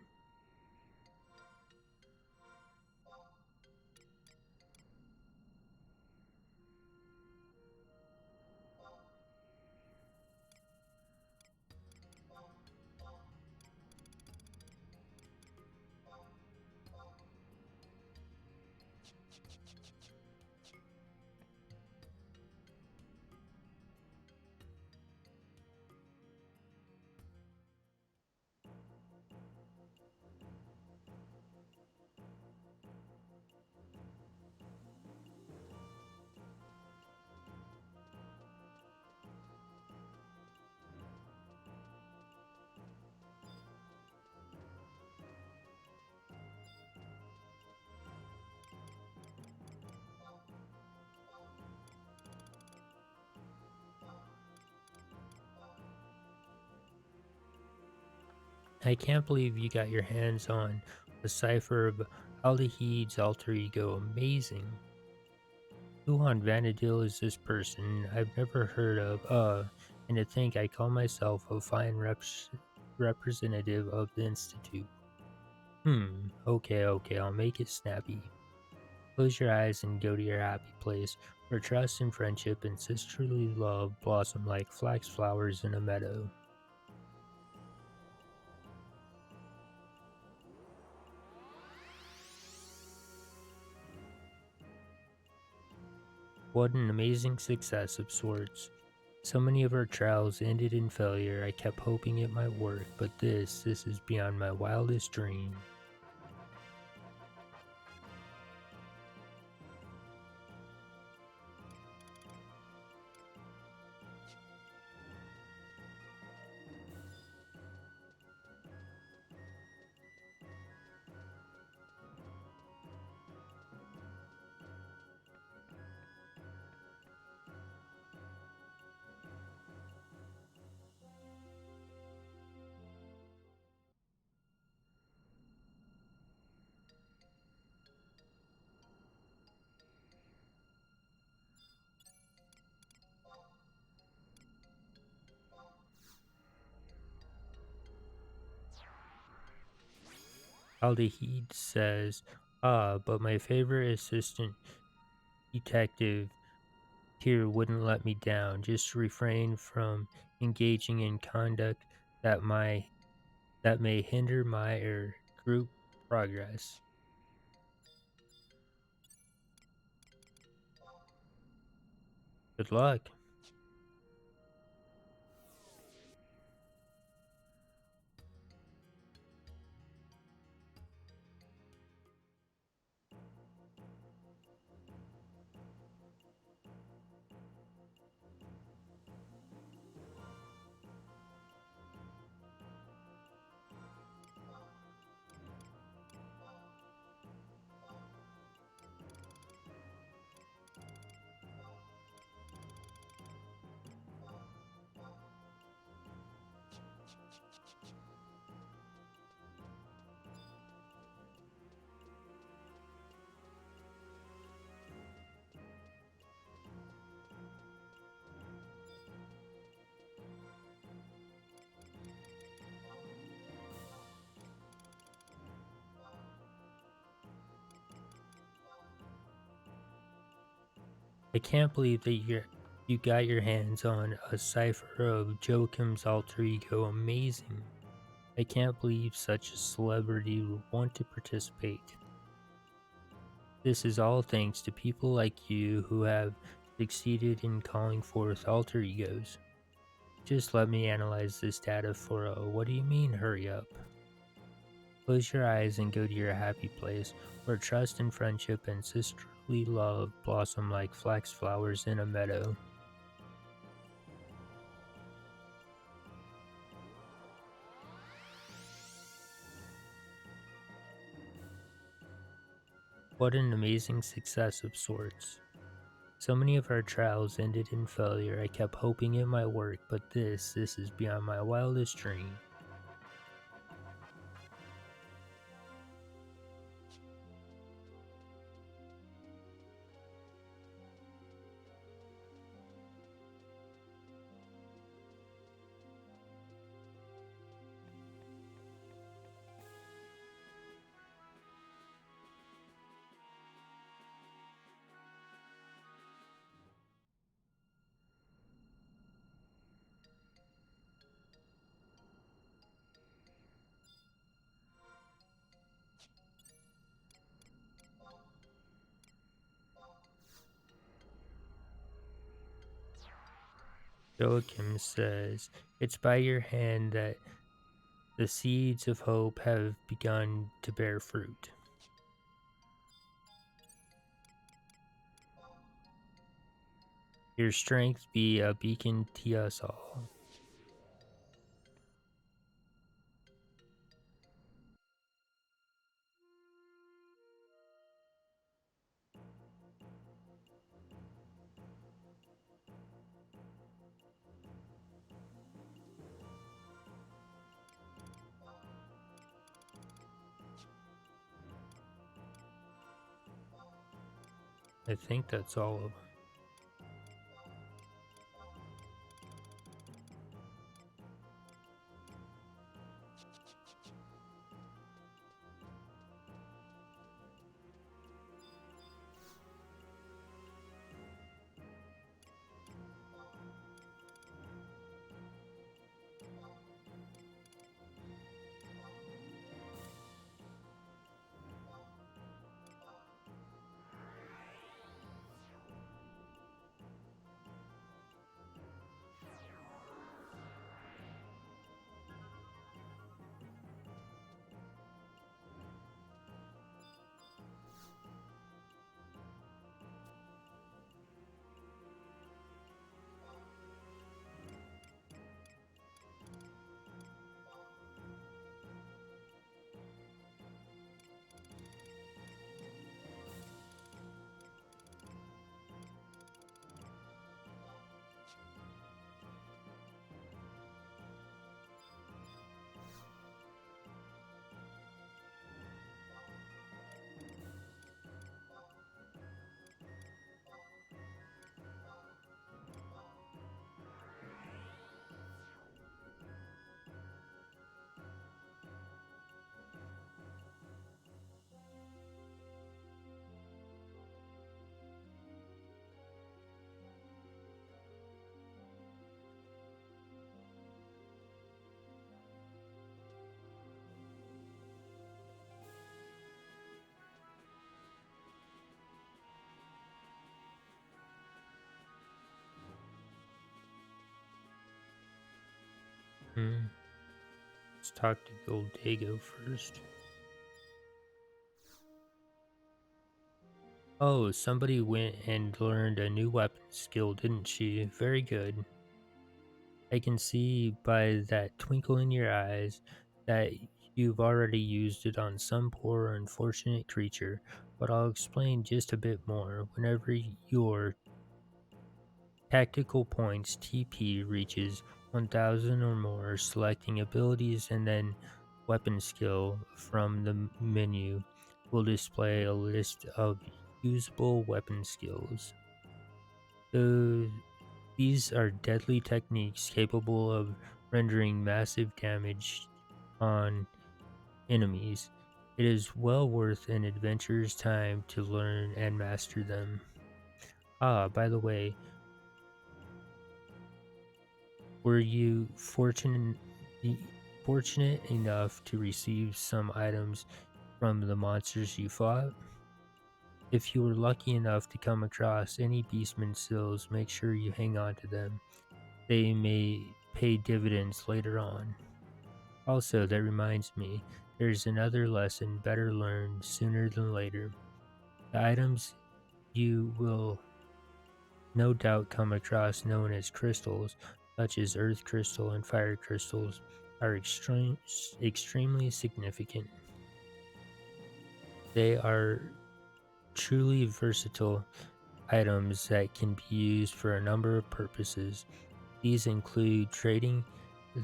I can't believe you got your hands on a cipher of Aldehyde's alter ego. Amazing. Who on Vanadil is this person? I've never heard of. And to think I call myself a fine representative of the Institute. Okay, I'll make it snappy. Close your eyes and go to your happy place, where trust and friendship and sisterly love blossom like flax flowers in a meadow. What an amazing success of sorts. So many of our trials ended in failure. I kept hoping it might work, but this is beyond my wildest dream. Aldehyde says, but my favorite assistant detective here wouldn't let me down. Just refrain from engaging in conduct that that may hinder my group progress. Good luck. I can't believe that you got your hands on a cipher of Joachim's alter ego. Amazing. I can't believe such a celebrity would want to participate. This is all thanks to people like you who have succeeded in calling forth alter egos. Just let me analyze this data for what do you mean, hurry up? Close your eyes and go to your happy place, where trust and friendship and sisterly love blossom like flax flowers in a meadow. What an amazing success of sorts. So many of our trials ended in failure. I kept hoping it might work, but this is beyond my wildest dream. Joachim says, it's by your hand that the seeds of hope have begun to bear fruit. Your strength be a beacon to us all. I think that's all of them. Hmm. Let's talk to Gold Dago first. Oh, somebody went and learned a new weapon skill, didn't she? Very good. I can see by that twinkle in your eyes that you've already used it on some poor unfortunate creature, but I'll explain just a bit more. Whenever your tactical points TP reaches 1000 or more, selecting abilities and then weapon skill from the menu will display a list of usable weapon skills. So these are deadly techniques capable of rendering massive damage on enemies. It is well worth an adventurer's time to learn and master them. Ah, by the way, were you fortunate enough to receive some items from the monsters you fought? If you were lucky enough to come across any beastman seals, make sure you hang on to them. They may pay dividends later on. Also, that reminds me, there's another lesson better learned sooner than later. The items you will no doubt come across known as crystals, such as earth crystal and fire crystals, are extremely significant. They are truly versatile items that can be used for a number of purposes. These include trading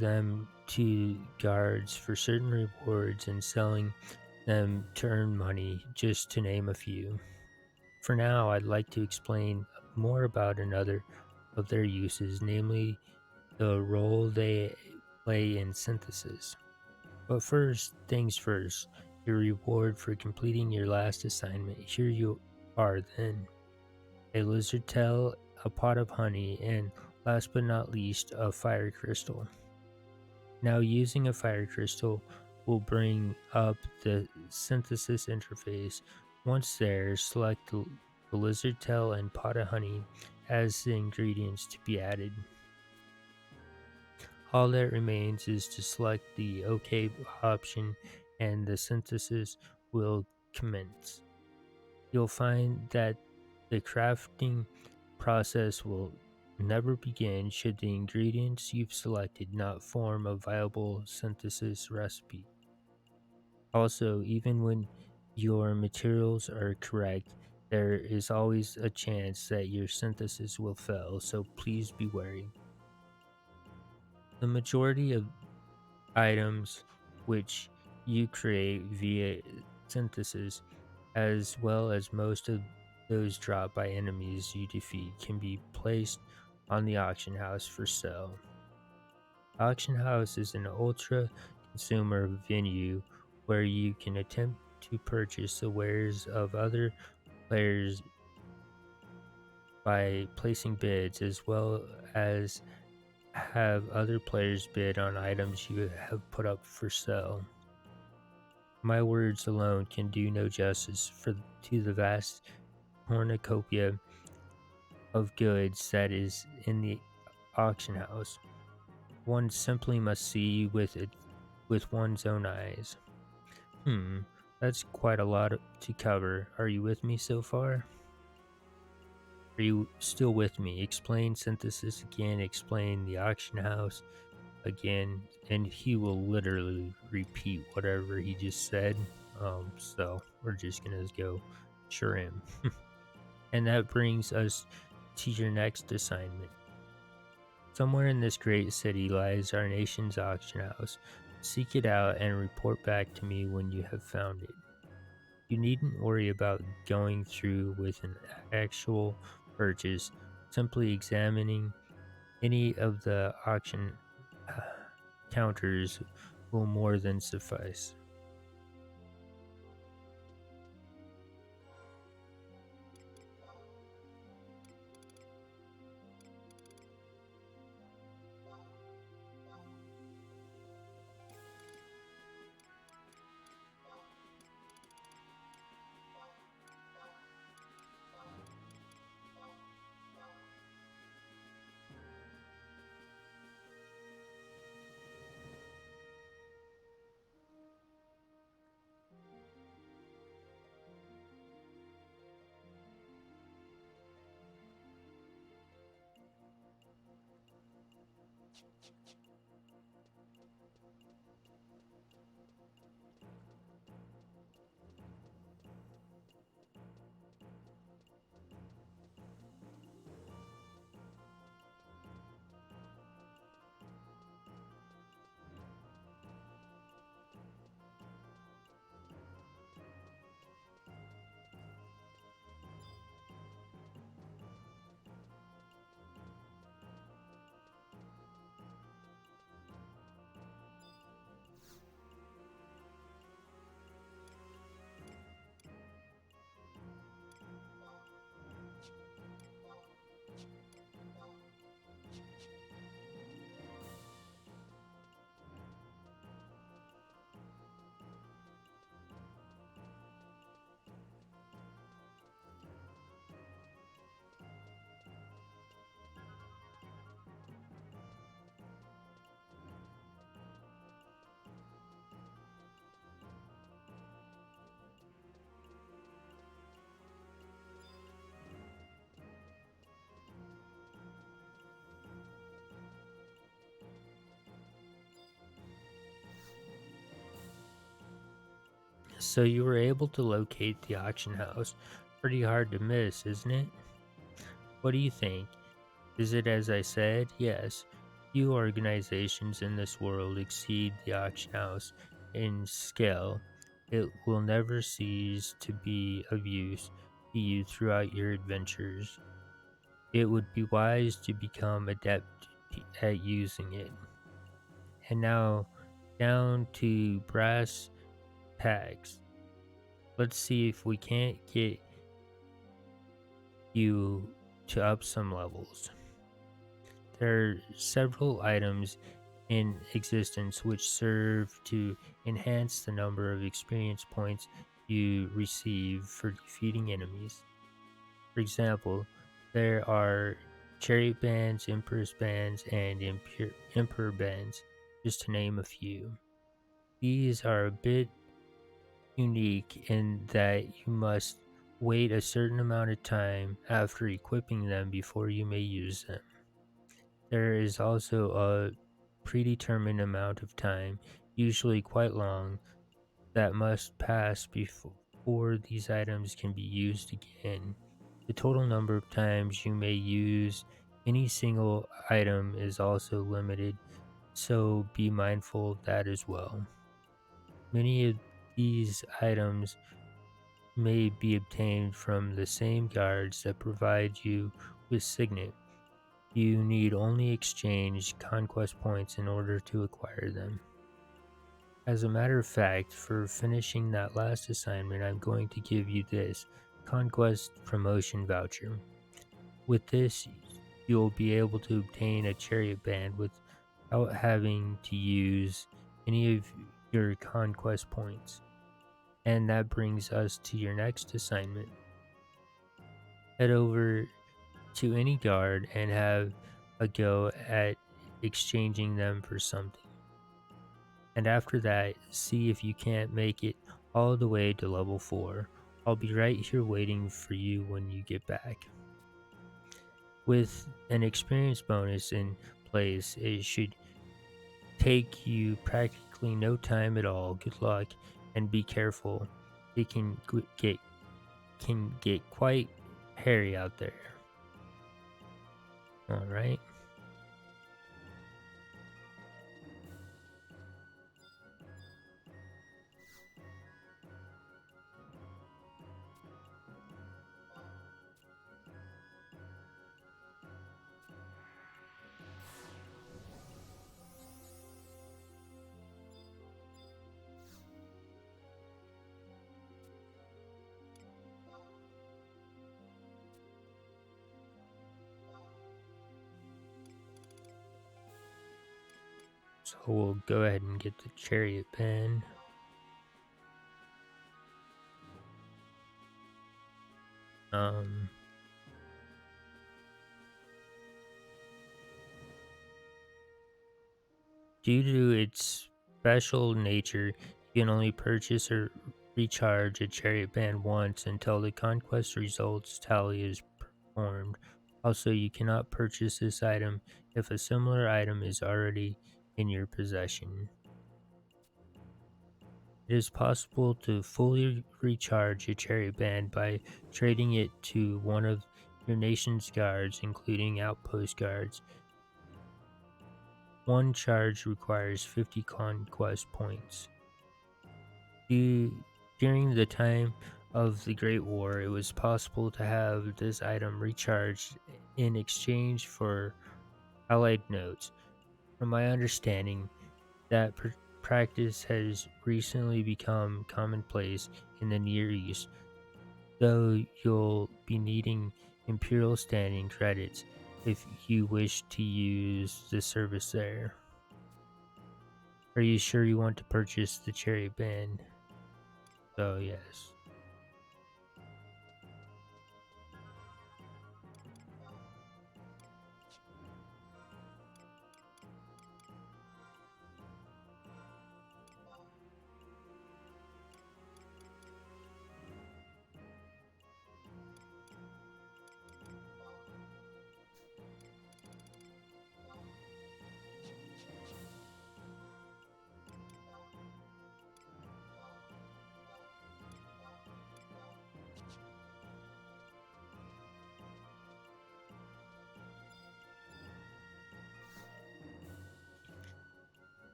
them to guards for certain rewards and selling them to earn money, just to name a few. For now, I'd like to explain more about another of their uses, namely the role they play in synthesis. But first things first, your reward for completing your last assignment. Here you are then. A lizard tail, a pot of honey, and last but not least, a fire crystal. Now, using a fire crystal will bring up the synthesis interface. Once there, select the lizard tail and pot of honey as the ingredients to be added. All that remains is to select the OK option and the synthesis will commence. You'll find that the crafting process will never begin should the ingredients you've selected not form a viable synthesis recipe. Also, even when your materials are correct, there is always a chance that your synthesis will fail, so please be wary. The majority of items which you create via synthesis, as well as most of those dropped by enemies you defeat can be placed on the auction house for sale. Auction house is an ultra consumer venue where you can attempt to purchase the wares of other players by placing bids, as well as have other players bid on items you have put up for sale. My words alone can do no justice to the vast cornucopia of goods that is in the auction house. One simply must see with one's own eyes. Hmm, that's quite a lot to cover. Are you with me so far? Are you still with me? Explain synthesis again, explain the auction house again, and he will literally repeat whatever he just said. So we're just gonna go sure him. And that brings us to your next assignment. Somewhere in this great city lies our nation's auction house. Seek it out and report back to me when you have found it. You needn't worry about going through with an actual purchase. Simply examining any of the auction uh, counters will more than suffice. So you were able to locate the auction house. Pretty hard to miss, isn't it? What do you think? Is it as I said? Yes. Few organizations in this world exceed the auction house in scale. It will never cease to be of use to you throughout your adventures. It would be wise to become adept at using it. And now, down to brass tacks. Let's see if we can't get you to up some levels. There are several items in existence which serve to enhance the number of experience points you receive for defeating enemies. For example, there are chariot bands, empress bands, and emperor bands, just to name a few. These are a bit unique in that you must wait a certain amount of time after equipping them before you may use them. There is also a predetermined amount of time, usually quite long, that must pass before these items can be used again. The total number of times you may use any single item is also limited, so be mindful of that as well. Many of these items may be obtained from the same guards that provide you with signet. You need only exchange conquest points in order to acquire them. As a matter of fact, for finishing that last assignment, I'm going to give you this Conquest Promotion Voucher. With this, you'll be able to obtain a chariot band without having to use any of your conquest points. And that brings us to your next assignment. Head over to any guard and have a go at exchanging them for something. And after that, see if you can't make it all the way to level 4. I'll be right here waiting for you when you get back. With an experience bonus in place, it should take you practically no time at all. Good luck and be careful. It can get quite hairy out there. All right. So we'll go ahead and get the chariot band. Um, Due to its special nature, you can only purchase or recharge a chariot band once until the conquest results tally is performed. Also, you cannot purchase this item if a similar item is already in your possession. It is possible to fully recharge a chariot band by trading it to one of your nation's guards, including outpost guards. One charge requires 50 conquest points. During the time of the Great War, it was possible to have this item recharged in exchange for allied notes. From my understanding, that practice has recently become commonplace in the Near East, though you'll be needing Imperial standing credits if you wish to use the service there. Are you sure you want to purchase the chariot band? So, yes.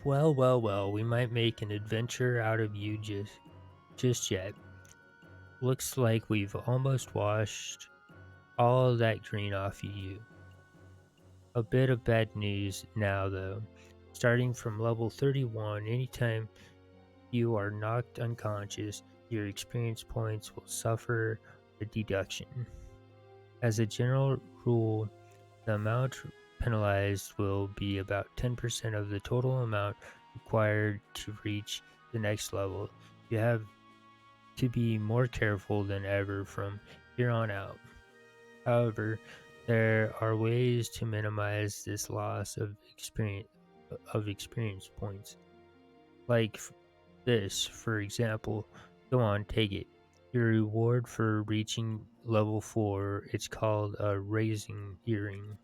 Well, well, well, we might make an adventure out of you just yet. Looks like we've almost washed all that green off of you. A bit of bad news now, though. Starting from level 31, anytime you are knocked unconscious, your experience points will suffer a deduction. As a general rule, the amount penalized will be about 10% of the total amount required to reach the next level. You have to be more careful than ever from here on out. However, there are ways to minimize this loss of experience points. Like this, for example. Go on, take it. Your reward for reaching level 4, it's called a raising earring.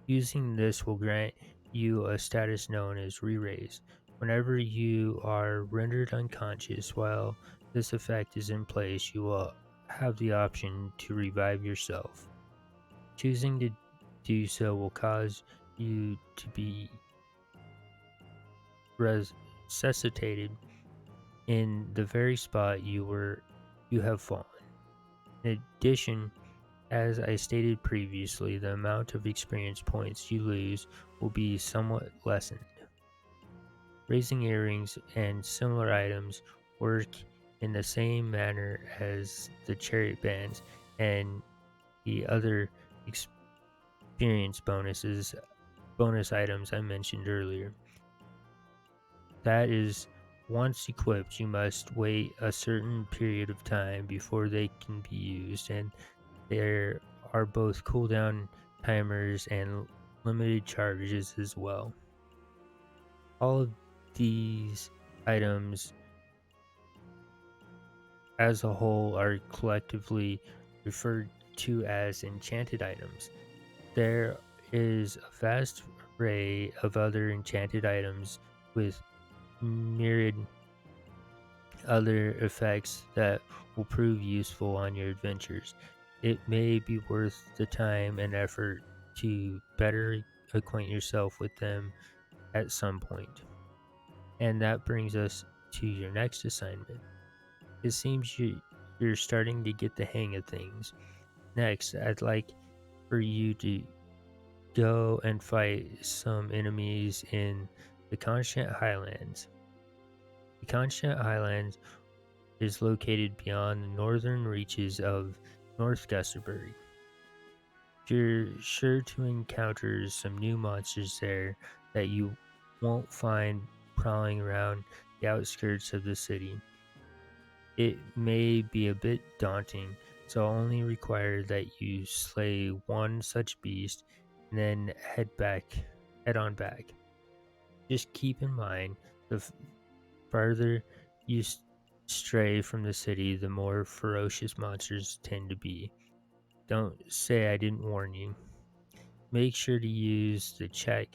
Using this will grant you a status known as re-raise. Whenever you are rendered unconscious while this effect is in place, you will have the option to revive yourself. Choosing to do so will cause you to be resuscitated in the very spot you have fallen. In addition, as I stated previously, the amount of experience points you lose will be somewhat lessened. Raising earrings and similar items work in the same manner as the chariot bands and the other experience bonus items I mentioned earlier. That is, once equipped, you must wait a certain period of time before they can be used, and there are both cooldown timers and limited charges as well. All of these items as a whole are collectively referred to as enchanted items. There is a vast array of other enchanted items with myriad other effects that will prove useful on your adventures. It may be worth the time and effort to better acquaint yourself with them at some point. And that brings us to your next assignment. It seems you're starting to get the hang of things. Next, I'd like for you to go and fight some enemies in the Constant Highlands. The Constant Highlands is located beyond the northern reaches of North Gusterberg. You're sure to encounter some new monsters there that you won't find prowling around the outskirts of the city. It may be a bit daunting, so I'll only require that you slay one such beast and then head on back. Just keep in mind, the farther you stray from the city, the more ferocious monsters tend to be. Don't say I didn't warn you. Make sure to use the check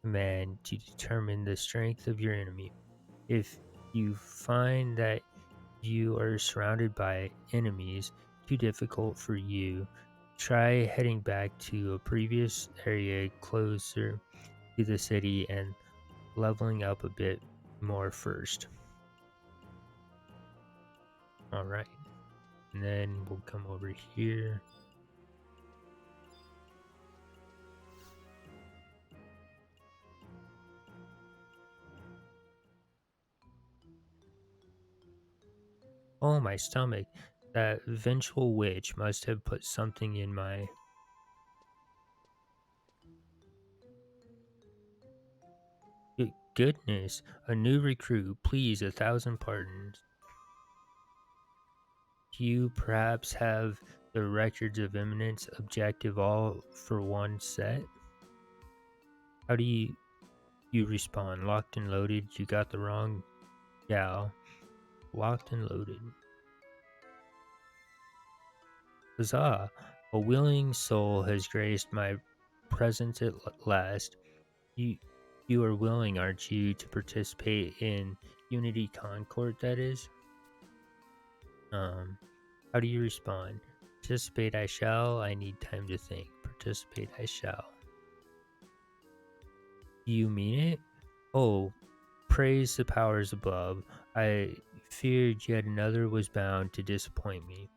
command to determine the strength of your enemy. If you find that you are surrounded by enemies too difficult for you, try heading back to a previous area closer to the city and leveling up a bit more first. Alright, and then we'll come over here. Oh, my stomach. That vengeful witch must have put something in my. Goodness, a new recruit, please, 1,000 pardons. Do you perhaps have the records of eminence objective all for one set? How do you respond? Locked and loaded? You got the wrong gal. Locked and loaded. Huzzah! A willing soul has graced my presence at last. You you are willing, aren't you, to participate in Unity Concord, that is? Um, how do you respond? Participate I shall, I need time to think. Participate I shall. Do you mean it? Oh, praise the powers above. I feared yet another was bound to disappoint me.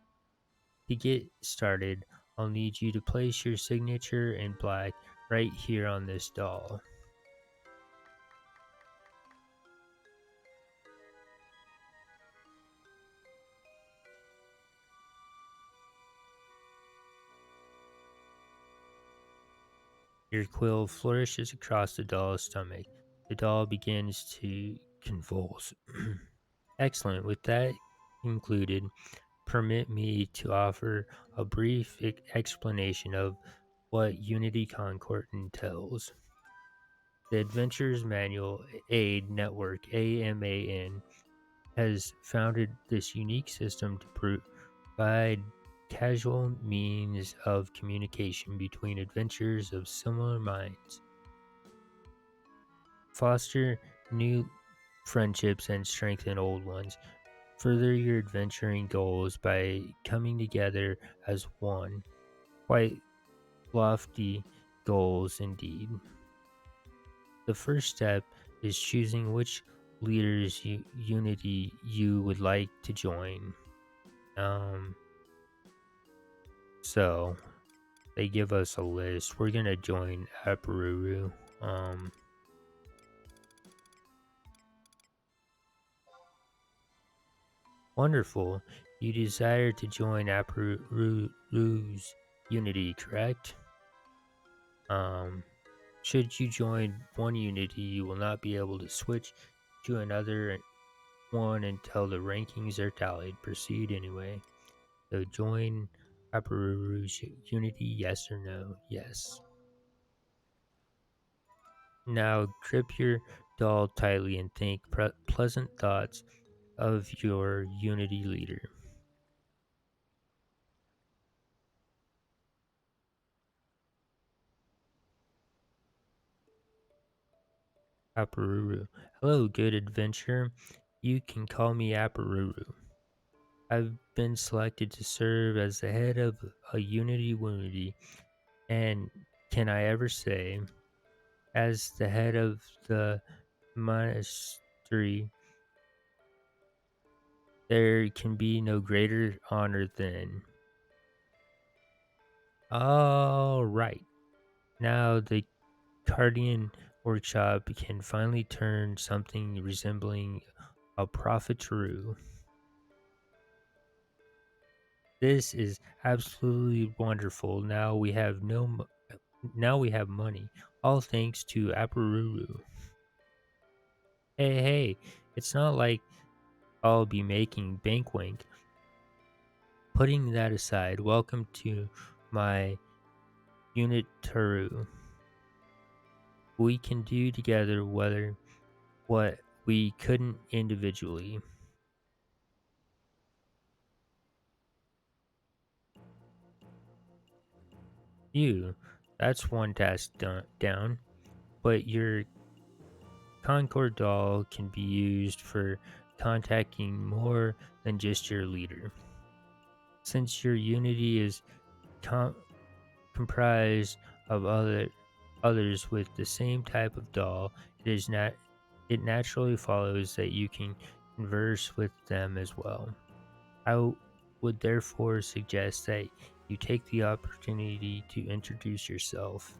To get started, I'll need you to place your signature in black right here on this doll. Your quill flourishes across the doll's stomach. The doll begins to convulse. Excellent. With that concluded, permit me to offer a brief explanation of what Unity Concord entails. The Adventurers Manual Aid Network (AMAN) has founded this unique system to provide casual means of communication between adventurers of similar minds, foster new friendships, and strengthen old ones. Further your adventuring goals by coming together as one. Quite lofty goals indeed. The first step is choosing which leaders unity you would like to join. Um, so they give us a list. We're gonna join Aparuru. Wonderful. You desire to join Aparuru's unity, correct? Um, Should you join one unity, you will not be able to switch to another one until the rankings are tallied. Proceed anyway. So join Aparuru's unity, yes or no? Yes. Now grip your doll tightly and think pleasant thoughts of your unity leader. Aparuru. Hello, good adventurer. You can call me Aparuru. I've been selected to serve as the head of a Unity Wounity, and can I ever say, as the head of the monastery, there can be no greater honor than. All right. Now the Cardian workshop can finally turn something resembling a prophet true. This is absolutely wonderful. Now we have money, all thanks to Aparuru. Hey, it's not like I'll be making bank wank. Putting that aside, welcome to my unit Taru. We can do together what we couldn't individually. You, that's one task down, but your Concord doll can be used for contacting more than just your leader. Since your unity is com- comprised of others with the same type of doll, it naturally follows that you can converse with them as well. Would therefore suggest that you take the opportunity to introduce yourself.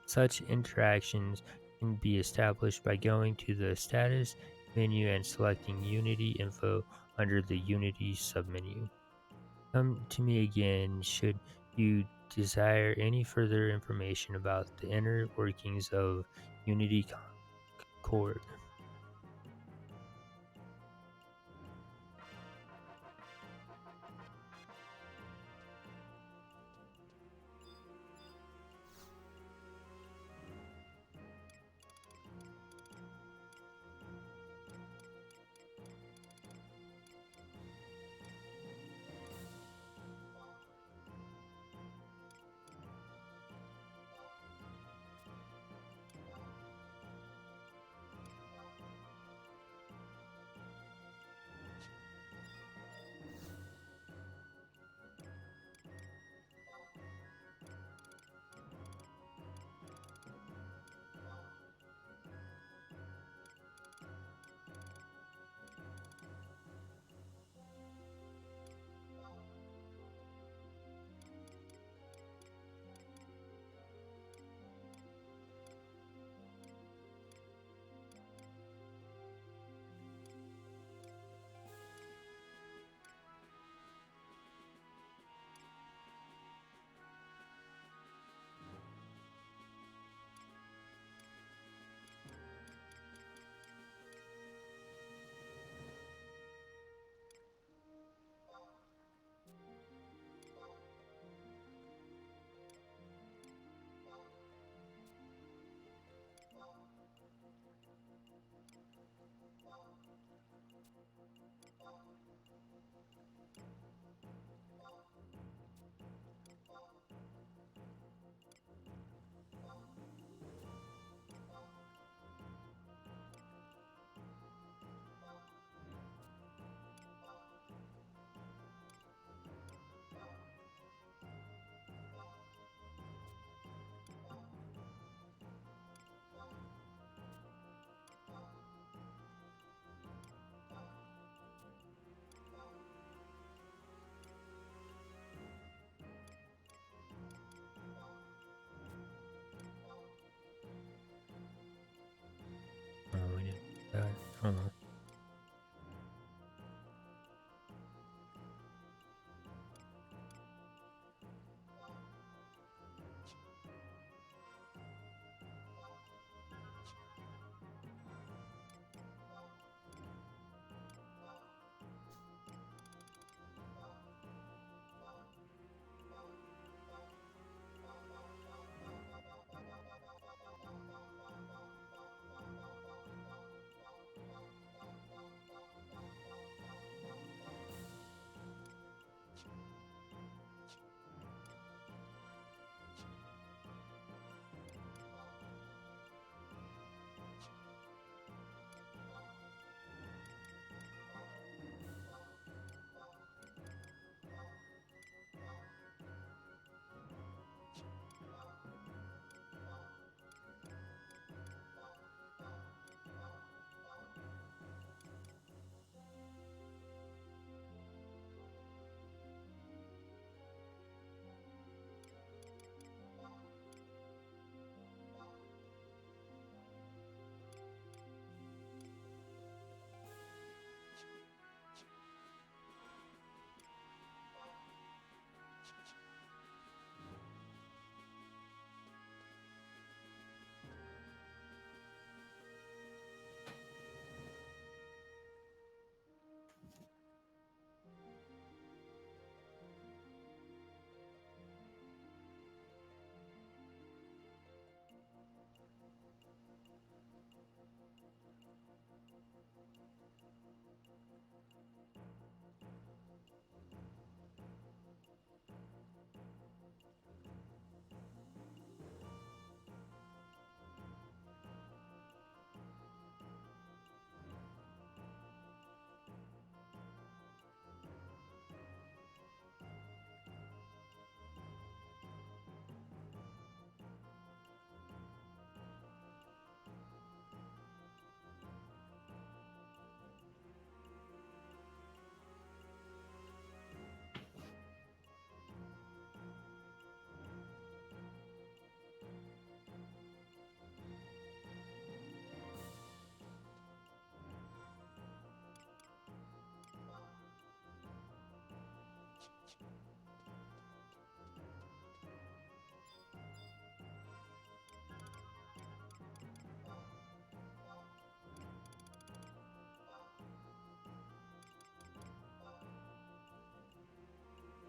Such interactions can be established by going to the status menu and selecting Unity info under the Unity submenu. Come to me again should you desire any further information about the inner workings of Unity Cord. Uh,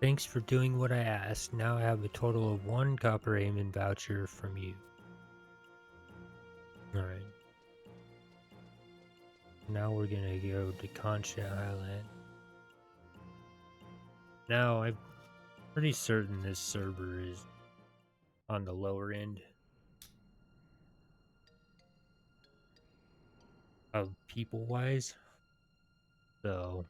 Thanks for doing what I asked. Now I have a total of 1 Copper Amen voucher from you. Alright. Now we're gonna go to Concha Highland. Now I'm pretty certain this server is on the lower end of people wise. So,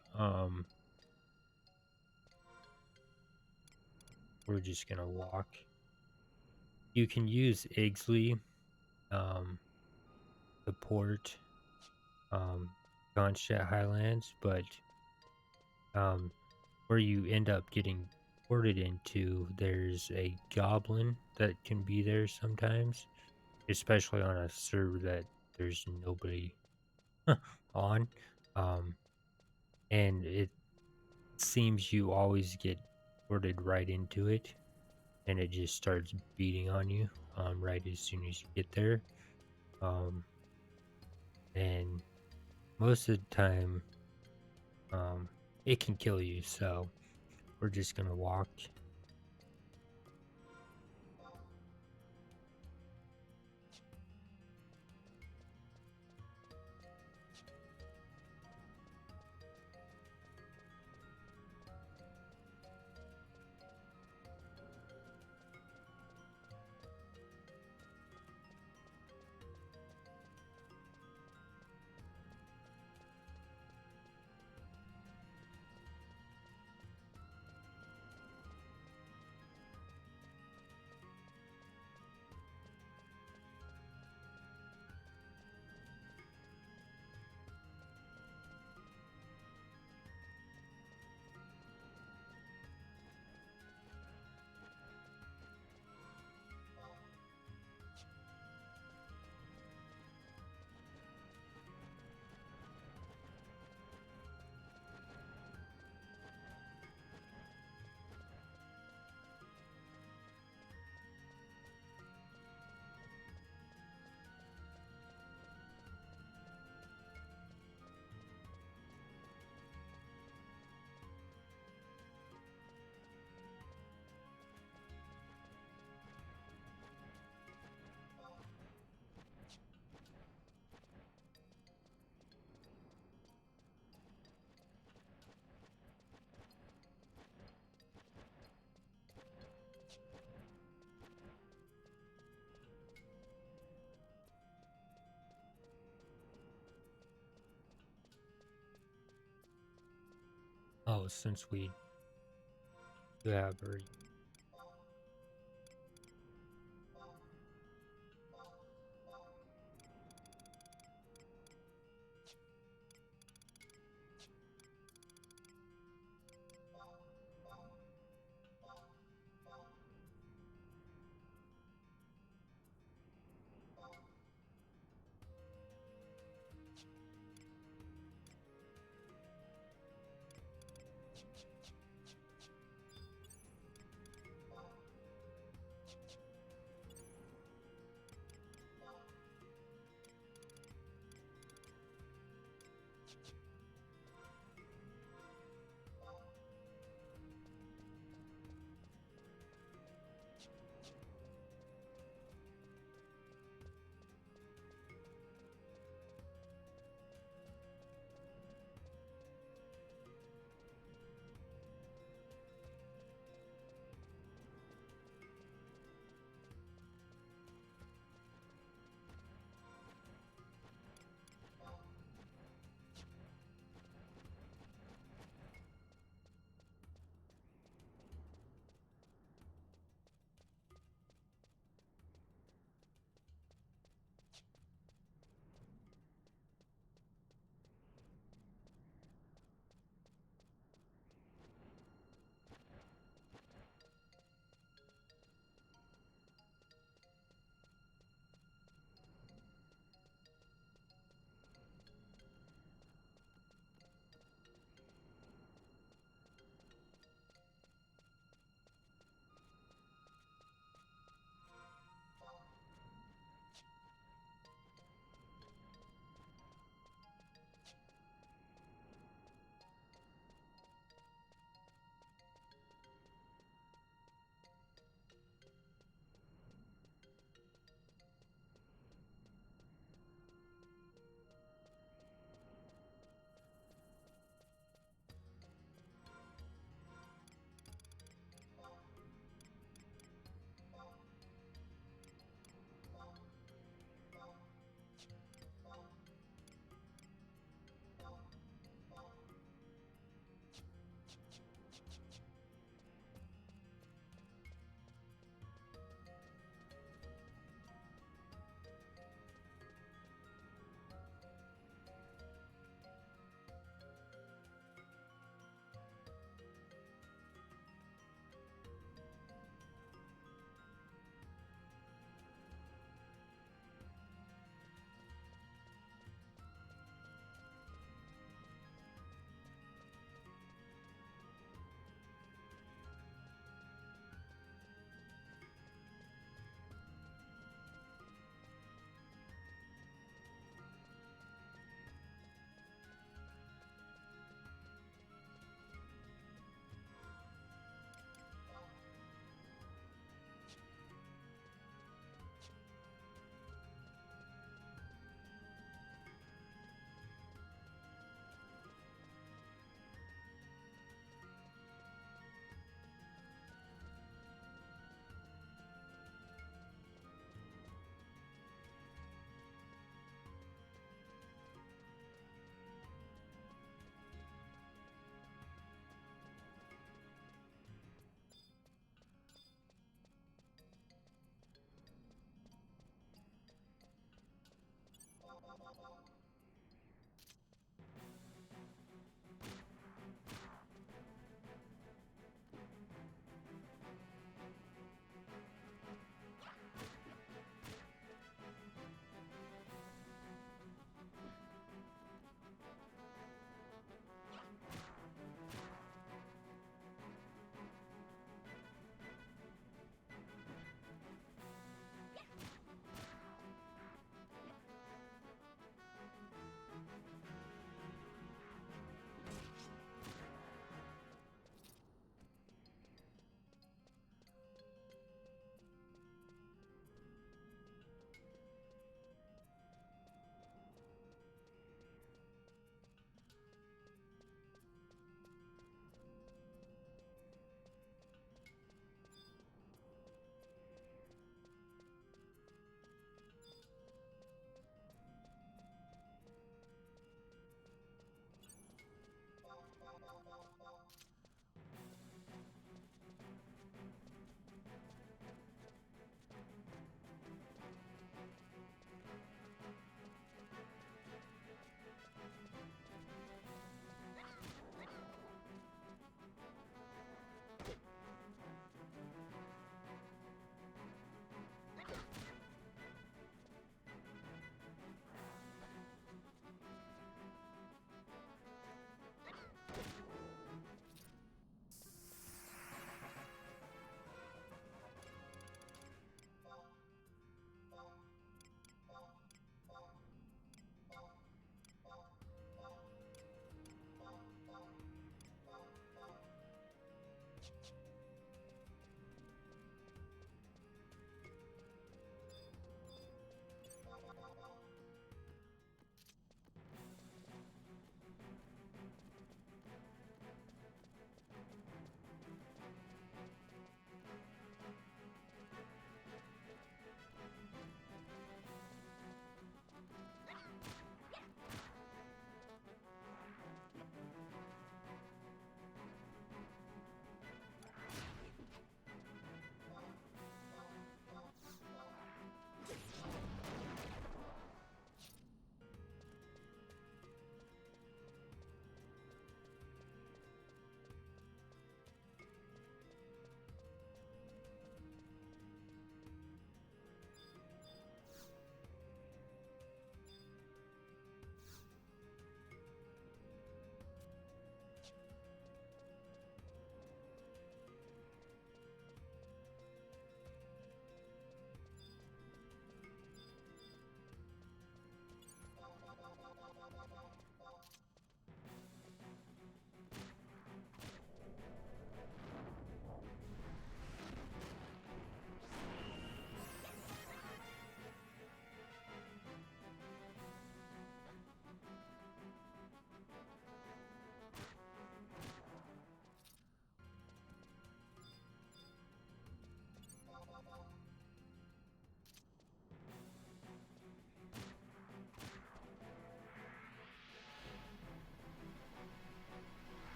we're just gonna walk. You can use Ixley, support, Concha Highlands, but, where you end up getting ported into, there's a goblin that can be there sometimes, especially on a server that there's nobody on. Um, and it seems you always get ported right into it, and it just starts beating on you right as soon as you get there. Um, and most of the time, it can kill you. So we're just gonna walk. Oh, since we do have her.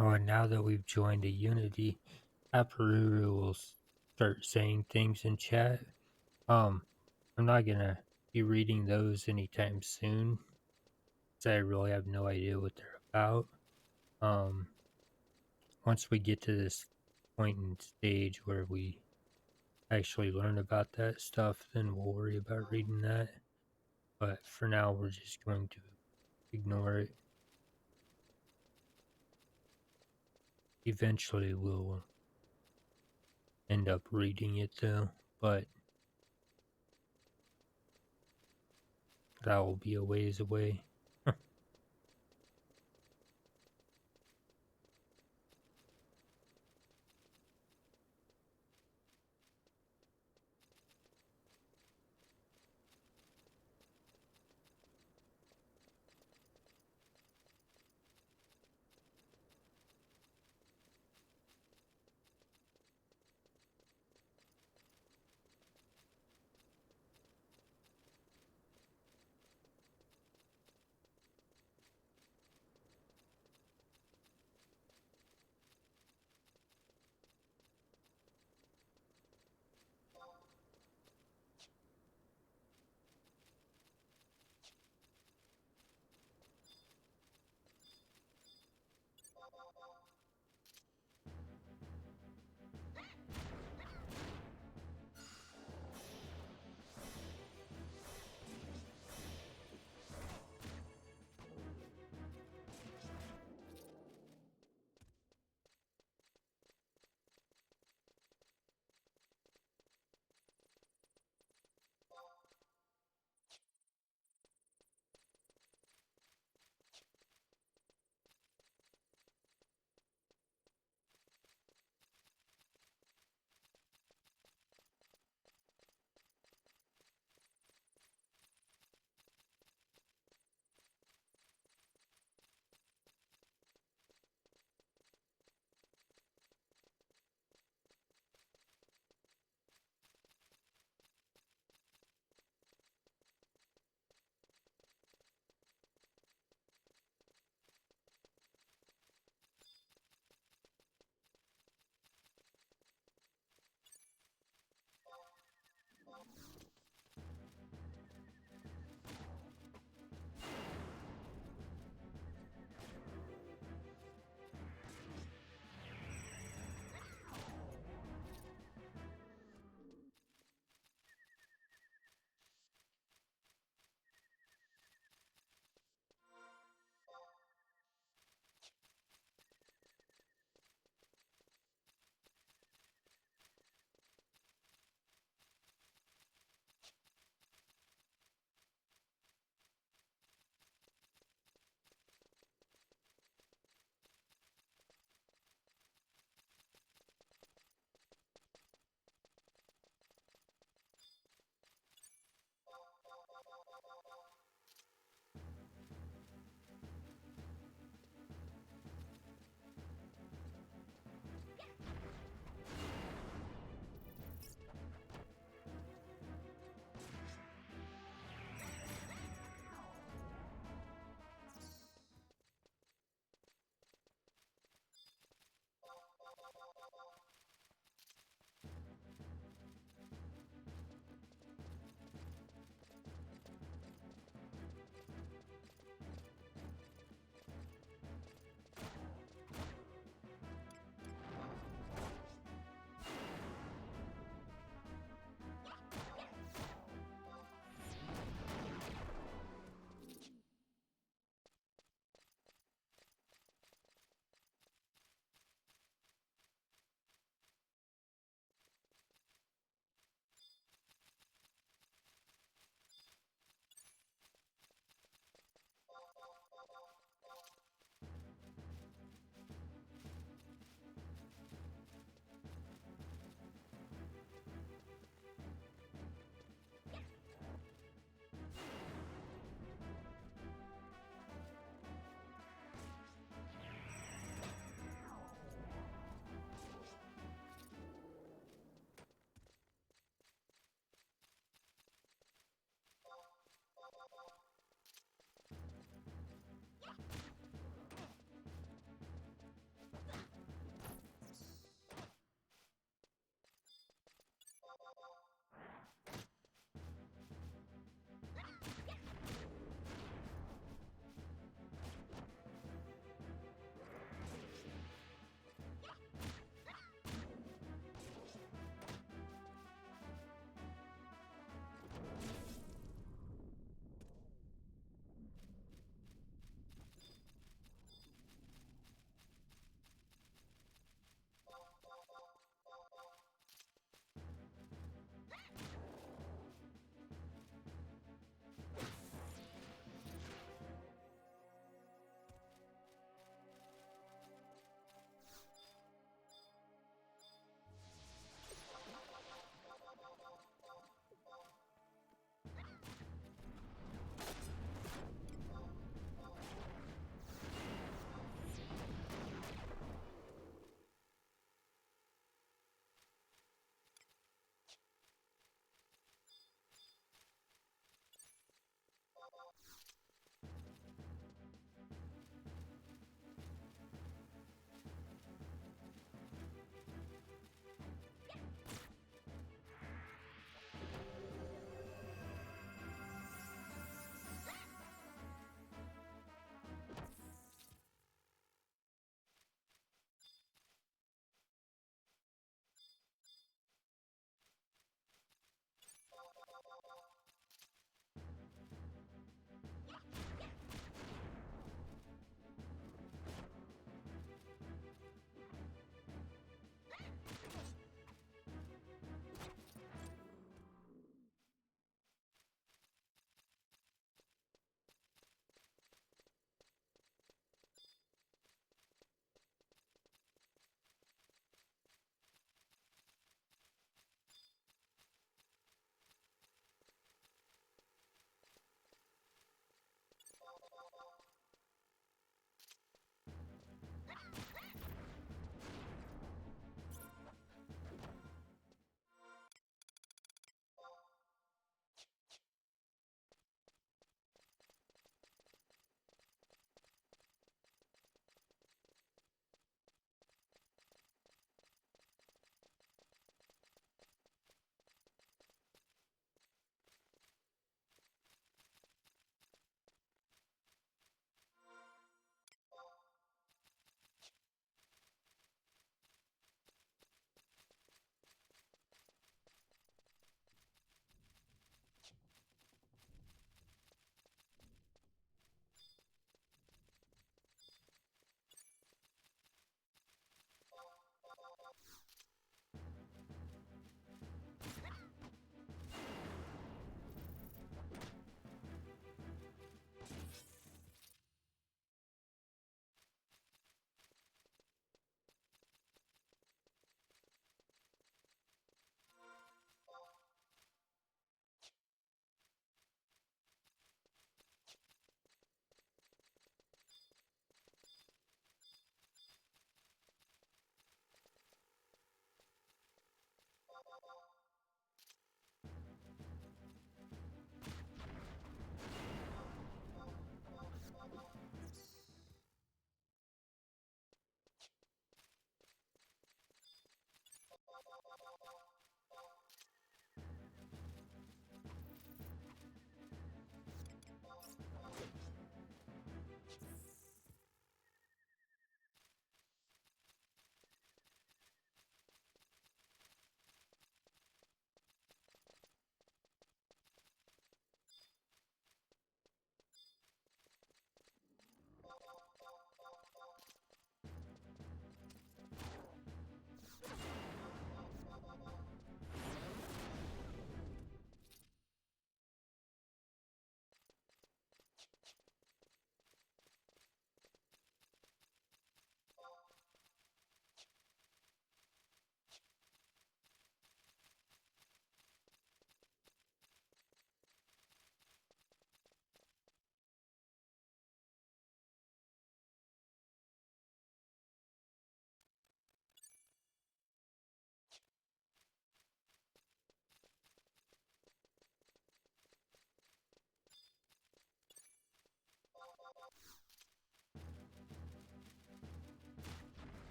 Oh, and now that we've joined a Unity, Aparuru will start saying things in chat. Um, I'm not gonna be reading those anytime soon, 'cause I really have no idea what they're about. Um, Once we get to this point in stage where we actually learn about that stuff, then we'll worry about reading that. But for now, we're just going to ignore it. Eventually, we'll end up reading it though, but that will be a ways away.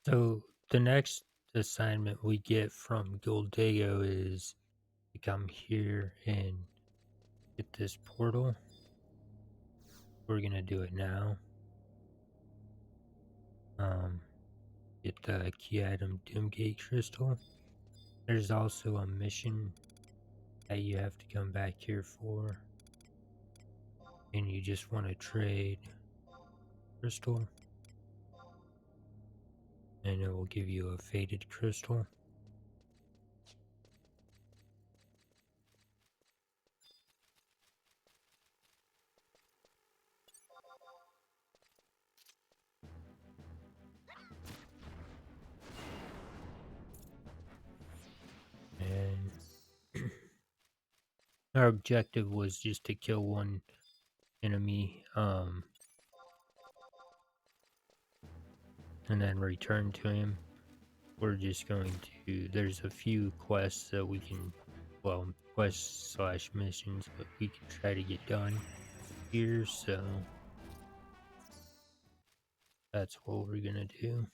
So the next assignment we get from Goldego is to come here and get this portal. We're gonna do it now. Get the key item Doomgate Crystal. There's also a mission that you have to come back here for, and you just want to trade crystal, and it will give you a faded crystal. And our objective was just to kill one enemy, and then return to him. We're just going to, there's a few quests that we can, well, quests slash missions, but we can try to get done here, so that's what we're gonna do.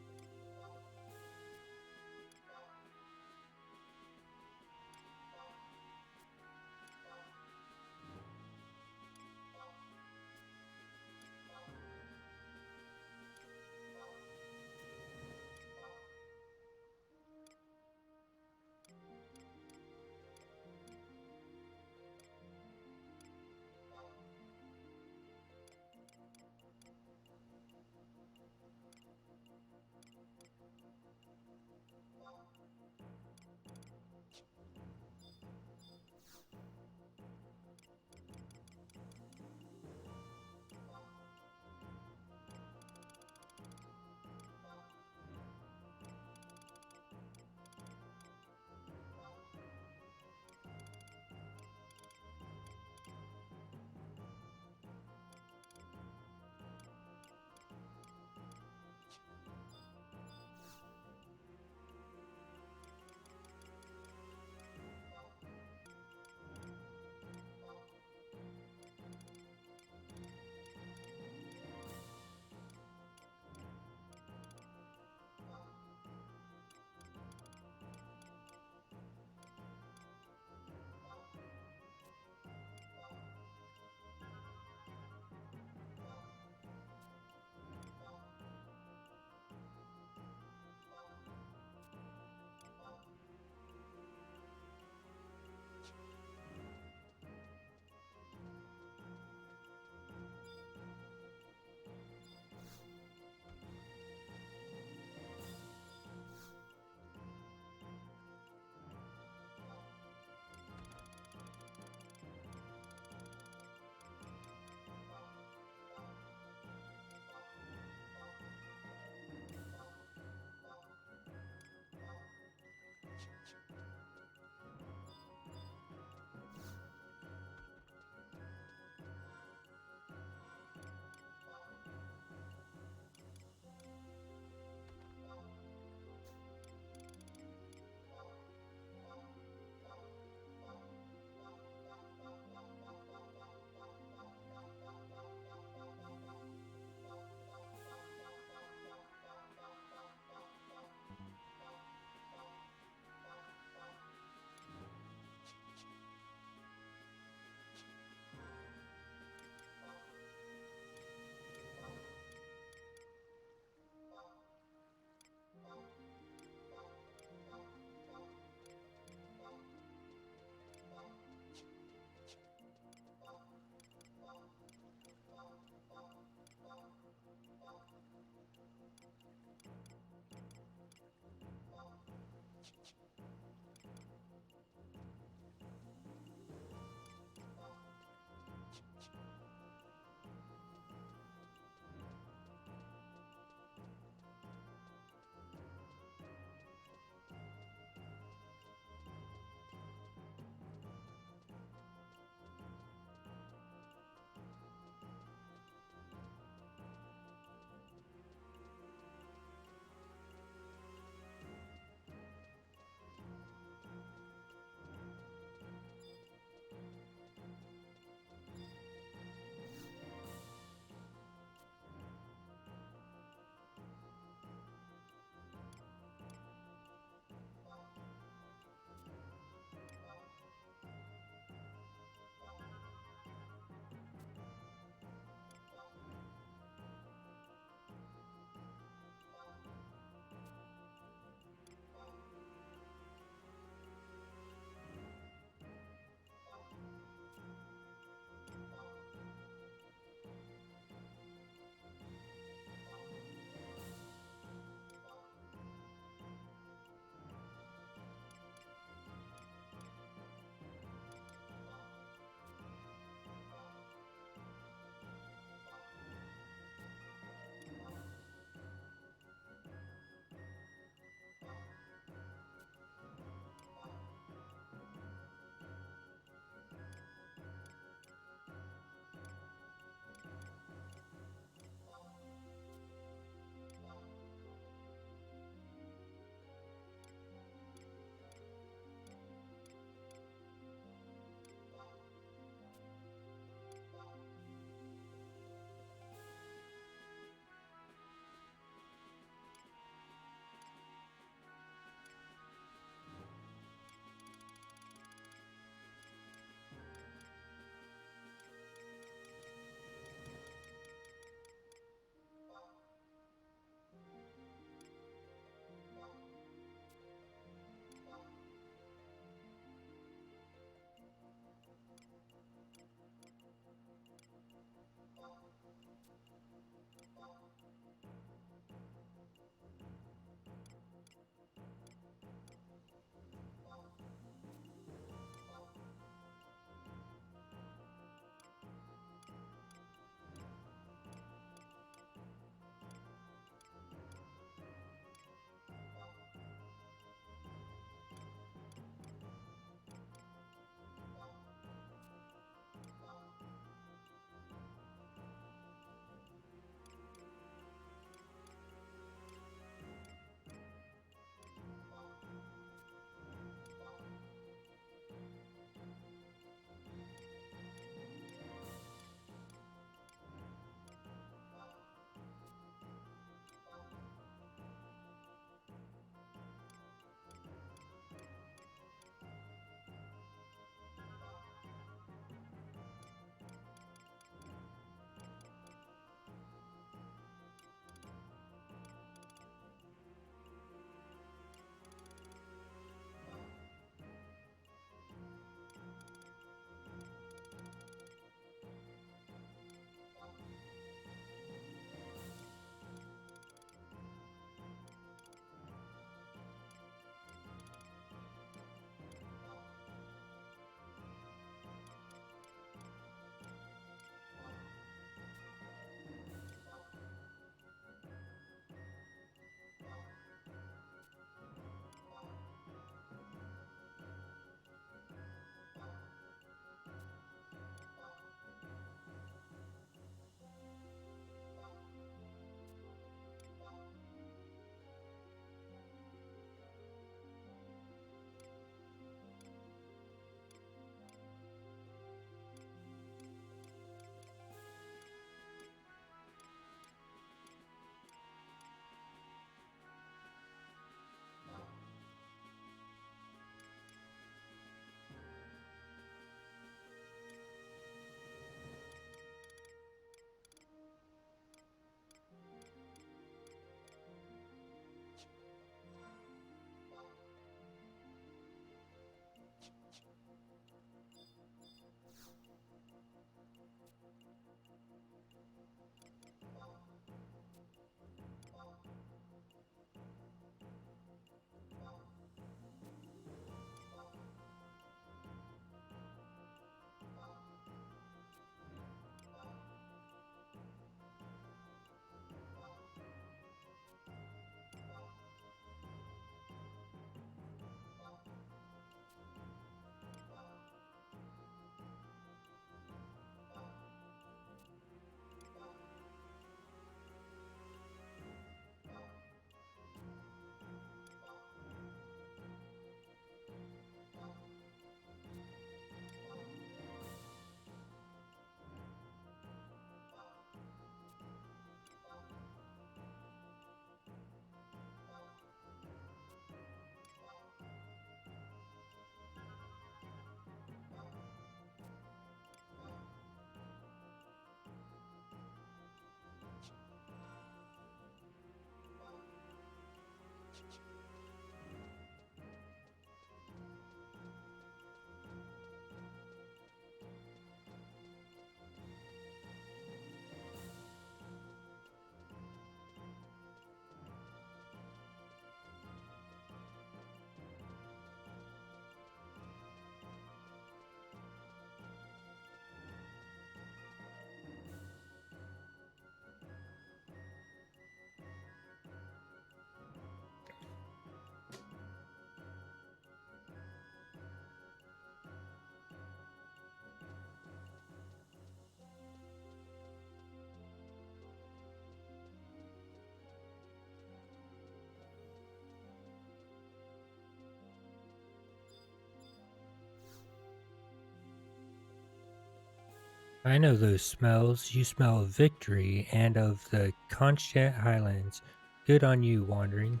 I know those smells. You smell of victory and of the Constant Highlands. Good on you, Wandering.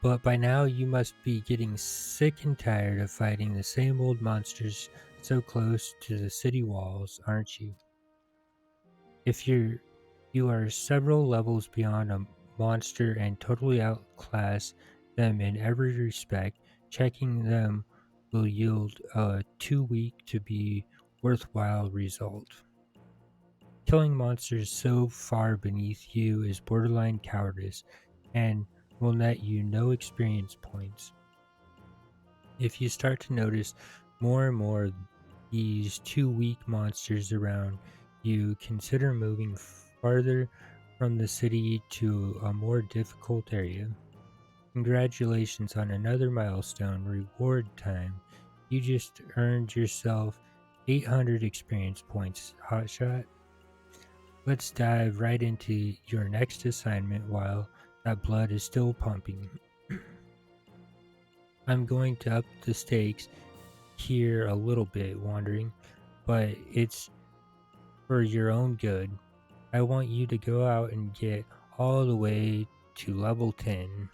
But by now you must be getting sick and tired of fighting the same old monsters so close to the city walls, aren't you? If you are several levels beyond a monster and totally outclass them in every respect, checking them will yield a too weak to be worthwhile result. Killing monsters so far beneath you is borderline cowardice and will net you no experience points. If you start to notice more and more these too weak monsters around you, consider moving farther from the city to a more difficult area. Congratulations on another milestone reward time. You just earned yourself 800 experience points, Hotshot. Let's dive right into your next assignment while that blood is still pumping. I'm going to up the stakes here a little bit, Wandering, but it's for your own good. I want you to go out and get all the way to level 10.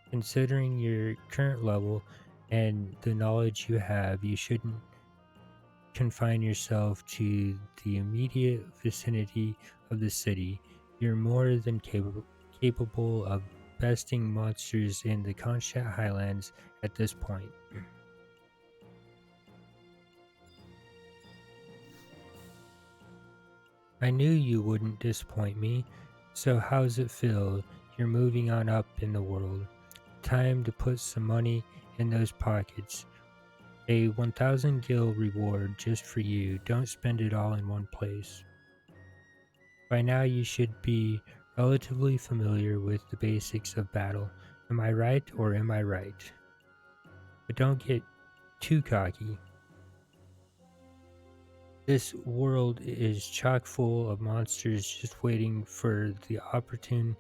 Considering your current level and the knowledge you have, you shouldn't confine yourself to the immediate vicinity of the city. You're more than capable of besting monsters in the Conshat Highlands at this point. I knew you wouldn't disappoint me. So how's it feel? You're moving on up in the world. Time to put some money in those pockets. A 1000 gil reward just for you. Don't spend it all in one place. By now you should be relatively familiar with the basics of battle. Am I right or am I right? But don't get too cocky. This world is chock full of monsters just waiting for the opportune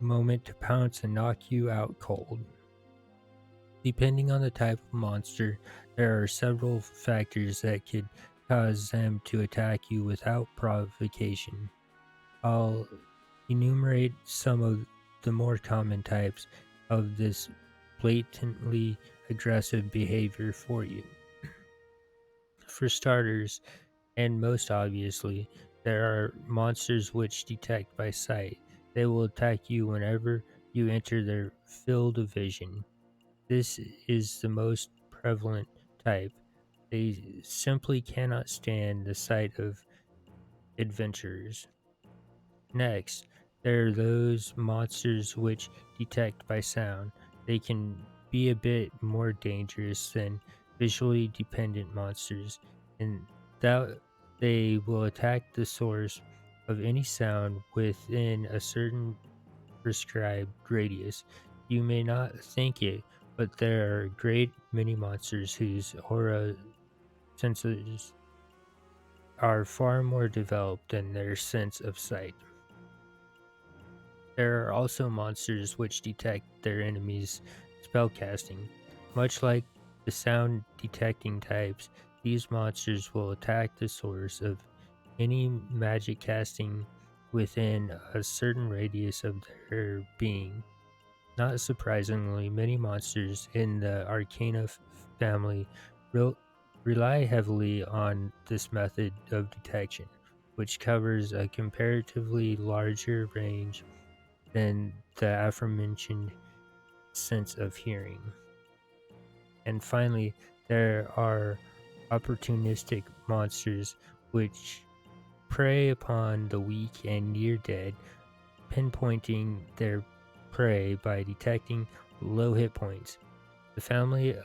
moment to pounce and knock you out cold. Depending on the type of monster, there are several factors that could cause them to attack you without provocation. I'll enumerate some of the more common types of this blatantly aggressive behavior for you. For starters, and most obviously, there are monsters which detect by sight. They will attack you whenever you enter their field of vision. This is the most prevalent type. They simply cannot stand the sight of adventurers. Next, there are those monsters which detect by sound. They can be a bit more dangerous than visually dependent monsters, in that they will attack the source of any sound within a certain prescribed radius. You may not think it, but there are a great many monsters whose aura sensors are far more developed than their sense of sight. There are also monsters which detect their enemies' spellcasting. Much like the sound detecting types, these monsters will attack the source of any magic casting within a certain radius of their being. Not surprisingly, many monsters in the Arcana family rel- rely heavily on this method of detection, which covers a comparatively larger range than the aforementioned sense of hearing. And finally, there are opportunistic monsters which prey upon the weak and near dead, pinpointing their prey by detecting low hit points. The family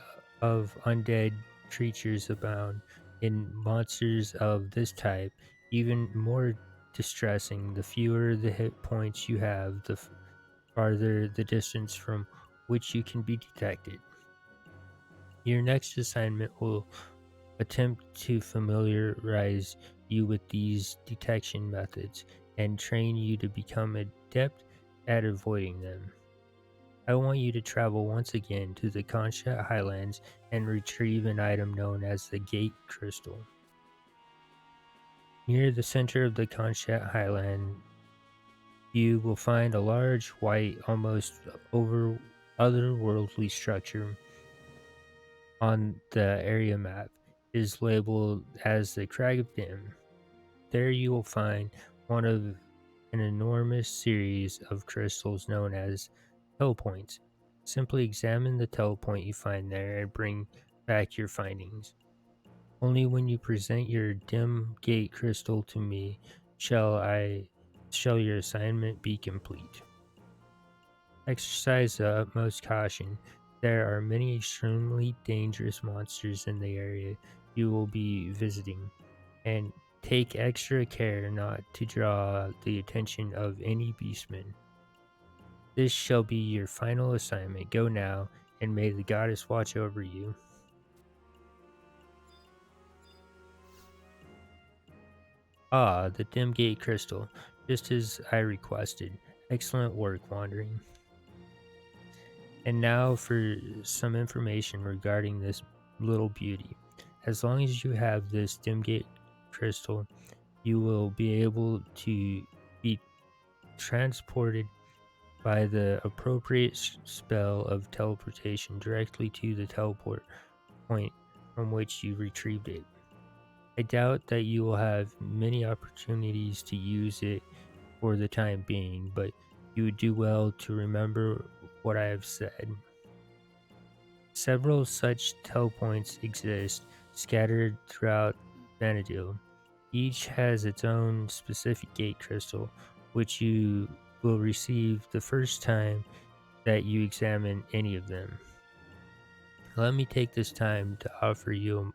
of undead creatures abound in monsters of this type, even more distressing. The fewer the hit points you have, the farther the distance from which you can be detected. Your next assignment will attempt to familiarize you with these detection methods and train you to become adept at avoiding them. I want you to travel once again to the Conshat Highlands and retrieve an item known as the Gate Crystal. Near the center of the Conshat Highland, you will find a large, white, almost over otherworldly structure on the area map. It is labeled as the Crag of Dim. There you will find one of an enormous series of crystals known as telepoints. Simply examine the telepoint you find there and bring back your findings. Only when you present your dim gate crystal to me shall your assignment be complete. Exercise the utmost caution. There are many extremely dangerous monsters in the area you will be visiting, and take extra care not to draw the attention of any beastmen. This shall be your final assignment. Go now, and may the goddess watch over you. Ah, the dim gate crystal, just as I requested. Excellent work, Wandering. And now for some information regarding this little beauty. As long as you have this dim gate crystal, you will be able to be transported by the appropriate spell of teleportation directly to the teleport point from which you retrieved it. I doubt that you will have many opportunities to use it for the time being, but you would do well to remember what I have said. Several such telepoints exist scattered throughout Vanadil. Each has its own specific gate crystal, which you will receive the first time that you examine any of them. Let me take this time to offer you a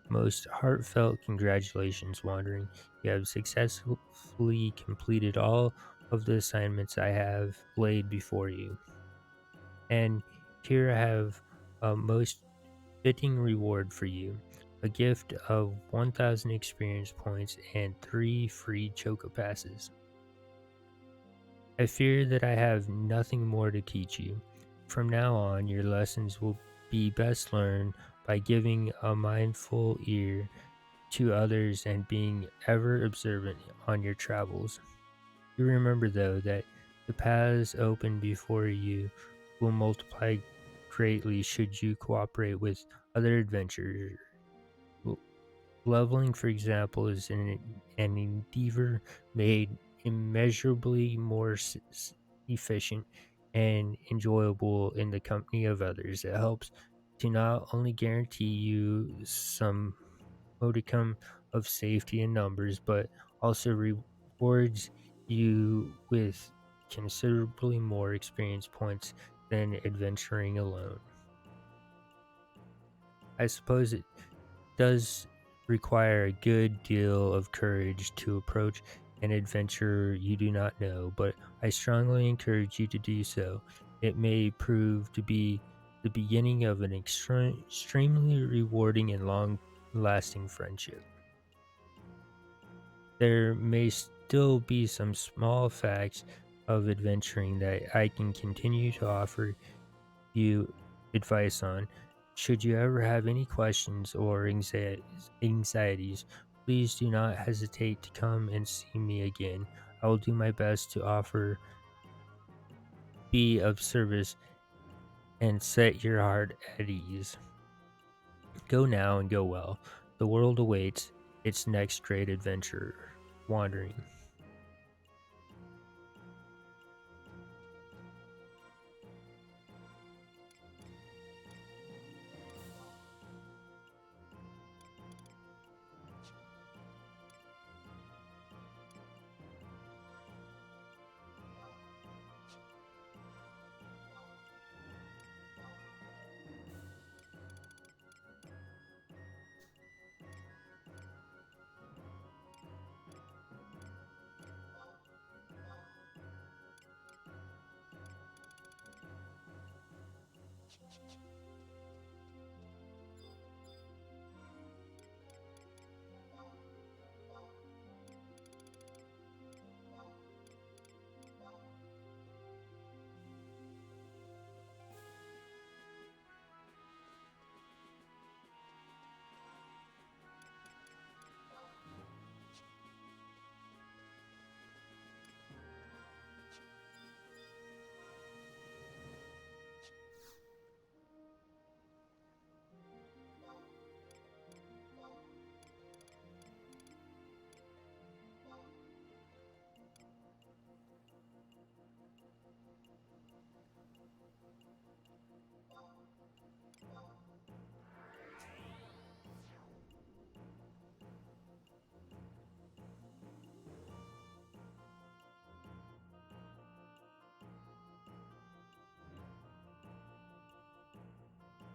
most heartfelt congratulations, Wandering. You have successfully completed all of the assignments I have laid before you. And here I have a most fitting reward for you, a gift of 1,000 experience points and 3 free Choco Passes. I fear that I have nothing more to teach you. From now on, your lessons will be best learned by giving a mindful ear to others and being ever observant on your travels. You remember, though, that the paths open before you will multiply greatly should you cooperate with other adventurers. Leveling, for example, is an endeavor made immeasurably more efficient and enjoyable in the company of others. It helps to not only guarantee you some modicum of safety in numbers, but also rewards you with considerably more experience points than adventuring alone. I suppose it does require a good deal of courage to approach an adventure you do not know, but I strongly encourage you to do so. It may prove to be the beginning of an extremely rewarding and long lasting friendship. There may still be some small facts of adventuring that I can continue to offer you advice on. Should you ever have any questions or anxieties, please do not hesitate to come and see me again. I will do my best to be of service, and set your heart at ease. Go now and go well. The world awaits its next great adventure. Wandering.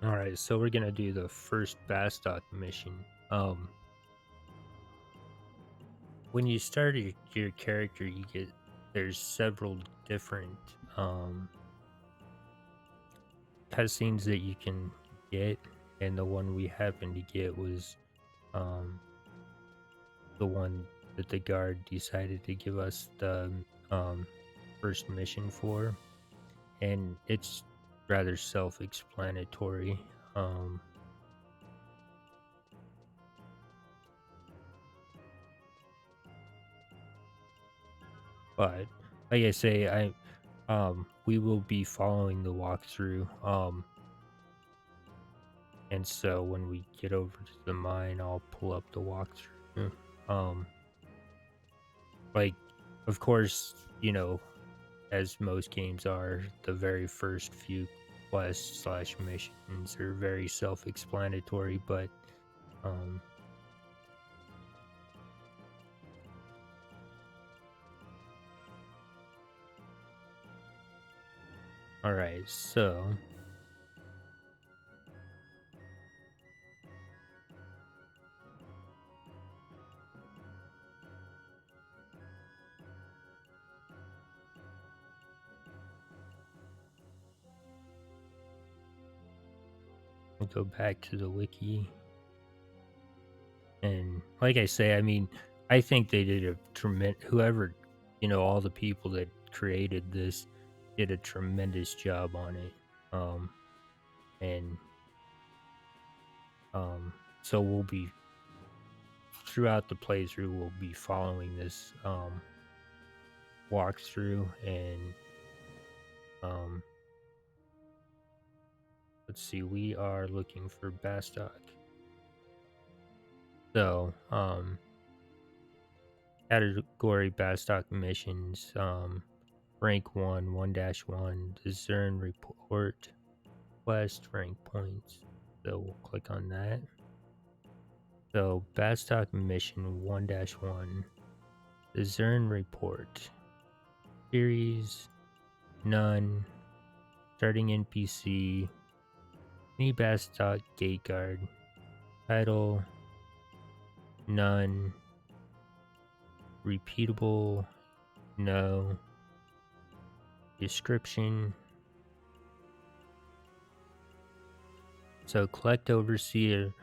All right, so we're gonna do the first Bastock mission. When you start your character, there's several different cutscenes that you can get, and the one we happened to get was um the one that the guard decided to give us the um first mission for, and it's rather self-explanatory. Um, but like I say, we will be following the walkthrough. And so when we get over to the mine, I'll pull up the walkthrough. Um, like, of course, as most games are, the very first few quests slash missions are very self-explanatory, but um, all right, so we'll go back to the wiki. And like I say, I mean, I think they did a tremendous, all the people that created this did a tremendous job on it. Um, and so we'll be throughout the playthrough, we'll be following this walkthrough, and um, let's see, we are looking for Bastock. So, category Bastock missions, rank 1, 1-1, discern report, quest, rank points. So we'll click on that. So Bastock mission 1-1, discern report, series, none, starting NPC, any Bastock gate guard, title, none, repeatable, no, description. So collect overseer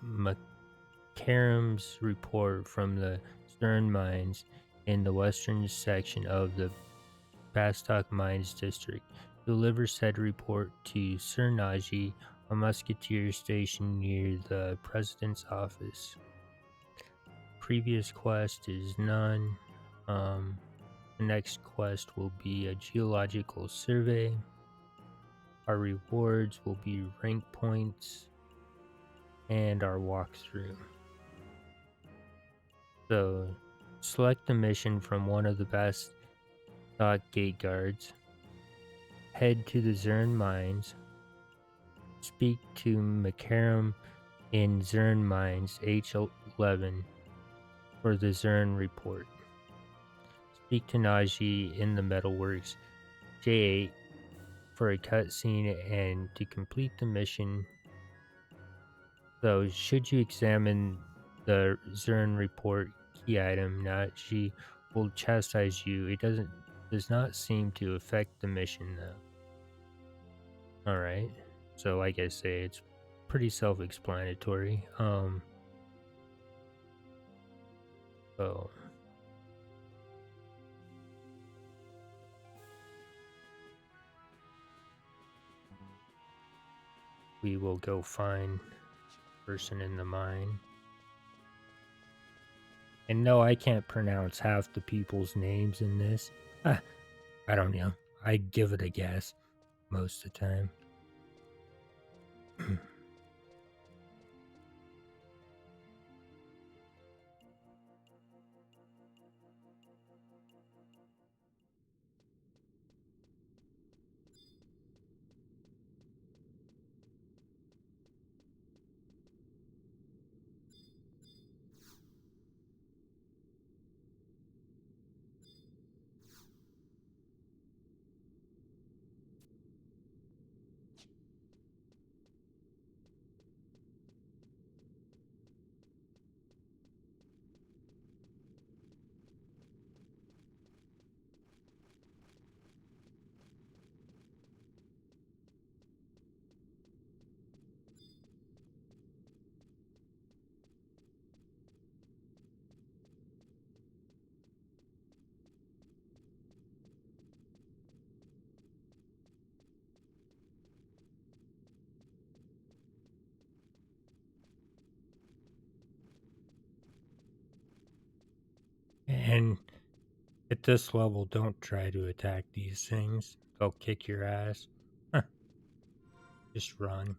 McCarram's report from the Stern Mines in the western section of the Bastock Mines District. Deliver said report to Sir Naji, a musketeer stationed near the President's office. Previous quest is none. The next quest will be a geological survey. Our rewards will be rank points and our walkthrough. So select the mission from one of the Bastock gate guards. Head to the Zern Mines. Speak to McCarram in Zern Mines H11 for the Zern report. Speak to Naji in the Metalworks J8 for a cutscene and to complete the mission. So, should you examine the Zern report key item, Naji will chastise you. It does not seem to affect the mission though. Alright. So like I say, it's pretty self-explanatory. So we will go find person in the mine. And no, I can't pronounce half the people's names in this. I don't know. I give it a guess most of the time. And at this level, don't try to attack these things. They'll kick your ass. Huh, just run.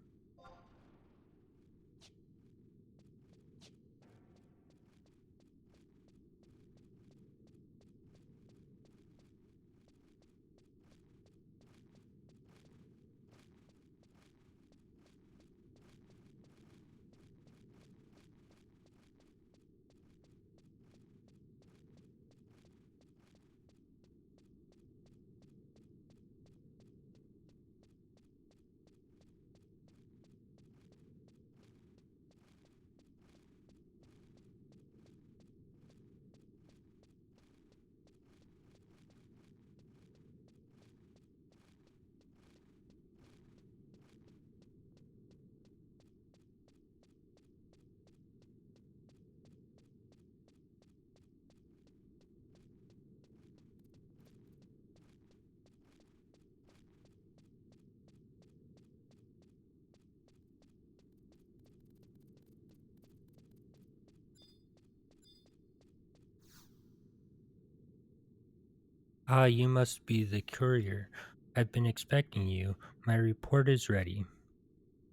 Ah, you must be the courier. I've been expecting you. My report is ready.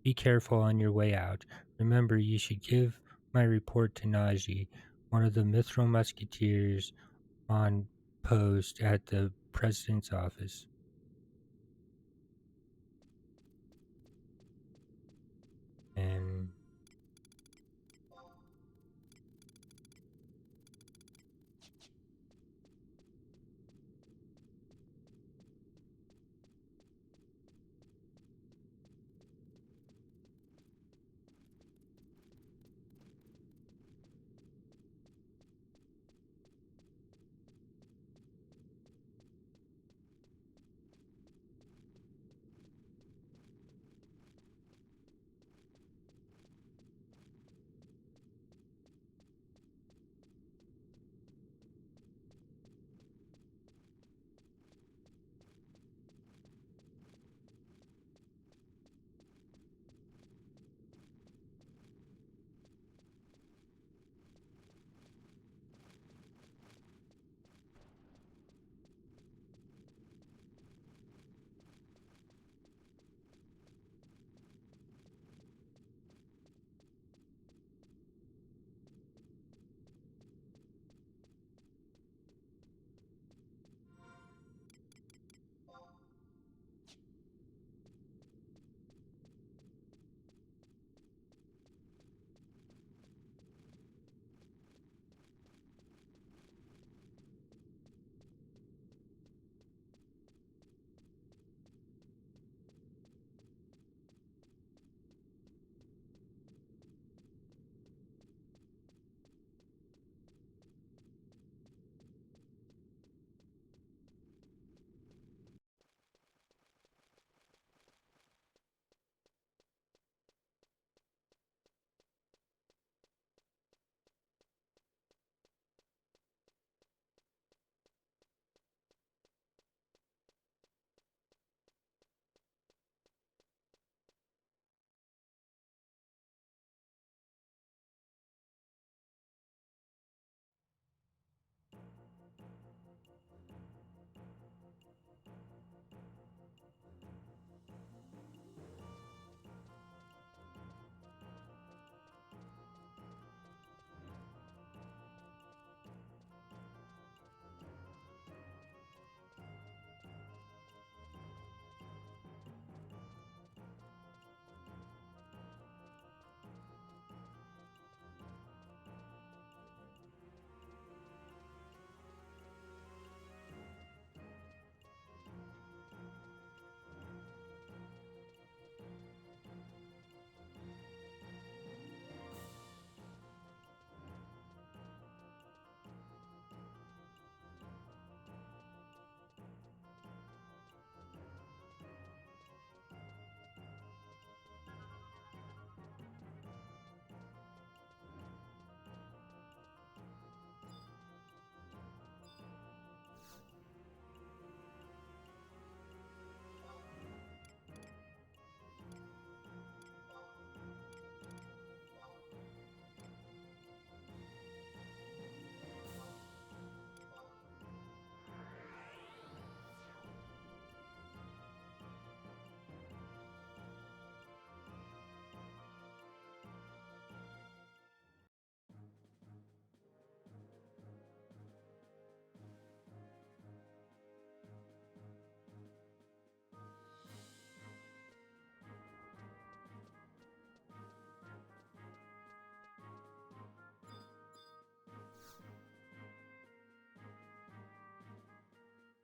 Be careful on your way out. Remember, you should give my report to Naji, one of the Mithril Musketeers on post at the president's office. And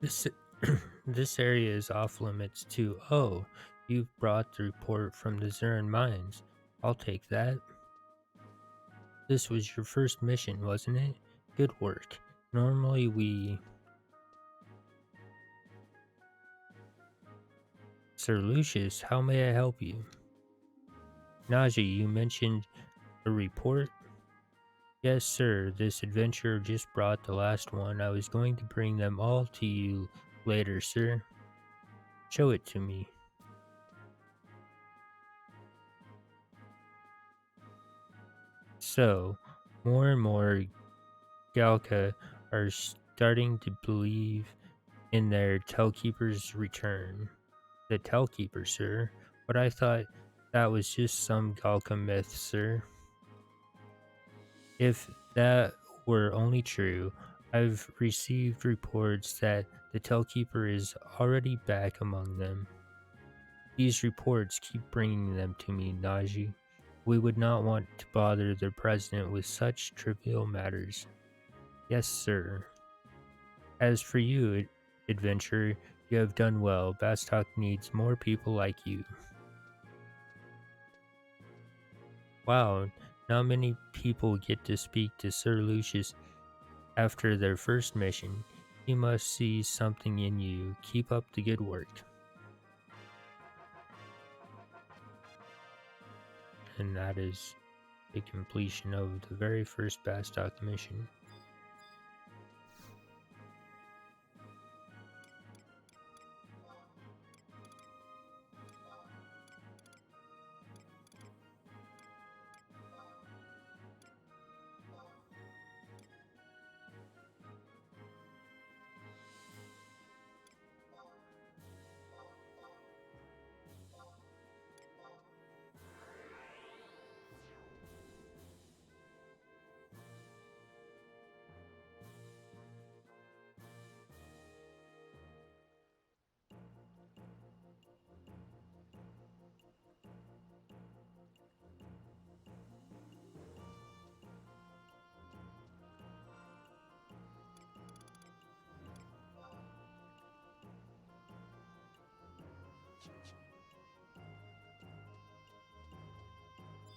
This this area is off limits too. Oh, you've brought the report from the Zern mines. I'll take that. This was your first mission, wasn't it? Good work. Normally we... Sir Lucius, how may I help you? Naji, you mentioned a report? Yes, sir. This adventurer just brought the last one. I was going to bring them all to you later, sir. Show it to me. So, more and more Galka are starting to believe in their Tellkeeper's return. The Tellkeeper, sir? But I thought that was just some Galka myth, sir. If that were only true, I've received reports that the Tellkeeper is already back among them. These reports keep bringing them to me, Naji. We would not want to bother the President with such trivial matters. Yes, sir. As for you, adventurer, you have done well. Bastok needs more people like you. Wow, not many people get to speak to Sir Lucius after their first mission. He must see something in you. Keep up the good work. And that is the completion of the very first Bastok mission.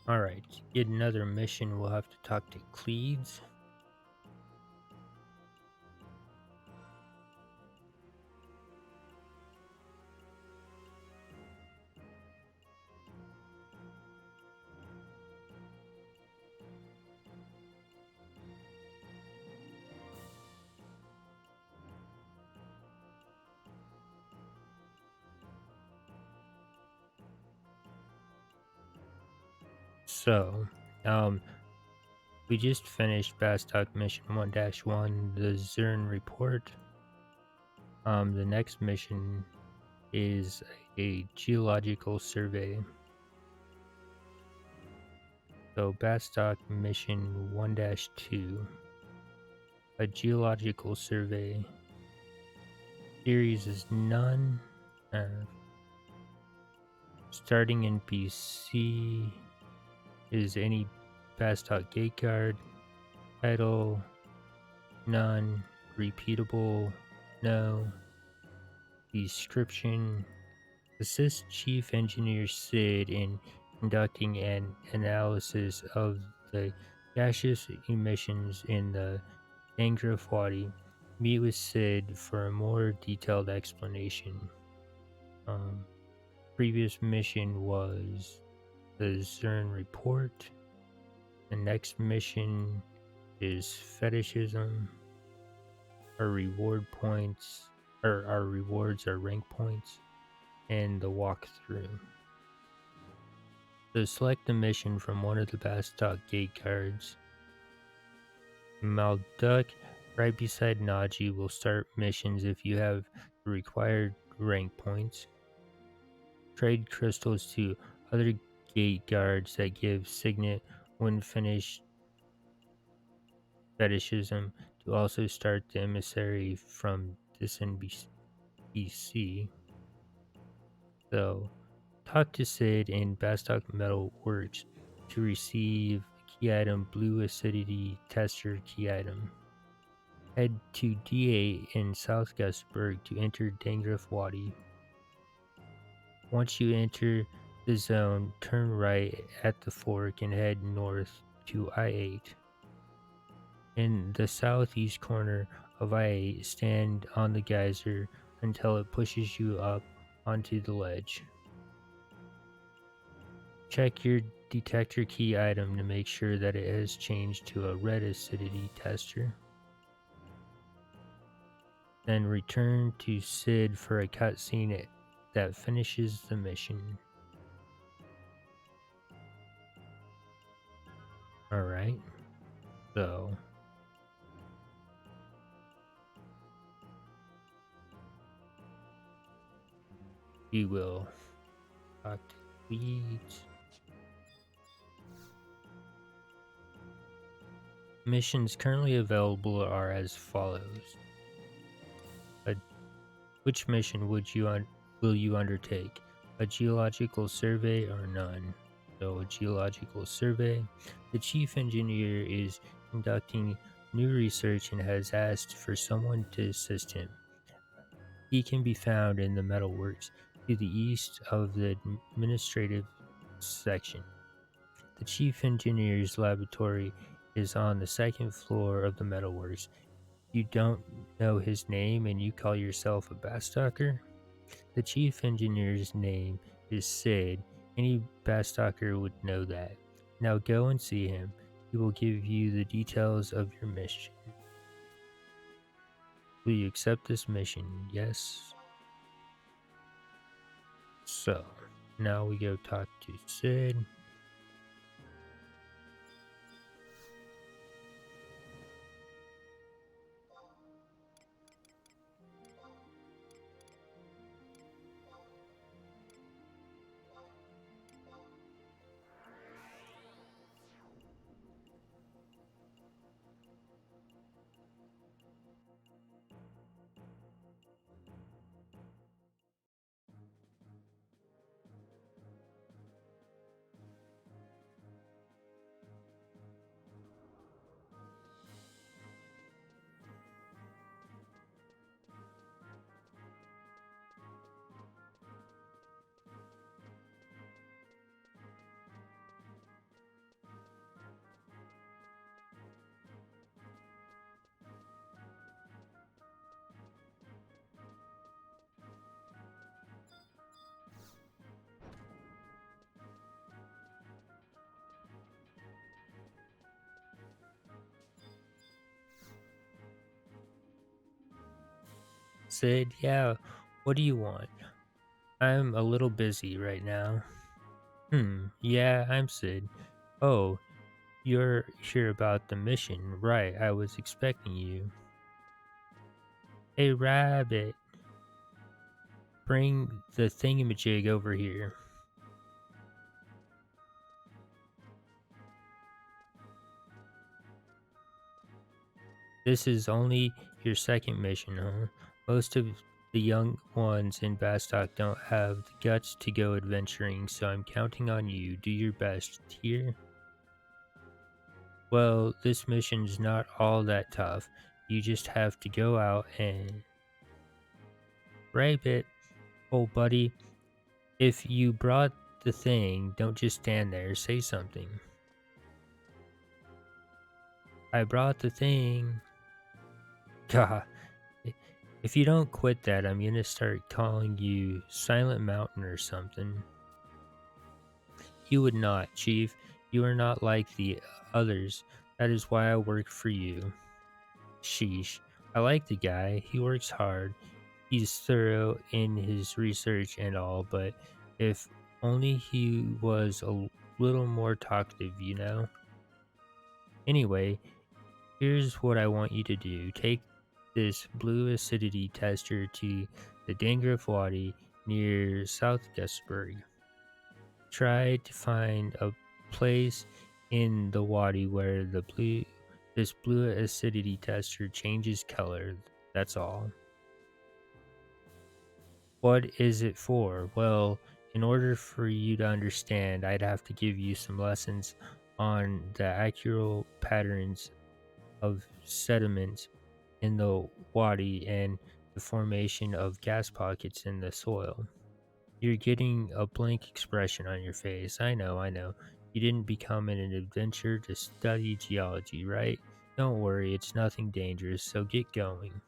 Alright, to get another mission, we'll have to talk to Cleves. So, we just finished Bastok Mission 1-1, the Zern Report. The next mission is a geological survey. So, Bastok Mission 1-2, a geological survey. Series is none. Starting in BC is any Bastok Gate Guard. Title, none. Repeatable, no. Description, assist Chief Engineer Sid in conducting an analysis of the gaseous emissions in the Mangrove Wadi. Meet with Sid for a more detailed explanation. Previous mission was the Zern Report. The next mission is Fetishism. Our reward points, or our rewards are rank points, and the walkthrough. So select a mission from one of the Bastok gate cards. Malduk, right beside Naji, will start missions if you have the required rank points. Trade crystals to other gate guards that give Signet when finished Fetishism to also start the emissary from this NBC. So, talk to Sid in Bastok Metal Works to receive key item Blue Acidity Tester key item. Head to D8 in South Gusberg to enter Dangrif Wadi. Once you enter the zone, turn right at the fork and head north to I-8. In the southeast corner of I-8, stand on the geyser until it pushes you up onto the ledge. Check your detector key item to make sure that it has changed to a red acidity tester. Then return to Sid for a cutscene that finishes the mission. Alright, so we will talk to leads. Missions currently available are as follows. Which mission will you undertake? A geological survey or none? So, a geological survey. The chief engineer is conducting new research and has asked for someone to assist him. He can be found in the metalworks to the east of the administrative section. The chief engineer's laboratory is on the second floor of the metalworks. You don't know his name and you call yourself a Bastalker? The chief engineer's name is Sid. Any Bastalker would know that. Now go and see him. He will give you the details of your mission. Will you accept this mission? Yes. So, now we go talk to Sid. Sid, yeah, what do you want? I'm a little busy right now. Yeah, I'm Sid. Oh, you're here about the mission, right? I was expecting you. Hey, Rabbit, bring the thingamajig over here. This is only your second mission, huh? Most of the young ones in Bastock don't have the guts to go adventuring, so I'm counting on you. Do your best here. Well, this mission's not all that tough. You just have to go out and rape it. Oh, buddy, if you brought the thing, don't just stand there. Say something. I brought the thing. God, if you don't quit that, I'm gonna start calling you Silent Mountain or something. You would not, Chief. You are not like the others. That is why I work for you. Sheesh. I like the guy. He works hard. He's thorough in his research and all, but if only he was a little more talkative, you know? Anyway, here's what I want you to do. Take this blue acidity tester to the Dangrif Wadi near South Gusberg. Try to find a place in the wadi where this blue acidity tester changes color. That's all. What is it for? Well, in order for you to understand, I'd have to give you some lessons on the accurate patterns of sediments in the wadi and the formation of gas pockets in the soil. You're getting a blank expression on your face. I know. You didn't become an adventure to study geology, right? Don't worry, it's nothing dangerous, so get going.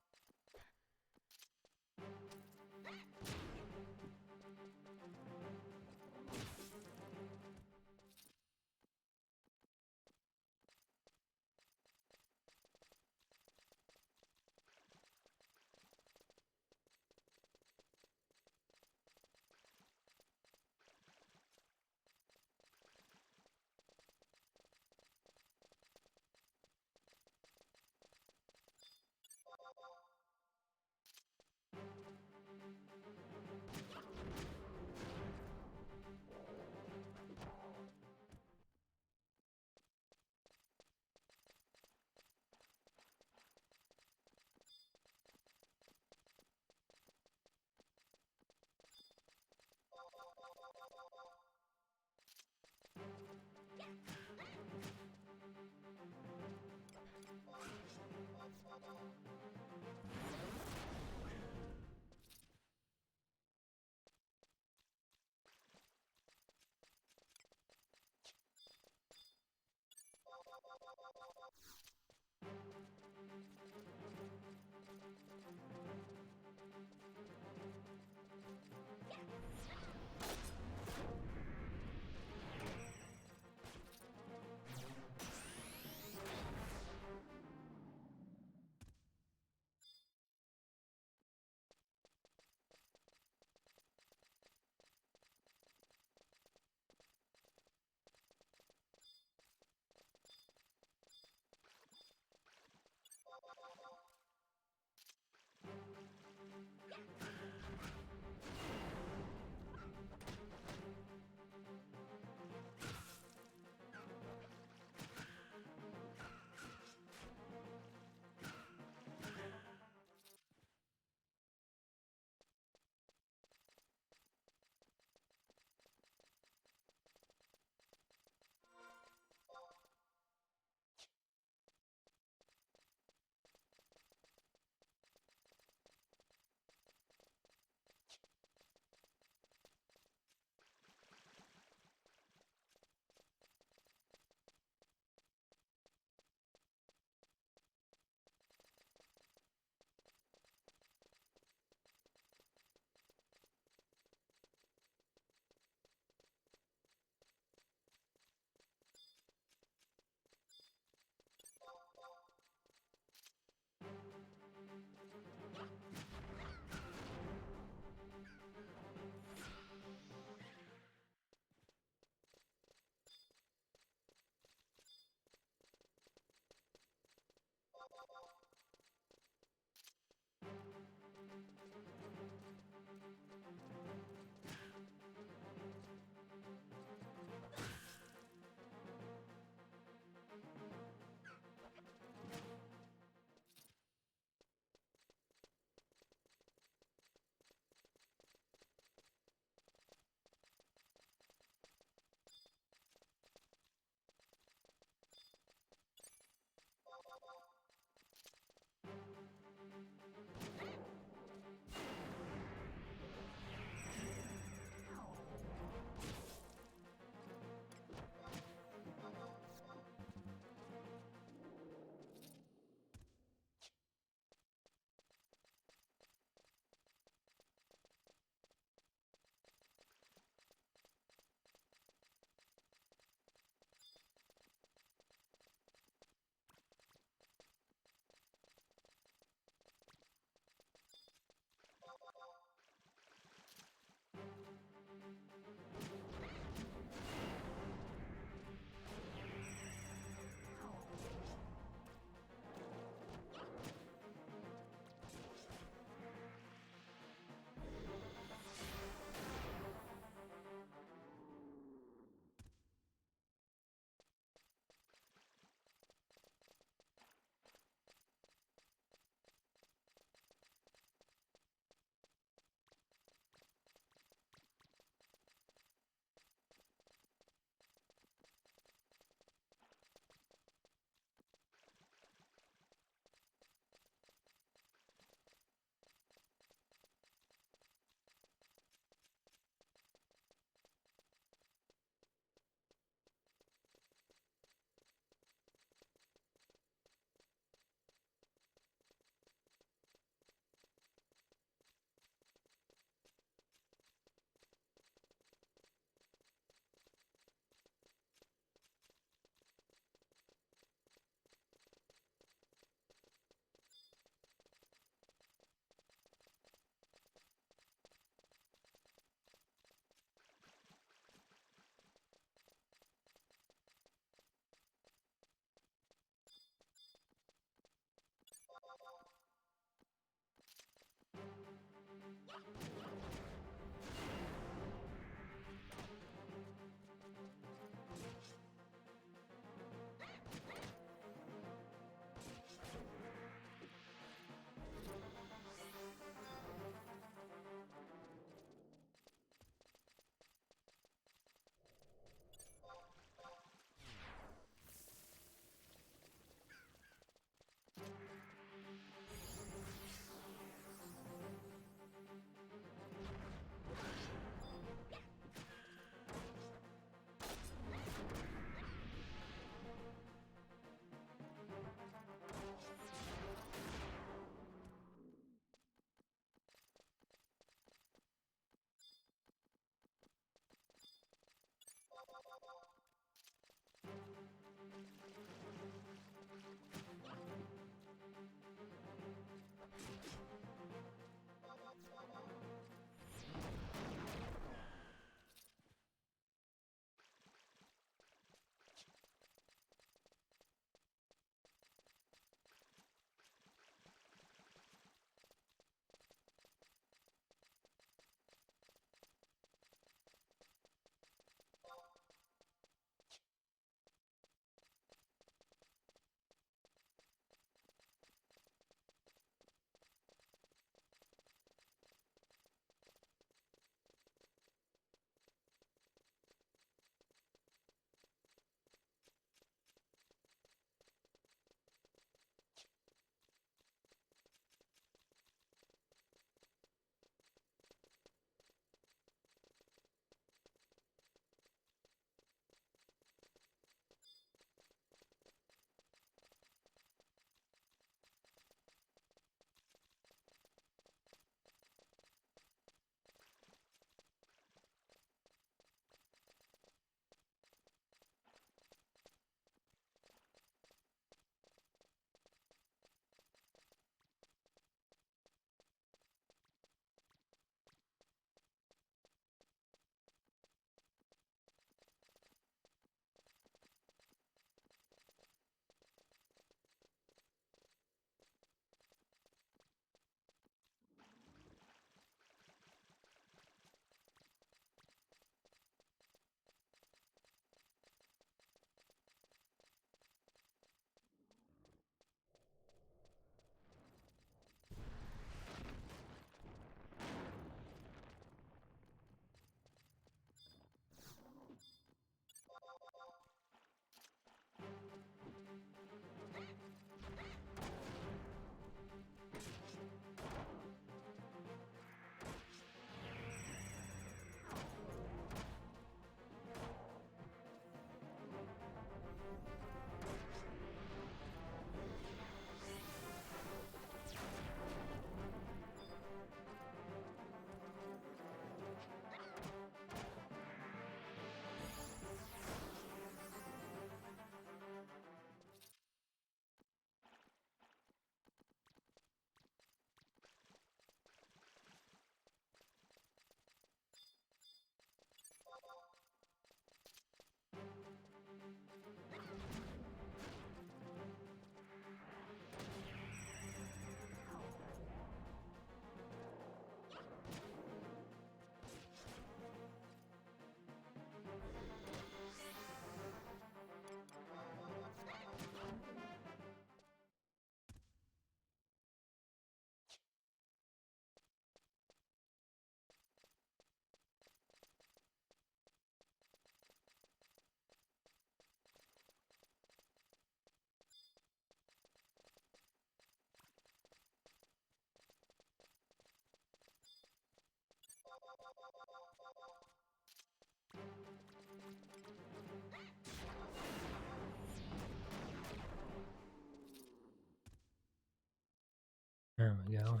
we go.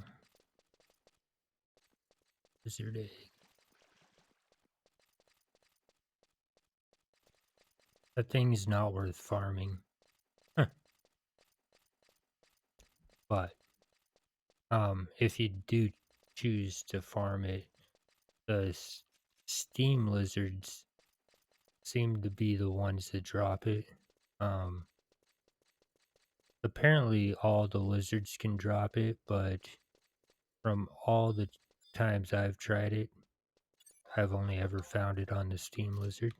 Lizard egg. That thing's not worth farming. But if you do choose to farm it, the steam lizards seem to be the ones that drop it. Um, Apparently all the lizards can drop it, but from all the times I've tried it, I've only ever found it on the steam lizard.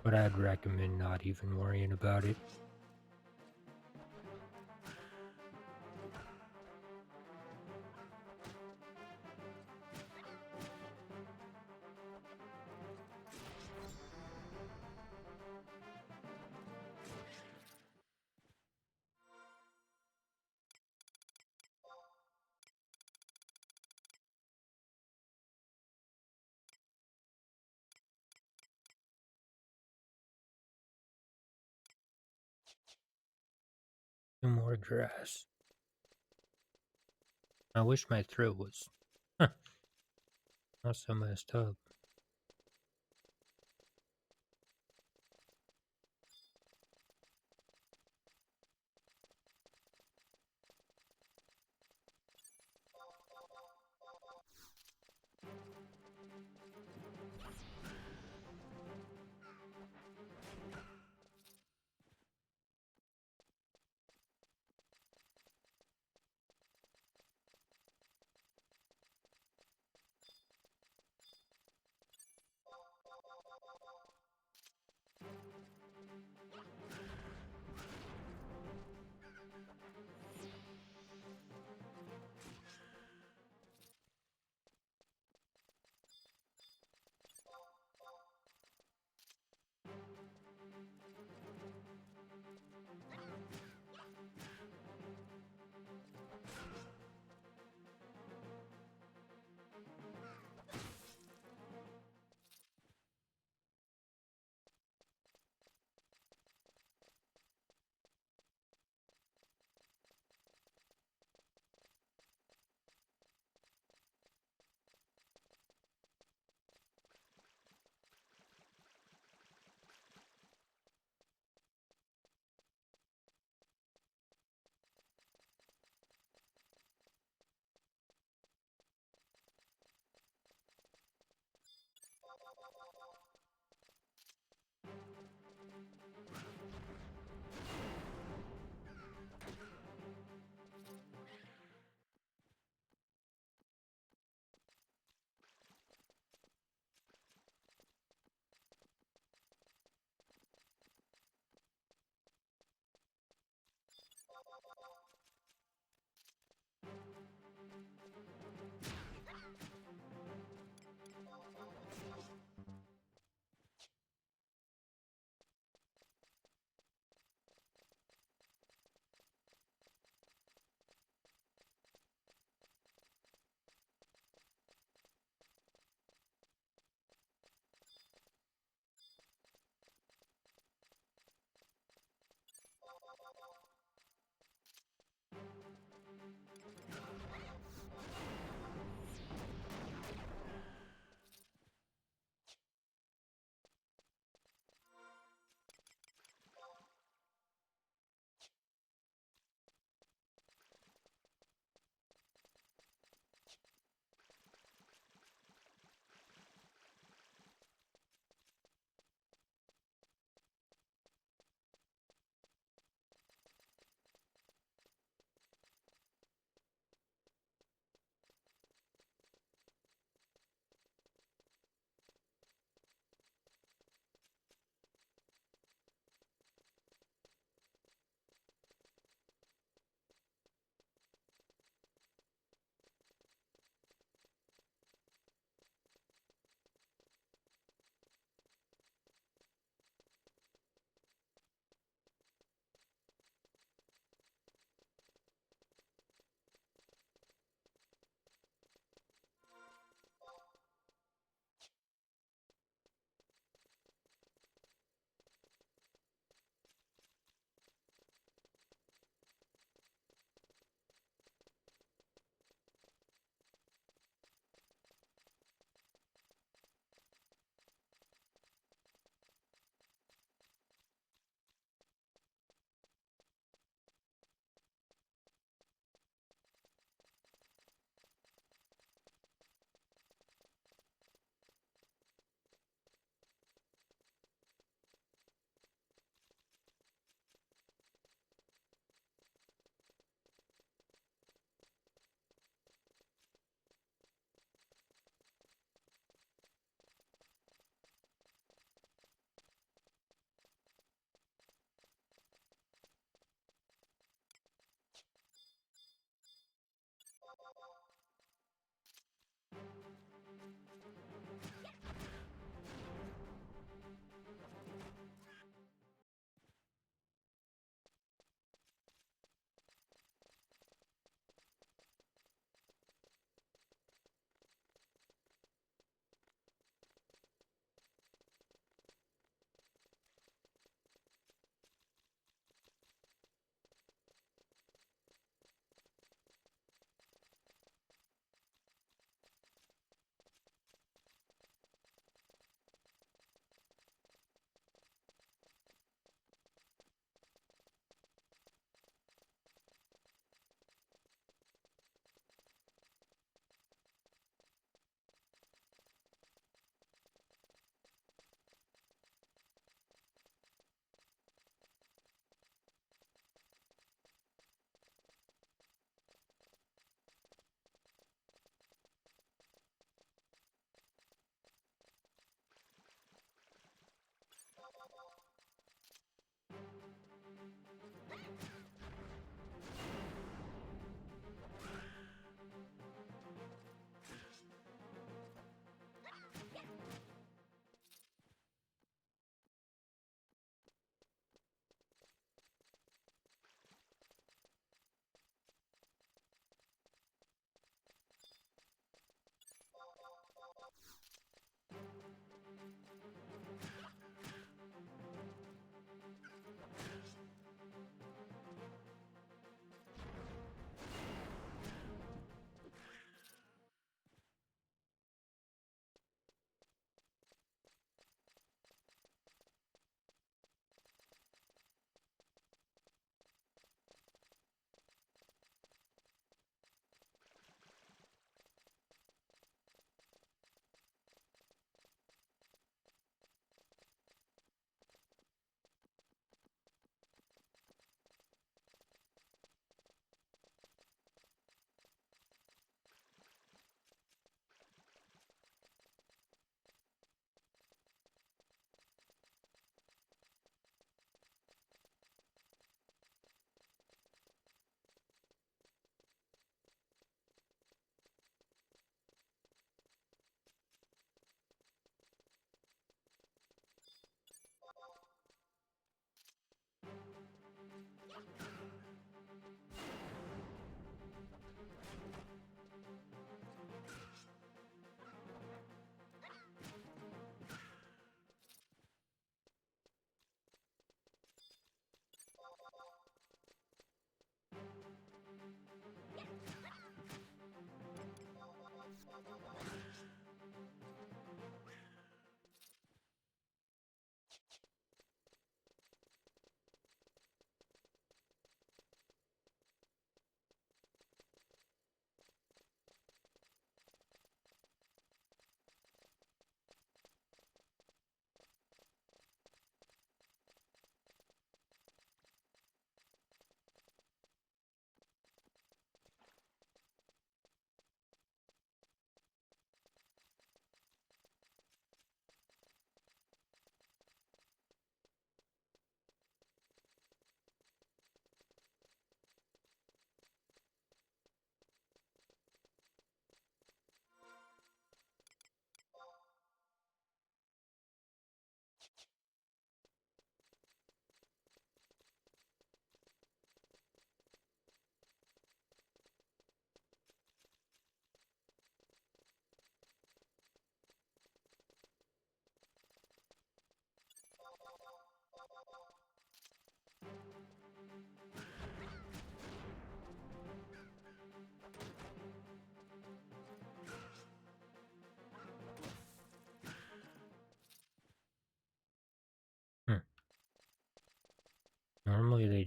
But I'd recommend not even worrying about it. Two more grass. I wish my throat was not so messed up.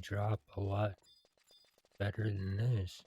drop a lot better than this.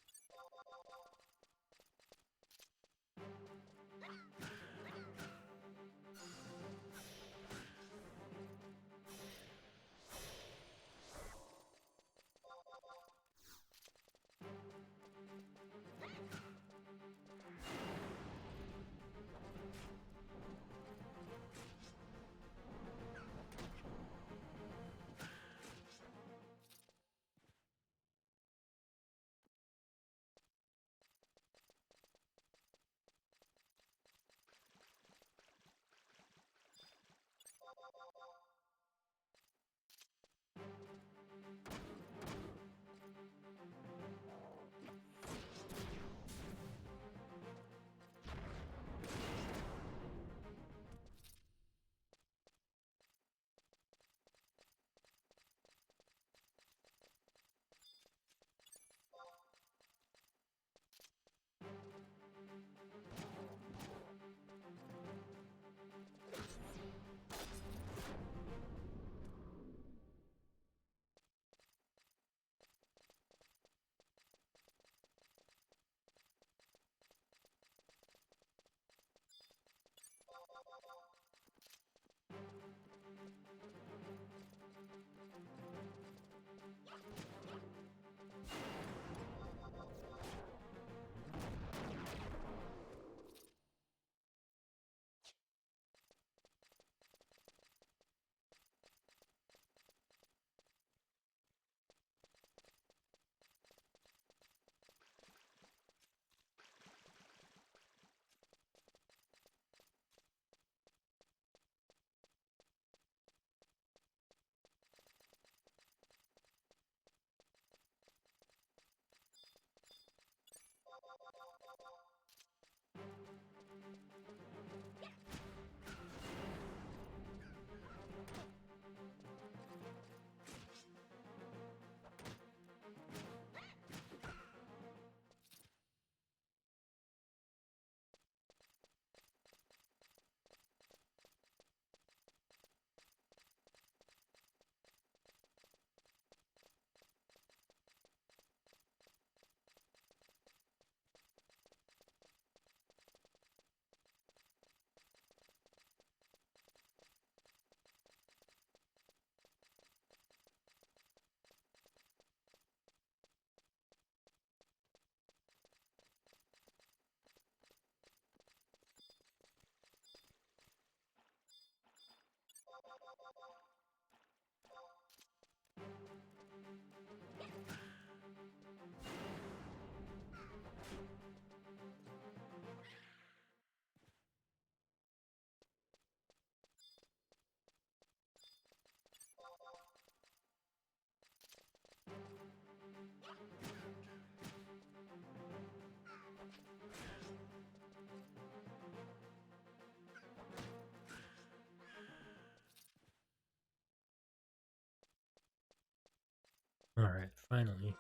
Alright, finally.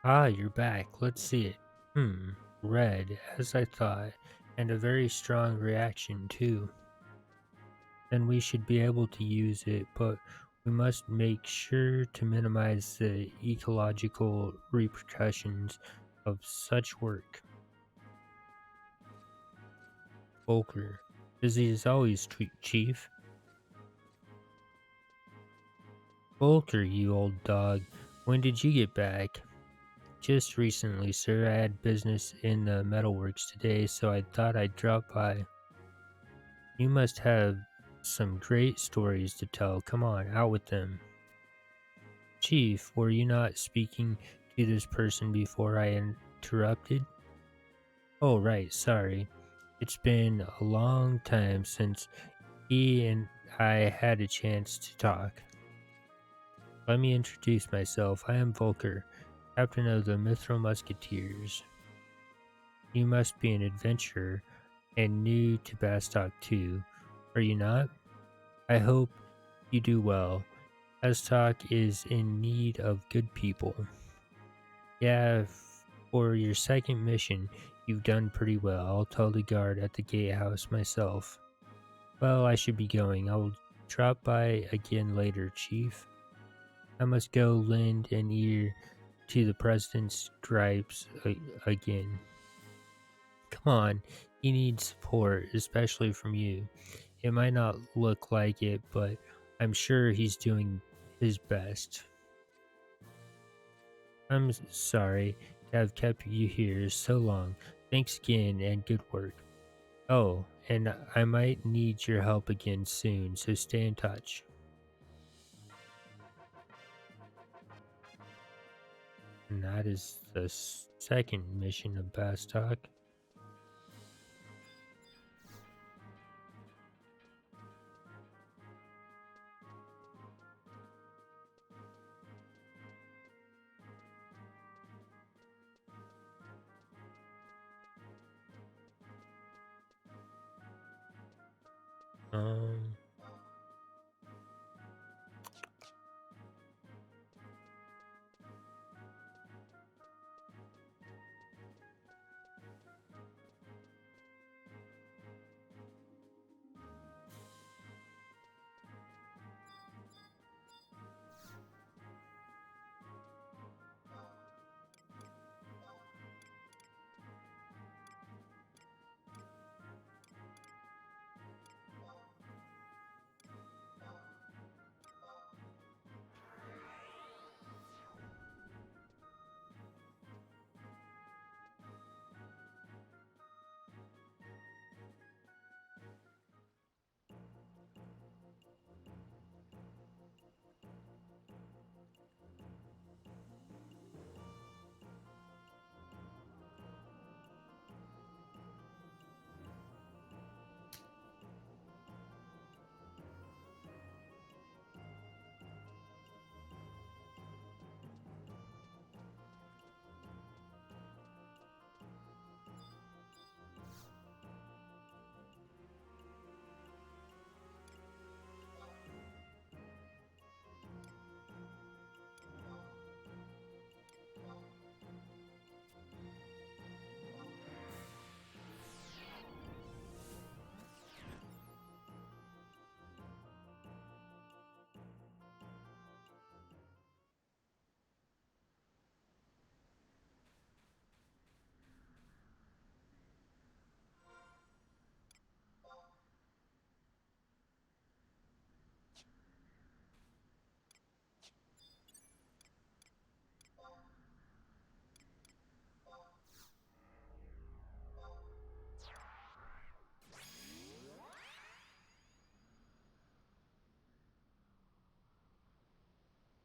Ah, you're back. Let's see it. Hmm. Red, as I thought, and a very strong reaction, too. Then we should be able to use it, but we must make sure to minimize the ecological repercussions of such work. Volker. Busy as always, Chief. Volker, you old dog. When did you get back? Just recently, sir. I had business in the metalworks today, so I thought I'd drop by. You must have some great stories to tell. Come on, out with them. Chief, were you not speaking to this person before I interrupted? Oh, right, sorry. It's been a long time since he and I had a chance to talk. Let me introduce myself. I am Volker, captain of the Mithril Musketeers. You must be an adventurer and new to Bastock too, are you not? I hope you do well. Bastock is in need of good people. Yeah, for your second mission, you've done pretty well. I'll tell the guard at the gatehouse myself. Well, I should be going. I'll drop by again later, Chief. I must go lend an ear to the president's gripes again. Come on, he needs support, especially from you. It might not look like it, but I'm sure he's doing his best. I'm sorry to have kept you here so long. Thanks again and good work. Oh, and I might need your help again soon, so stay in touch. And that is the second mission of Bastock. Um,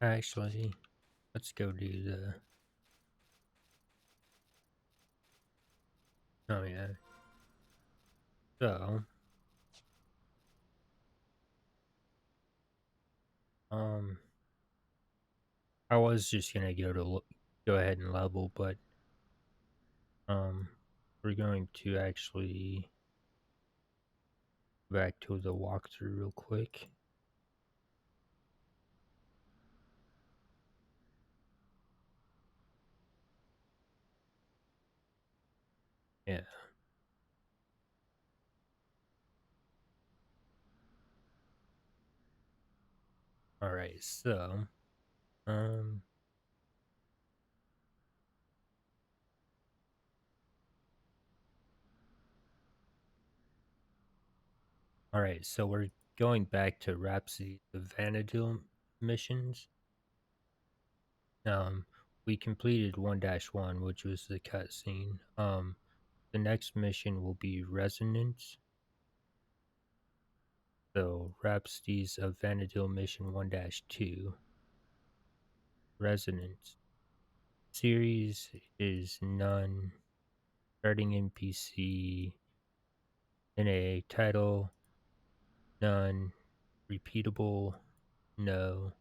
actually, let's go do the. Oh yeah. So, um, I was just gonna go ahead and level, but um, we're going to actually back to the walkthrough real quick. Yeah. All right. Um, all right. So we're going back to Rhapsody the Vanadil missions. Um, we completed 1-1, which was the cutscene. The next mission will be Resonance. So Rhapsodies of Vanadil mission 1-2. Resonance. Series is none. Starting NPC. NA title. None. Repeatable. No.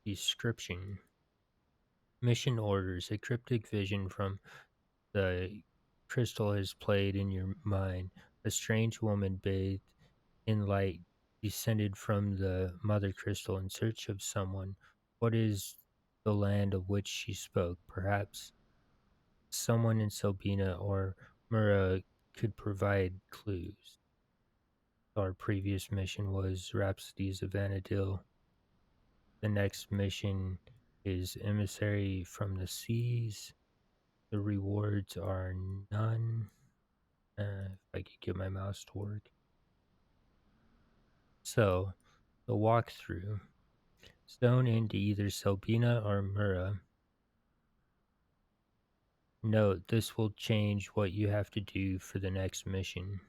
Description. Mission orders. A cryptic vision from the crystal has played in your mind. A strange woman bathed in light descended from the mother crystal in search of someone. What is the land of which she spoke? Perhaps someone in Sobina or Mura could provide clues. Our previous mission was Rhapsodies of Vanadil. The next mission is Emissary from the Seas. The rewards are none. If I could get my mouse to work. So, the walkthrough. Zone into either Sobina or Mura. Note, this will change what you have to do for the next mission.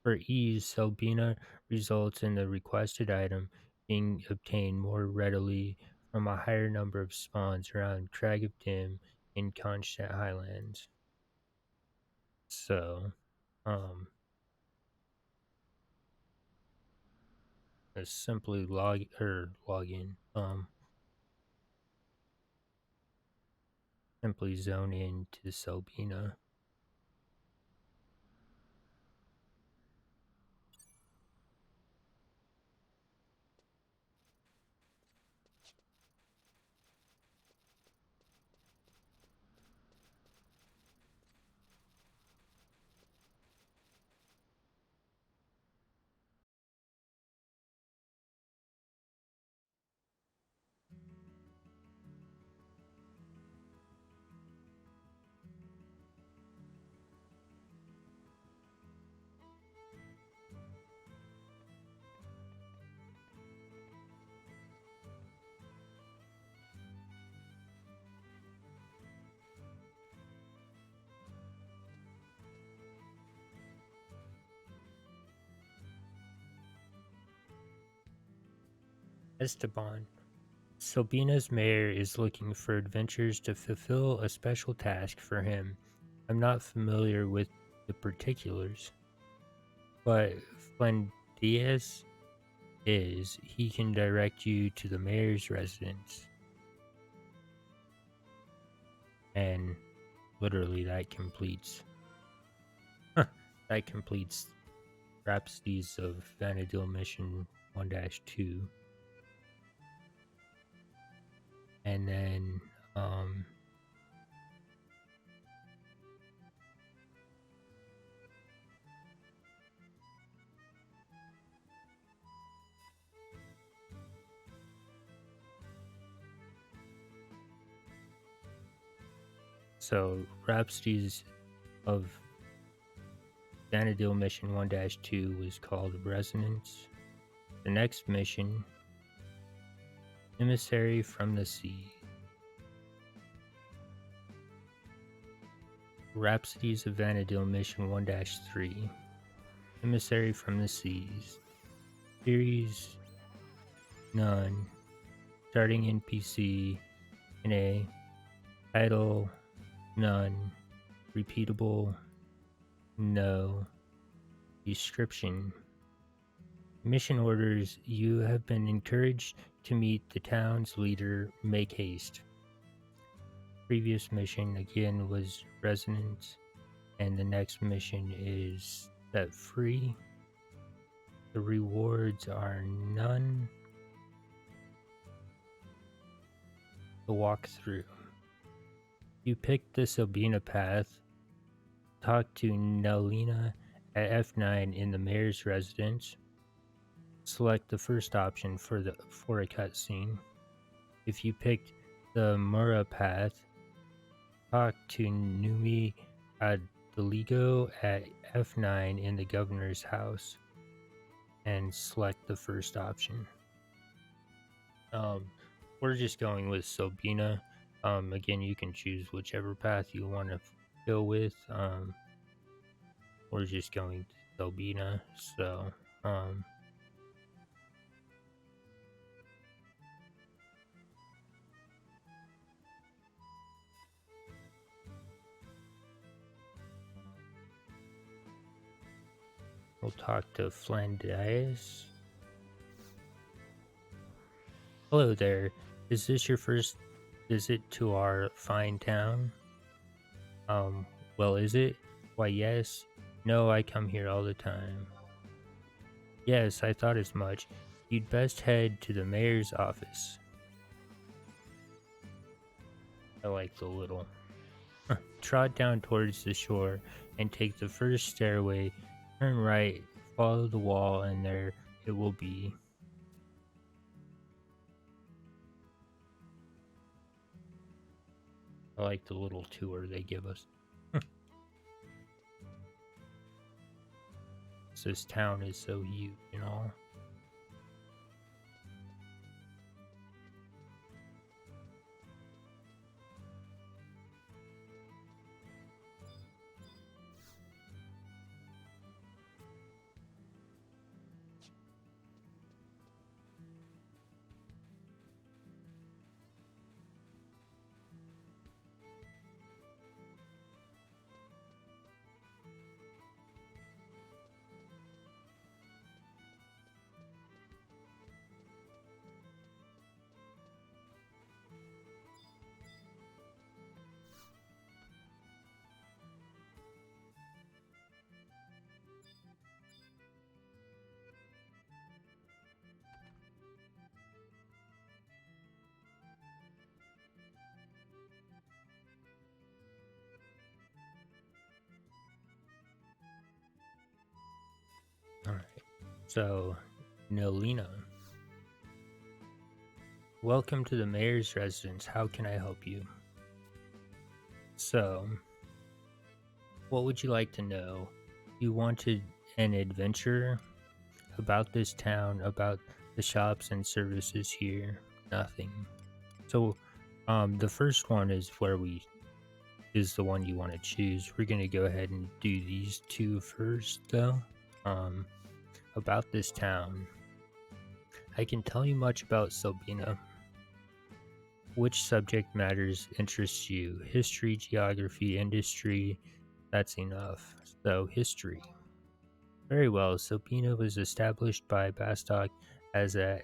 For ease, Sobina results in the requested item being obtained more readily from a higher number of spawns around Crag of Dim in Constant Highlands. So, let's simply log in. Simply zone into Sobina. Esteban. Sobina's mayor is looking for adventurers to fulfill a special task for him. I'm not familiar with the particulars, but Flendias is. He can direct you to the mayor's residence. And literally that completes Rhapsodies of Vanadil mission 1-2. And then so Rhapsodies of Vanadil mission 1-2 was called Resonance. The next mission, Emissary from the Sea. Rhapsodies of Vanadil mission 1-3. Emissary from the Seas. Series none. Starting NPC NA. Title none. Repeatable no. Description. Mission orders. You have been encouraged to meet the town's leader. Make haste. Previous mission again was Resonance, and the next mission is Set Free. The rewards are none. The walkthrough. You pick the Sabina path, talk to Nelina at F9 in the mayor's residence, select the first option for a cutscene. If you picked the Mura path, talk to Numi Adeligo at F9 in the governor's house and select the first option. We're just going with Sobina. Again, you can choose whichever path you want to go with. We're just going to Sobina, so we'll talk to Flandias. Hello there. Is this your first visit to our fine town? Well, is it? Why, yes. No, I come here all the time. Yes, I thought as much. You'd best head to the mayor's office. I like the little. Trot down towards the shore and take the first stairway. Turn right, follow the wall, and there it will be. I like the little tour they give us. This town is so huge, you know. All right. So, Nolina, welcome to the mayor's residence. How can I help you? So, what would you like to know? You wanted an adventure about this town, about the shops and services here? Nothing. So, the first one is the one you want to choose. We're gonna go ahead and do these two first, though. Um, about this town, I can tell you much about Sobina. Which subject matters interests you? History, geography, industry? That's enough. So, history. Very well. Sobina was established by Bastok as a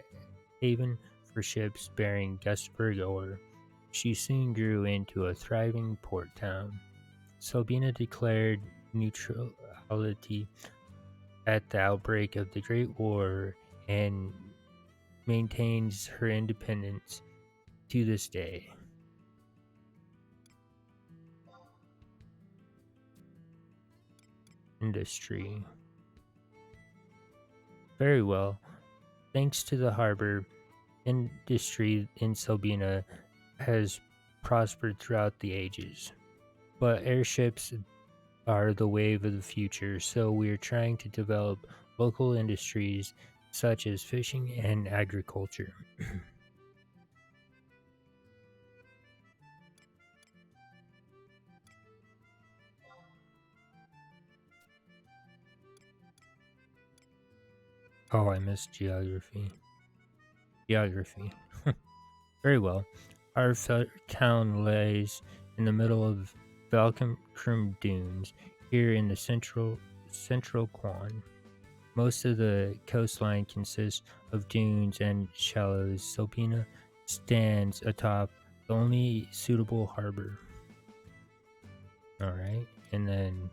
haven for ships bearing Gustburg ore. She soon grew into a thriving port town. Sobina declared neutrality at the outbreak of the Great War and maintains her independence to this day. Industry. Very well. Thanks to the harbor, industry in Sobina has prospered throughout the ages. But airships are the wave of the future, so we are trying to develop local industries such as fishing and agriculture. Oh, I missed geography. Geography. Very well. Our town lays in the middle of Valkensrum Dunes, here in the central Quan. Most of the coastline consists of dunes and shallows. Sobina stands atop the only suitable harbor. All right, and then,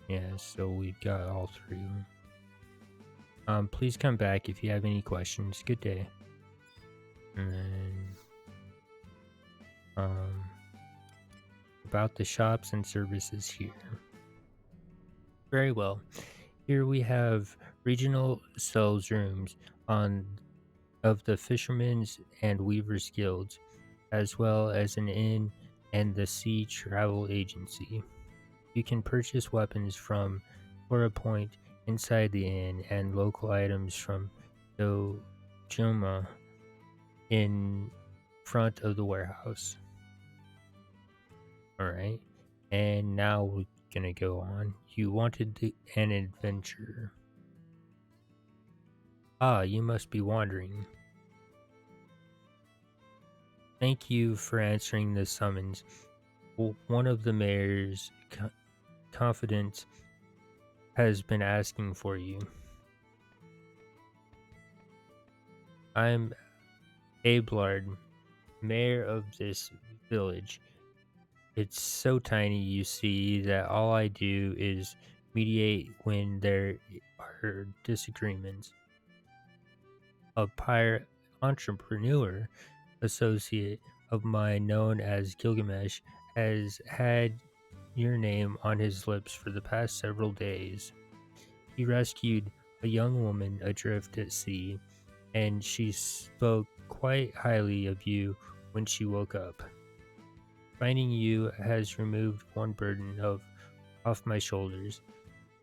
yeah. So we've got all three of them. Please come back if you have any questions. Good day. And then Um, about the shops and services here. Very well. Here we have regional sales rooms on of the Fishermen's and Weavers Guilds, as well as an inn and the Sea Travel Agency. You can purchase weapons from Tora Point inside the inn and local items from Dojima in front of the warehouse. All right. And now we're gonna go on. You wanted an adventure. Ah, you must be wondering. Thank you for answering the summons. One of the mayor's confidants has been asking for you. I'm Abelard, mayor of this village. It's so tiny, you see, that all I do is mediate when there are disagreements. A pirate entrepreneur associate of mine known as Gilgamesh has had your name on his lips for the past several days. He rescued a young woman adrift at sea, and she spoke quite highly of you when she woke up. Finding you has removed one burden off my shoulders,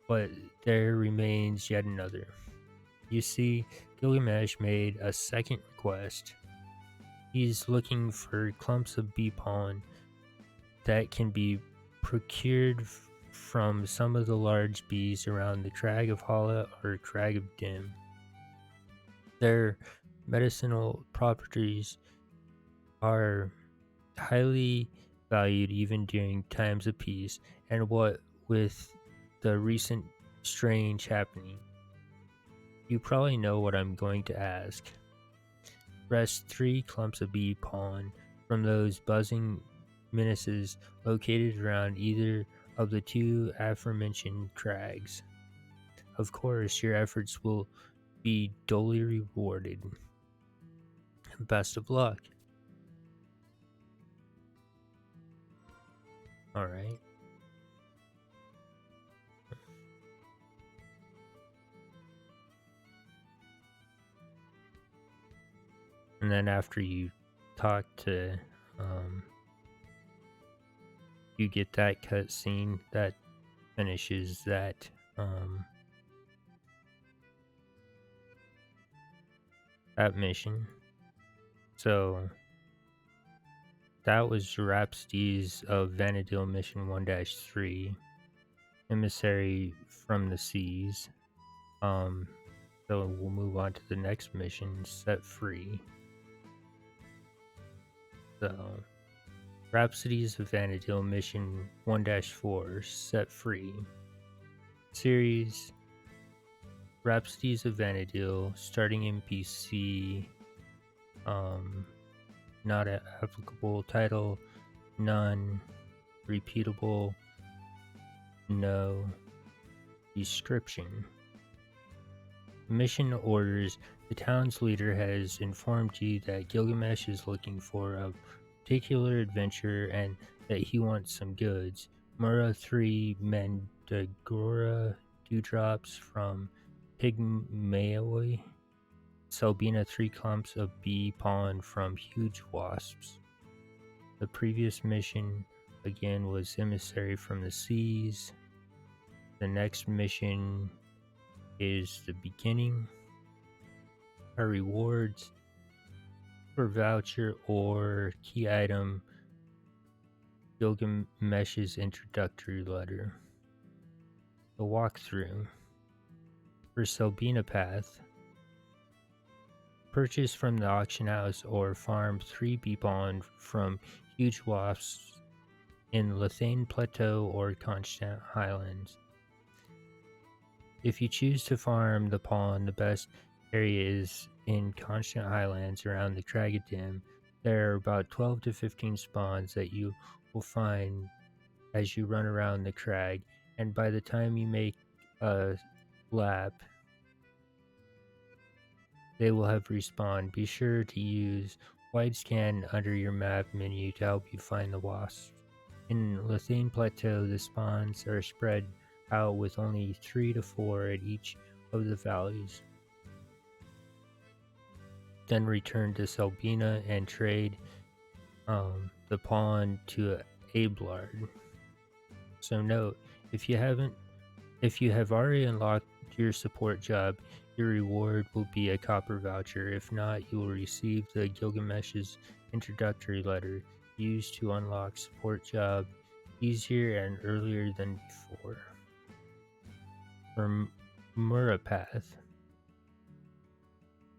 but there remains yet another. You see, Gilgamesh made a second request. He's looking for clumps of bee pollen that can be procured from some of the large bees around the Crag of Hala or Crag of Dim. Their medicinal properties are highly valued even during times of peace, and what with the recent strange happening, you probably know what I'm going to ask. Wrest 3 clumps of bee pollen from those buzzing menaces located around either of the two aforementioned crags. Of course, your efforts will be duly rewarded. Best of luck. Alright. And then after you talk to, you get that cutscene that finishes that, that mission. So that was Rhapsodies of Vanadil Mission 1-3, Emissary from the Seas. So we'll move on to the next mission, Set Free. So Rhapsodies of Vanadil Mission 1-4, Set Free. Series Rhapsodies of Vanadil, starting NPC, not applicable title, none, repeatable, no, description. Mission orders. The town's leader has informed you that Gilgamesh is looking for a particular adventure and that he wants some goods. Mura 3 Mandagora dewdrops from Pygmaoi. Selbina 3 clumps of bee pollen from huge wasps. The previous mission again was Emissary from the Seas. The next mission is the beginning. Our rewards for voucher or key item, Gilgamesh's introductory letter. The walkthrough for Selbina Path. Purchase from the auction house or farm 3 bee pollen from huge wasps in Lethane Plateau or Constant Highlands. If you choose to farm the pollen, the best area is in Constant Highlands around the Cragadim. There are about 12 to 15 spawns that you will find as you run around the crag, and by the time you make a lap, they will have respawned. Be sure to use Wide scan under your map menu to help you find the wasps. In Lithane Plateau, the spawns are spread out with only 3 to 4 at each of the valleys. Then return to Selbina and trade the pawn to Abelard. So note, if you have already unlocked your support job, your reward will be a copper voucher. If not, you will receive the Gilgamesh's introductory letter used to unlock support job easier and earlier than before. For Murapath,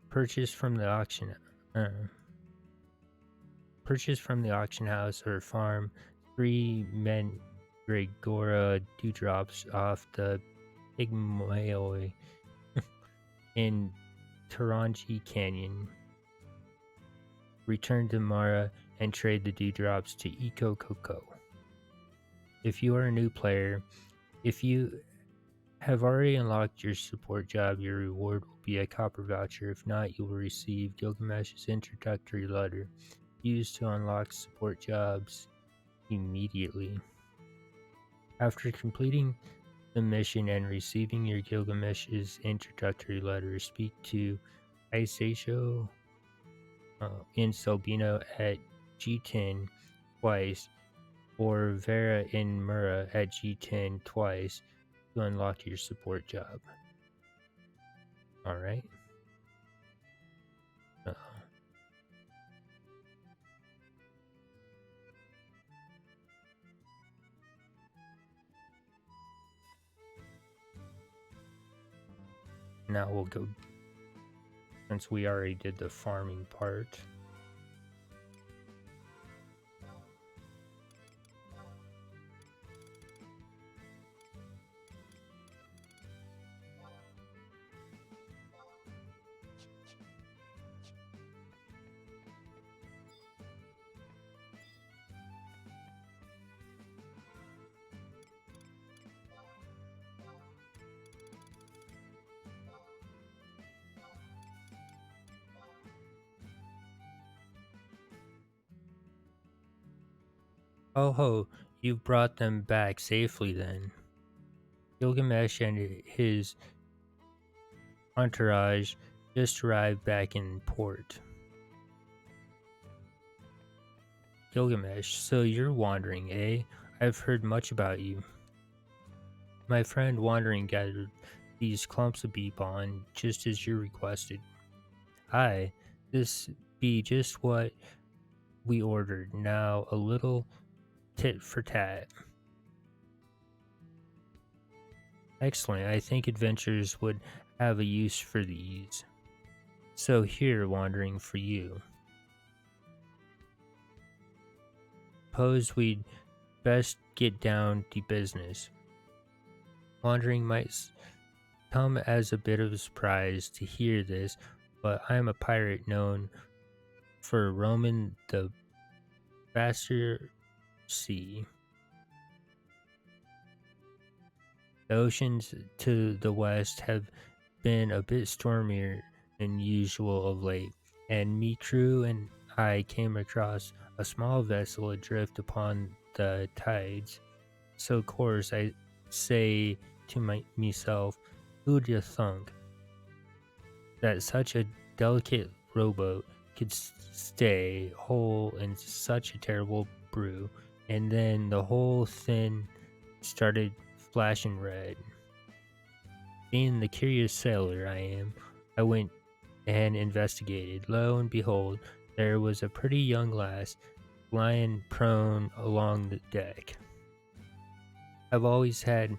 purchase from the auction house or farm 3 Mandragora dewdrops off the Pygmaoi in Taranji Canyon. Return to Mara and trade the dewdrops to Eco Coco. If you are a new player, if you have already unlocked your support job, your reward will be a copper voucher. If not, you will receive Gilgamesh's introductory letter used to unlock support jobs immediately. After completing the mission and receiving your Gilgamesh's introductory letter, speak to Isasho in Selbino at G10 twice, or Vera in Mura at G10 twice to unlock your support job. Alright. Now we'll go, since we already did the farming part. Oh ho, you've brought them back safely then. Gilgamesh and his entourage just arrived back in port. Gilgamesh, so you're wandering, eh? I've heard much about you. My friend Wandering gathered these clumps of beepon just as you requested. Aye, this be just what we ordered. Now a little tit for tat. Excellent, I think adventurers would have a use for these. So here, Wandering, for you. Suppose we'd best get down to business. Wandering might come as a bit of a surprise to hear this, but I am a pirate known for roaming the vaster sea. The oceans to the west have been a bit stormier than usual of late, and me crew and I came across a small vessel adrift upon the tides. So of course I say to myself, who'd you thunk that such a delicate rowboat could stay whole in such a terrible brew? And then the whole thing started flashing red. Being the curious sailor I am, I went and investigated. Lo and behold, there was a pretty young lass lying prone along the deck. I've always had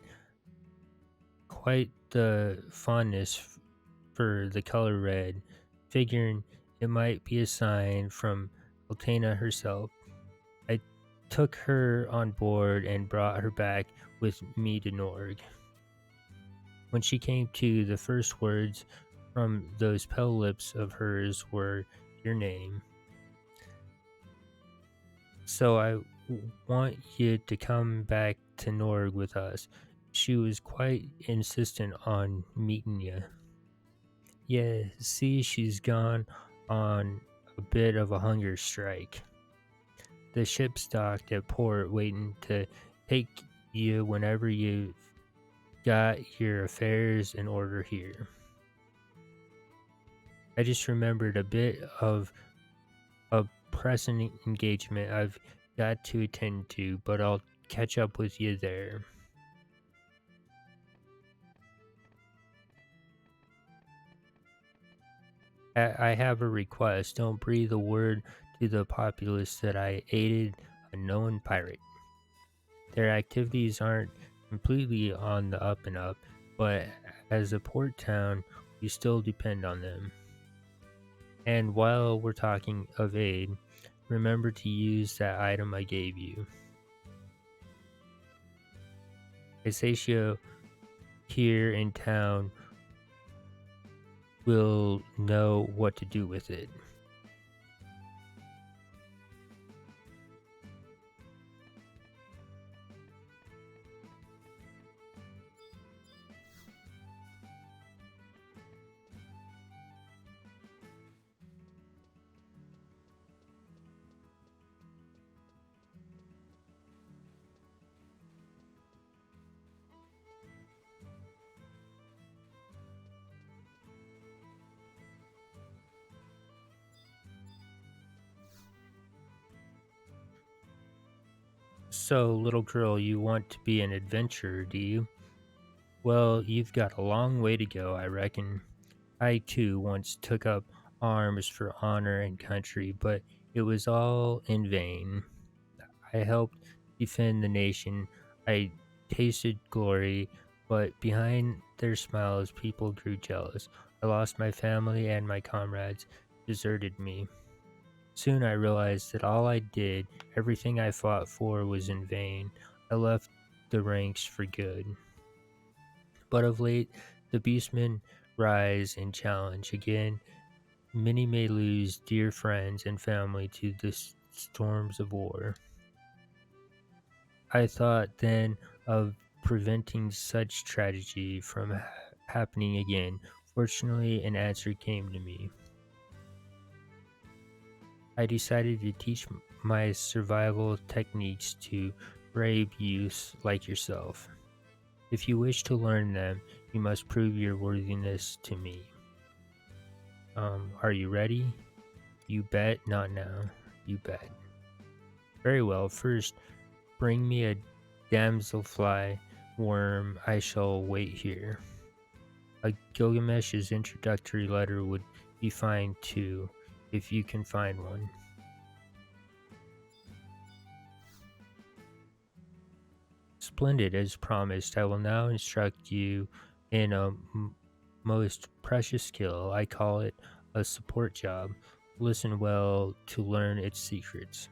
quite the fondness for the color red, figuring it might be a sign from Altana herself. I took her on board and brought her back with me to Norg. When she came to, the first words from those pale lips of hers were, "Your name." So I want you to come back to Norg with us. She was quite insistent on meeting you. Yeah, see, she's gone on a bit of a hunger strike. The ship's docked at port waiting to take you whenever you've got your affairs in order here. I just remembered a bit of a pressing engagement I've got to attend to, but I'll catch up with you there. I have a request. Don't breathe a word to the populace that I aided a known pirate. Their activities aren't completely on the up and up, but as a port town, we still depend on them. And while we're talking of aid, remember to use that item I gave you. Isacio here in town will know what to do with it. So, little girl, you want to be an adventurer, do you? Well, you've got a long way to go, I reckon. I too once took up arms for honor and country, but it was all in vain. I helped defend the nation. I tasted glory, but behind their smiles, people grew jealous. I lost my family, and my comrades deserted me. Soon I realized that all I did, everything I fought for, was in vain. I left the ranks for good. But of late, the beastmen rise and challenge again. Many may lose dear friends and family to the storms of war. I thought then of preventing such tragedy from happening again. Fortunately, an answer came to me. I decided to teach my survival techniques to brave youths like yourself. If you wish to learn them, you must prove your worthiness to me. Are you ready? You bet. Not now. You bet. Very well. First, bring me a damselfly worm. I shall wait here. A Gilgamesh's introductory letter would be fine too, if you can find one. Splendid, as promised. I will now instruct you in a most precious skill. I call it a support job. Listen well to learn its secrets.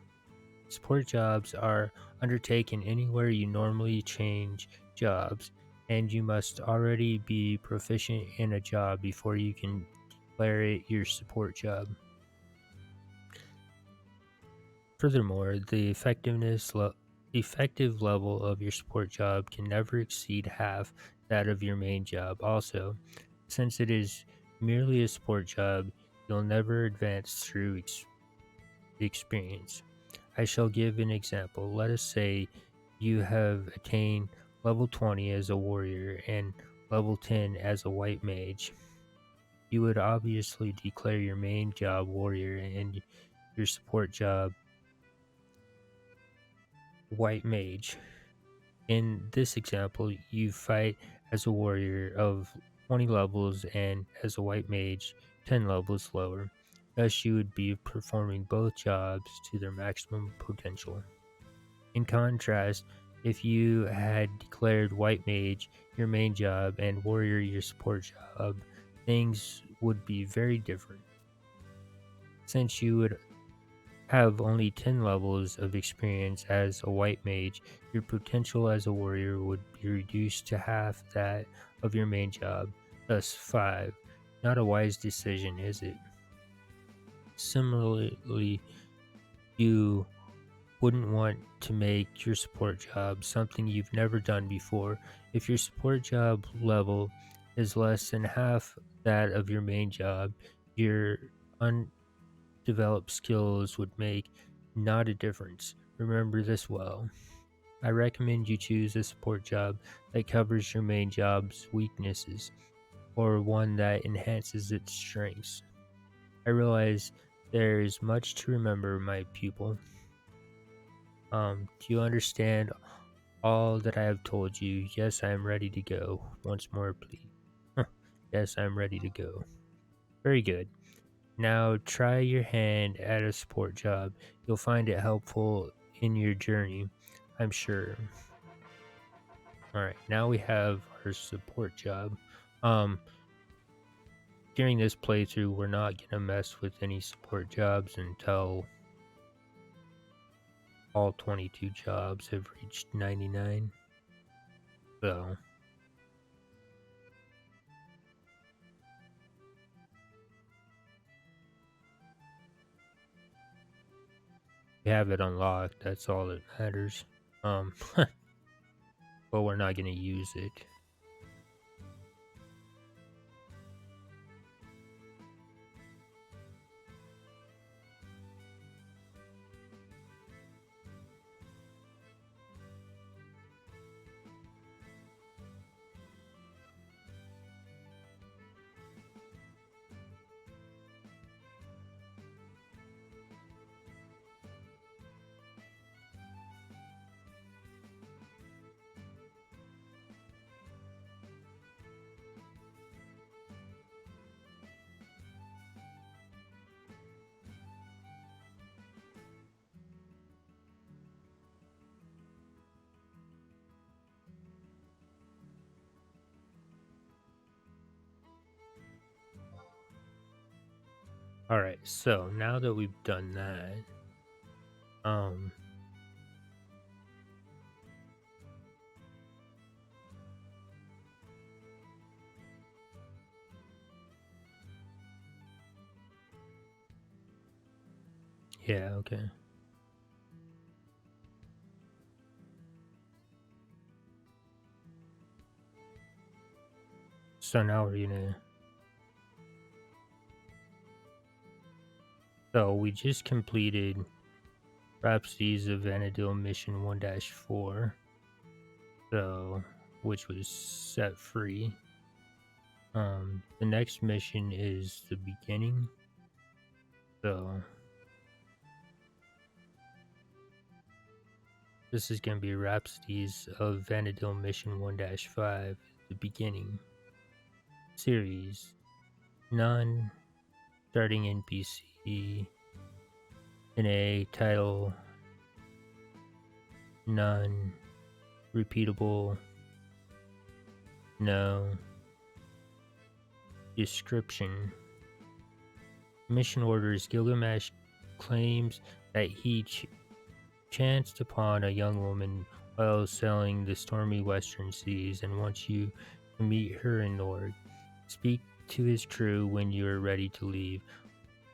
Support jobs are undertaken anywhere you normally change jobs, and you must already be proficient in a job before you can declare it your support job. Furthermore, the effective level of your support job can never exceed half that of your main job. Also, since it is merely a support job, you'll never advance through experience. I shall give an example. Let us say you have attained level 20 as a warrior and level 10 as a white mage. You would obviously declare your main job warrior and your support job white mage. In this example, you fight as a warrior of 20 levels and as a white mage 10 levels lower. Thus, you would be performing both jobs to their maximum potential. In contrast, if you had declared white mage your main job and warrior your support job, things would be very different. Since you would have only 10 levels of experience as a white mage, your potential as a warrior would be reduced to half that of your main job, thus 5. Not a wise decision, is it? Similarly, you wouldn't want to make your support job something you've never done before. If your support job level is less than half that of your main job, you're develop skills would make not a difference. Remember this well. I recommend you choose a support job that covers your main job's weaknesses or one that enhances its strengths. I realize there is much to remember, my pupil. Do you understand all that I have told you? Yes, I am ready to go. Once more, please. Yes, I am ready to go. Very good. Now try your hand at a support job. You'll find it helpful in your journey, I'm sure. All right, now we have our support job. Um, During this playthrough, we're not gonna mess with any support jobs until all 22 jobs have reached 99. So we have it unlocked. That's all that matters. Um, but we're not gonna use it. All right. So now that we've done that, um, yeah, okay. So now we're gonna. So we just completed Rhapsodies of Vanadil Mission 1-4. So, which was set free. The next mission is the beginning. So this is gonna be Rhapsodies of Vanadil Mission 1-5, the beginning series. Non starting NPC in a title, none repeatable, no description. Mission orders: Gilgamesh claims that he chanced upon a young woman while sailing the stormy western seas and wants you to meet her in Nord. Speak to his crew when you are ready to leave,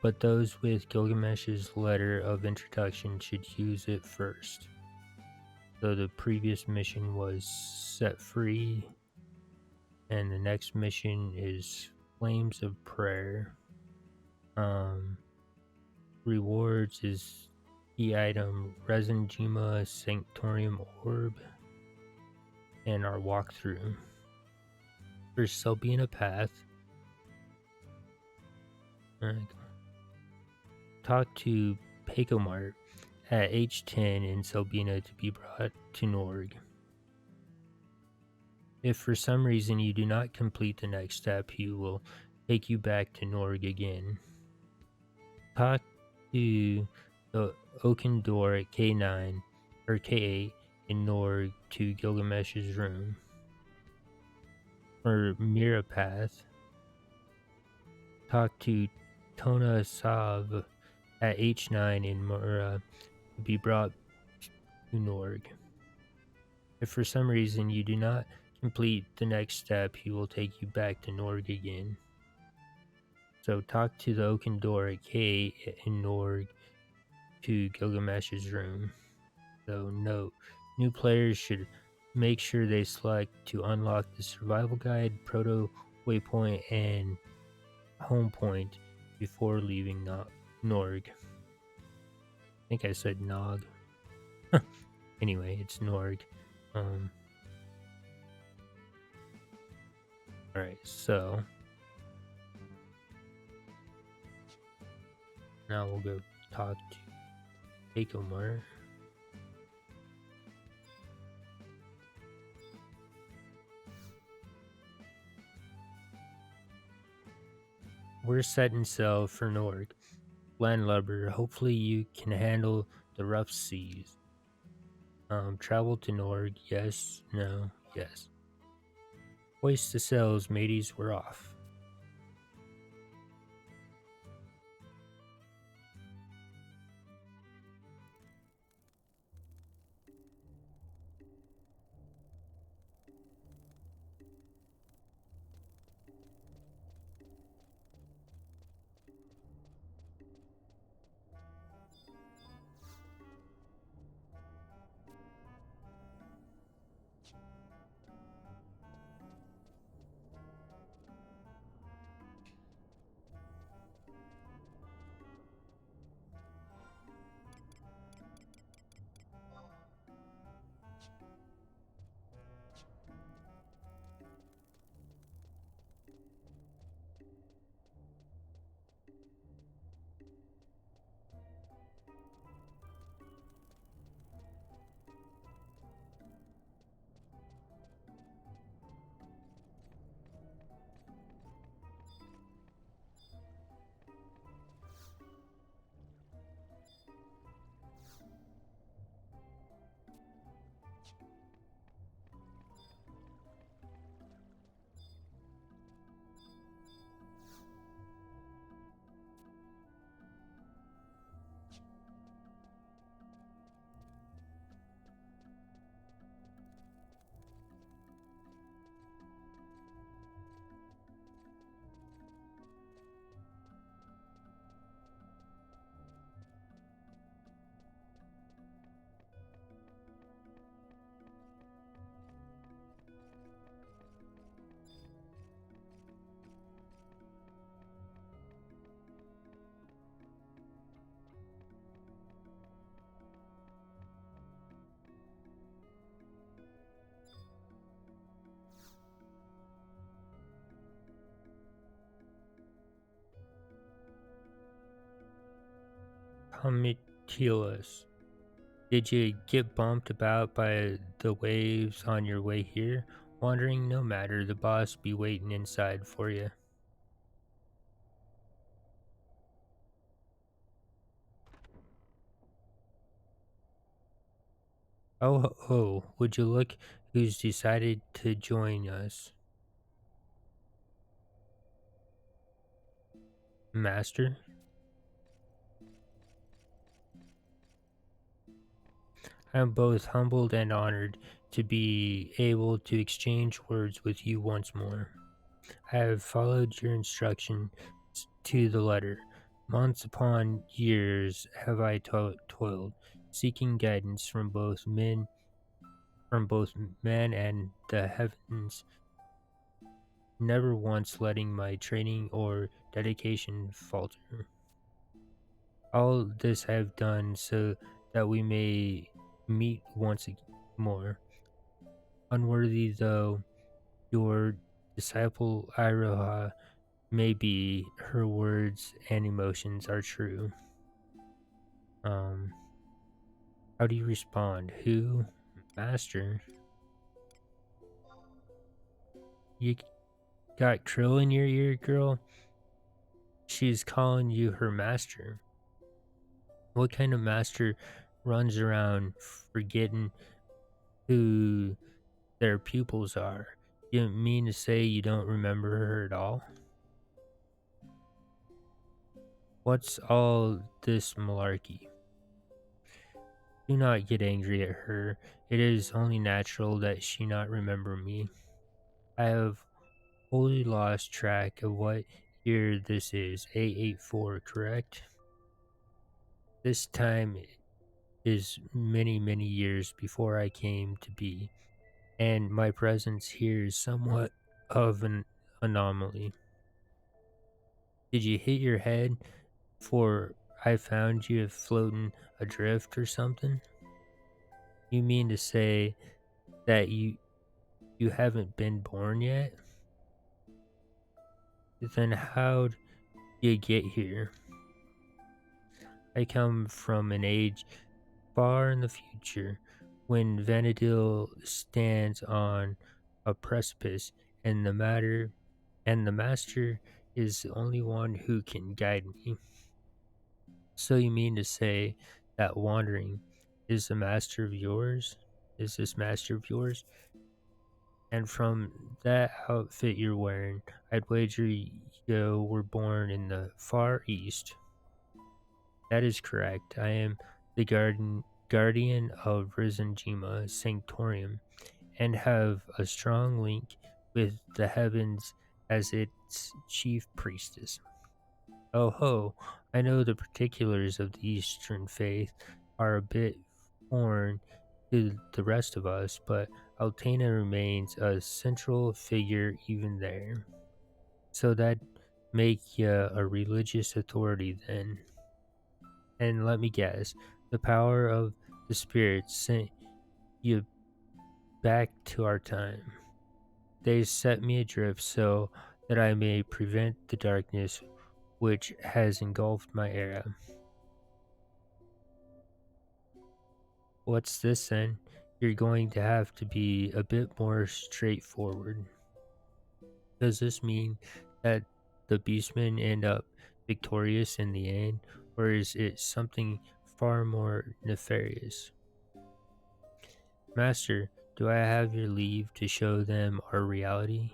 but those with Gilgamesh's letter of introduction should use it first. So the previous mission was set free, and the next mission is Flames of Prayer. Rewards is the item Resin Sanctorium Orb, and our walkthrough. For Selbina Path, talk to Pecomart at H10 in Selbina to be brought to Norg. If for some reason you do not complete the next step, he will take you back to Norg again. Talk to the Oaken Door at K9 or K8 in Norg to Gilgamesh's room. For Mirapath, talk to Tona Sav at H9 in Mura to be brought to Norg. If for some reason you do not complete the next step, he will take you back to Norg again. So talk to the Oaken Door at K in Norg to Gilgamesh's room. So note, new players should make sure they select to unlock the survival guide, proto waypoint, and home point before leaving Norg. I think I said Nog. Anyway, it's Norg. Um, all right, so now we'll go talk to Takomar. We're setting sail for Norg. Landlubber, hopefully you can handle the rough seas. Travel to Norg, yes, no, yes. Hoist the sails, mateys, we're off. Comitilas. Did you get bumped about by the waves on your way here? Wandering, no matter, the boss be waiting inside for you. Oh, oh, would you look who's decided to join us? Master? I am both humbled and honored to be able to exchange words with you once more. I have followed your instructions to the letter. Months upon years have I toiled, seeking guidance from both men and the heavens, never once letting my training or dedication falter. All this I have done so that we may meet once more. Unworthy though your disciple Iroha may be, her words and emotions are true. Um, how do you respond? Who? Master? You got krill in your ear, girl? She's calling you her master. What kind of master runs around forgetting who their pupils are? You mean to say you don't remember her at all? What's all this malarkey? Do not get angry at her. It is only natural that she not remember me. I have wholly lost track of what year this is. 884, correct? This time is many, many years before I came to be, and my presence here is somewhat of an anomaly. Did you hit your head? For I found you floating adrift or something? You mean to say that you haven't been born yet? Then how'd you get here? I come from an age far in the future when Vanadil stands on a precipice and the master is the only one who can guide me. So you mean to say that wandering is the master of yours? Is this master of yours? And from that outfit you're wearing, I'd wager you were born in the Far East. That is correct. I am the guardian of Rizenjima Sanctorium and have a strong link with the heavens as its chief priestess. Oh ho, I know the particulars of the Eastern faith are a bit foreign to the rest of us, but Altena remains a central figure even there. So that make you a religious authority then. And let me guess, the power of the spirits sent you back to our time. They set me adrift so that I may prevent the darkness which has engulfed my era. What's this then? You're going to have to be a bit more straightforward. Does this mean that the beastmen end up victorious in the end, or is it something far more nefarious? Master, do I have your leave to show them our reality?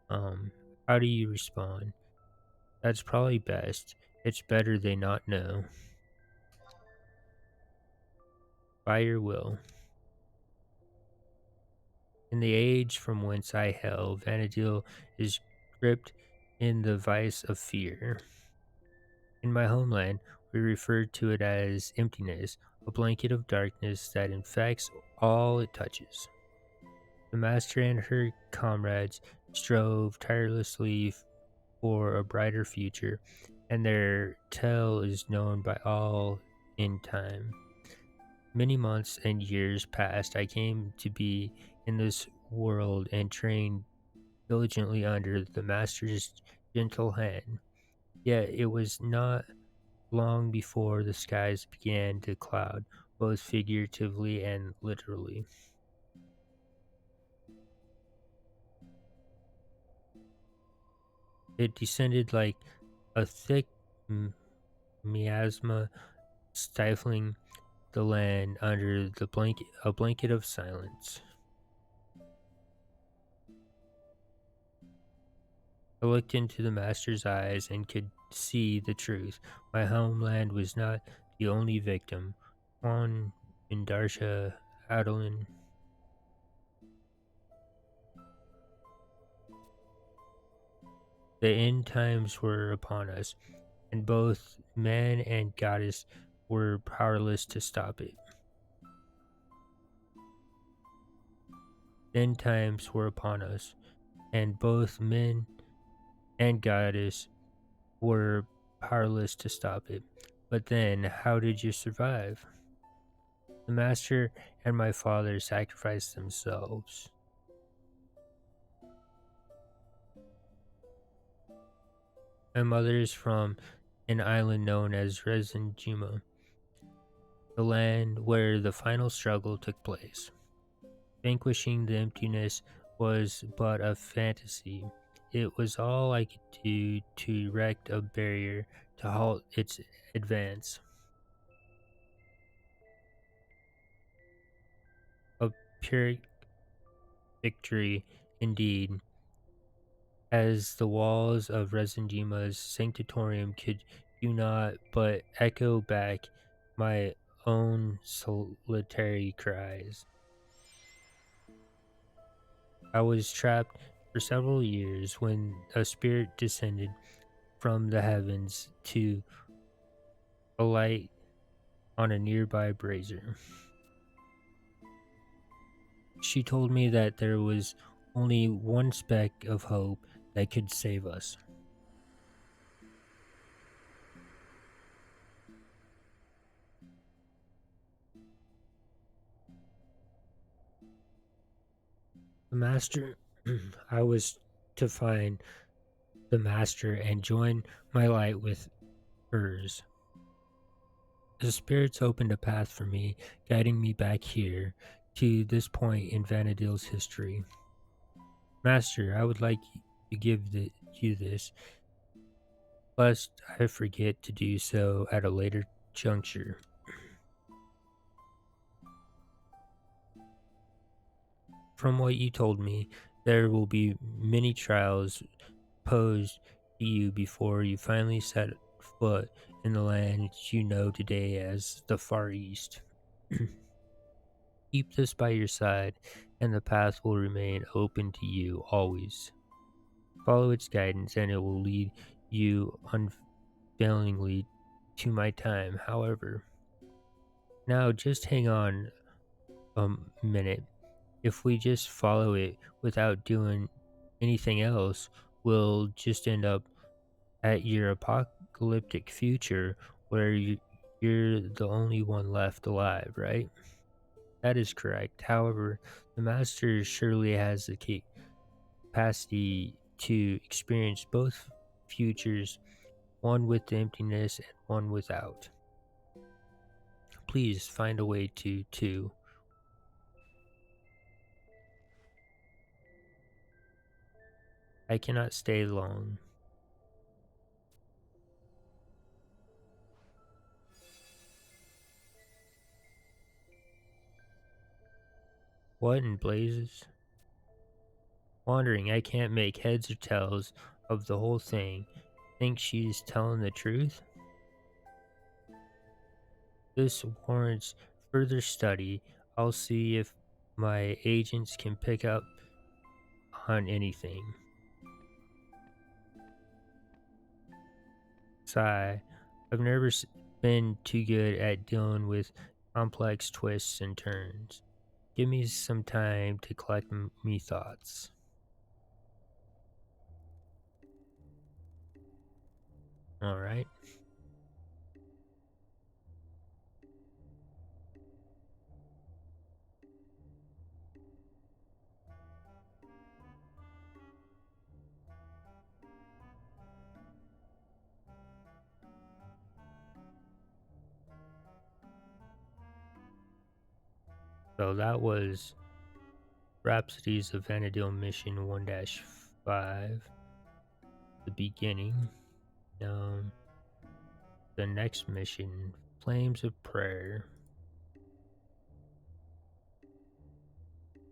Um, how do you respond? That's probably best. It's better they not know. By your will. In the age from whence I hail, Vanadil is gripped in the vice of fear. In my homeland, we refer to it as emptiness, a blanket of darkness that infects all it touches. The master and her comrades strove tirelessly for a brighter future, and their tale is known by all in time. Many months and years passed. I came to be in this world and trained diligently under the master's gentle hand. Yet it was not long before the skies began to cloud, both figuratively and literally. It descended like a thick miasma, stifling the land under a blanket of silence. I looked into the master's eyes and could see the truth. My homeland was not the only victim. Juan Indarsha Adeline. The end times were upon us, and both man and goddess were powerless to stop it. The end times were upon us, and both men and goddess were powerless to stop it. But then, how did you survive? The master and my father sacrificed themselves. My mother is from an island known as Rezenjima, the land where the final struggle took place. Vanquishing the emptiness was but a fantasy. It was all I could do to erect a barrier to halt its advance. A pyrrhic victory, indeed, as the walls of Rezenjima's sanctuarium could do not but echo back my own solitary cries. I was trapped for several years when a spirit descended from the heavens to alight on a nearby brazier. She told me that there was only one speck of hope that could save us. The master, I was to find the master and join my light with hers. The spirits opened a path for me, guiding me back here to this point in Vanadil's history. Master, I would like to give you this, lest I forget to do so at a later juncture. From what you told me, there will be many trials posed to you before you finally set foot in the land you know today as the Far East. Keep this by your side, and the path will remain open to you always. Follow its guidance, and it will lead you unfailingly to my time. However, now just hang on a minute. If we just follow it without doing anything else, we'll just end up at your apocalyptic future where you're the only one left alive, right? That is correct. However, the master surely has the capacity to experience both futures, one with emptiness and one without. Please find a way to. I cannot stay long. What in blazes? Wondering, I can't make heads or tails of the whole thing. Think she's telling the truth? This warrants further study. I'll see if my agents can pick up on anything. Sigh. I've never been too good at dealing with complex twists and turns. Give me some time to collect me thoughts. All right. So that was Rhapsodies of Vanadil Mission 1-5, the beginning. Um, the next mission, Flames of Prayer.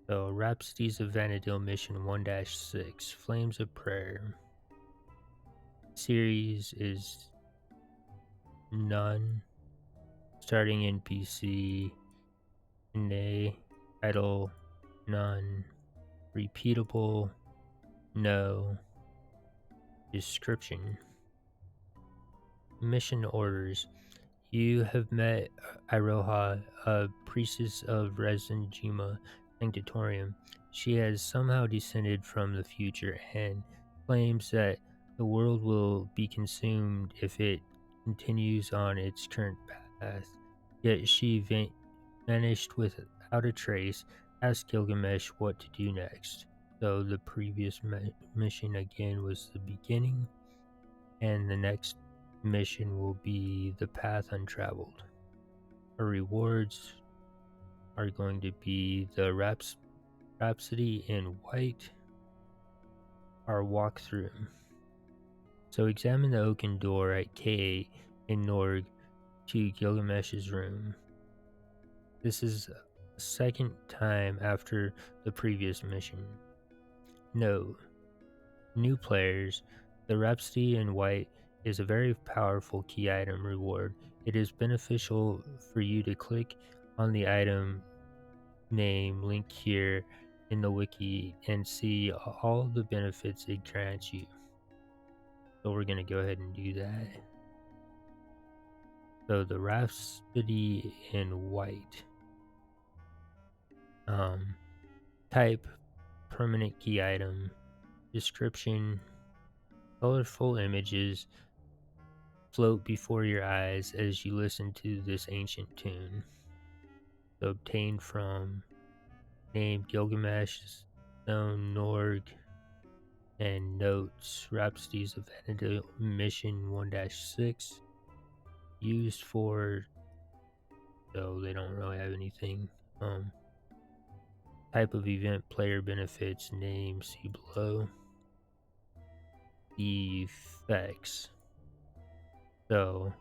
So, Rhapsodies of Vanadil Mission 1-6, Flames of Prayer. Series is none. Starting NPC, nay. Title, none. Repeatable, no. Description. Mission orders. You have met Iroha, a priestess of Resenjima Sanctatorium. She has somehow descended from the future and claims that the world will be consumed if it continues on its current path. Yet she vanished without a trace. Ask Gilgamesh what to do next. So the previous mission again was the beginning, and the next mission will be the path untraveled. Our rewards are going to be the Rhapsody in White, our walkthrough. So examine the oaken door at K in Norg to Gilgamesh's room. This is the second time after the previous mission. No, new players, the Rhapsody in White is a very powerful key item reward. It is beneficial for you to click on the item name link here in the wiki and see all the benefits it grants you. So we're going to go ahead and do that. So the Rhapsody in White. Type, permanent key item. Description, colorful images float before your eyes as you listen to this ancient tune. So obtained from name Gilgamesh, Stone, Norg, and Notes. Rhapsodies of Vanity Mission 1-6. Used for, so they don't really have anything. Um, Type of event, player benefits, name, see below. Effects. So,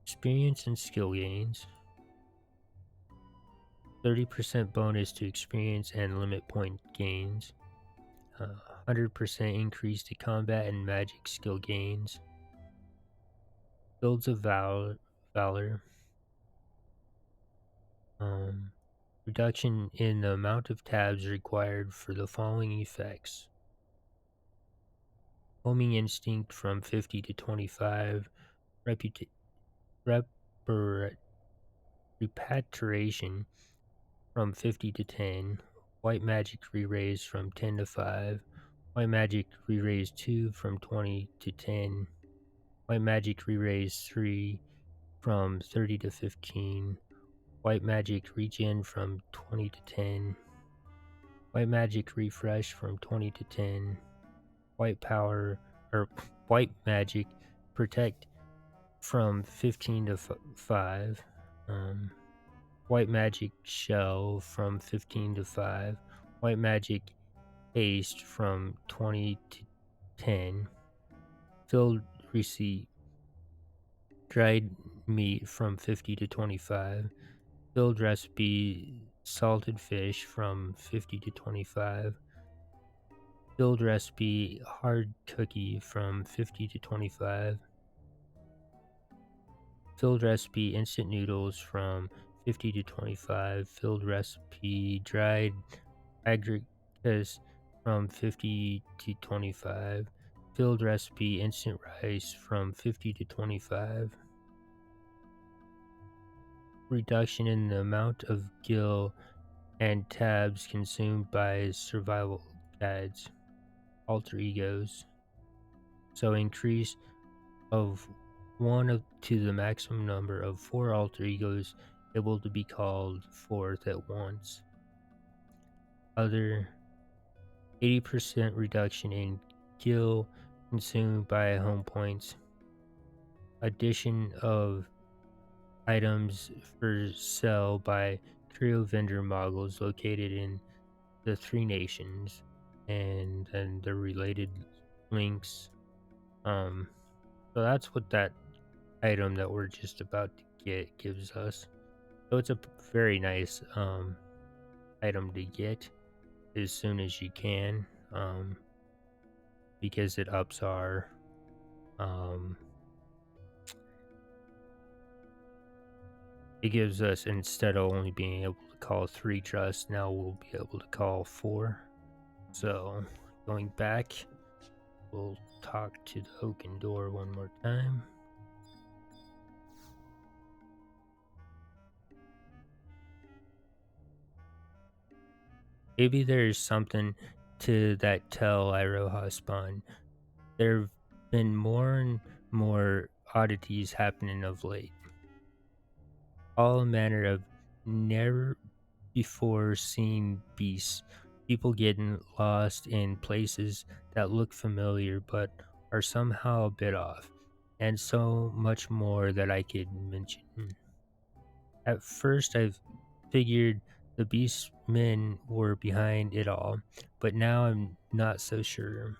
experience and skill gains. 30% bonus to experience and limit point gains. 100% increase to combat and magic skill gains. Builds of valor. Um, Reduction in the amount of tabs required for the following effects. Homing instinct from 50 to 25. Reputa- repar- Repatriation from 50 to 10. White magic re-raise from 10 to 5. White magic re-raise 2 from 20 to 10. White magic re-raise 3 from 30 to 15. White magic regen from 20 to 10. White magic refresh from 20 to 10. White power or white magic protect from 15 to 5. White magic shell from 15 to 5. White magic haste from 20 to 10. Filled receipt. Dried meat from 50 to 25. Filled recipe salted fish from 50 to 25. Filled recipe hard cookie from 50 to 25. Filled recipe instant noodles from 50 to 25. Filled recipe dried aggregates from 50 to 25. Filled recipe instant rice from 50 to 25. Reduction in the amount of gil and tabs consumed by survival guides, alter egos. So increase of one to the maximum number of 4 alter egos able to be called forth at once. Other 80% reduction in gil consumed by home points. Addition of items for sale by trio vendor moguls located in the 3 nations, and then the related links. Um, so that's what that item that we're just about to get gives us. So it's a very nice item to get as soon as you can, because it ups our um, it gives us, instead of only being able to call 3 trusts, now we'll be able to call 4. So going back, we'll talk to the oaken door one more time. Maybe there's something to that tell Iroha spun. There have been more and more oddities happening of late. All manner of never before seen beasts, people getting lost in places that look familiar but are somehow a bit off, and so much more that I could mention. At first, I've figured the beast men were behind it all, but now I'm not so sure.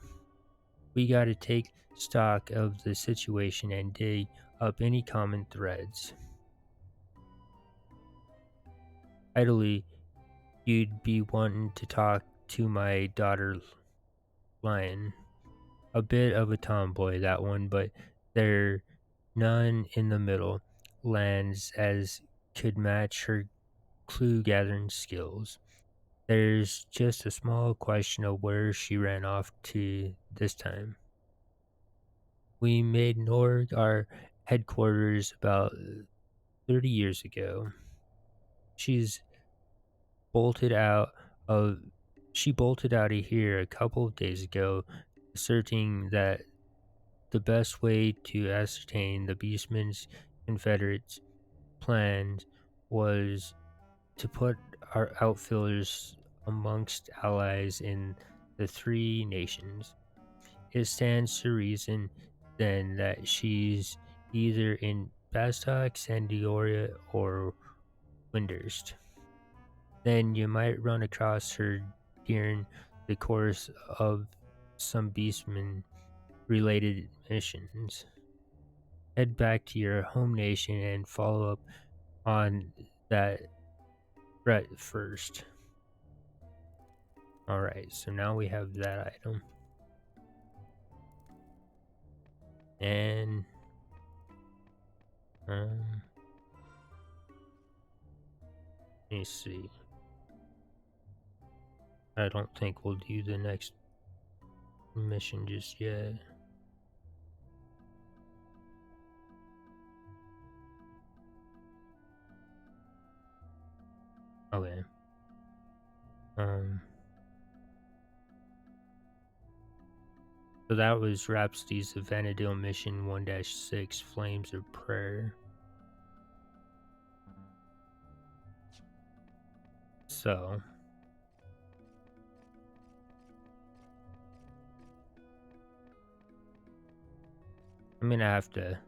We gotta take stock of the situation and dig up any common threads. Idly, you'd be wanting to talk to my daughter Lion. A bit of a tomboy, that one, but there none in the middle lands as could match her clue gathering skills. There's just a small question of where she ran off to this time. We made Norg our headquarters about 30 years ago. She's bolted out of she bolted out of here a couple of days ago, asserting that the best way to ascertain the Beastman's Confederates' plans was to put our outfielders amongst allies in the three nations. It stands to reason then that she's either in Bastok, Sandioria, or Windurst. Then you might run across her during the course of some Beastman related missions. Head back to your home nation and follow up on that threat first. Alright, so now we have that item. And let me see. I don't think we'll do the next mission just yet. Okay. So that was Rhapsodies of Vanadil Mission 1-6 Flames of Prayer. So I'm gonna have to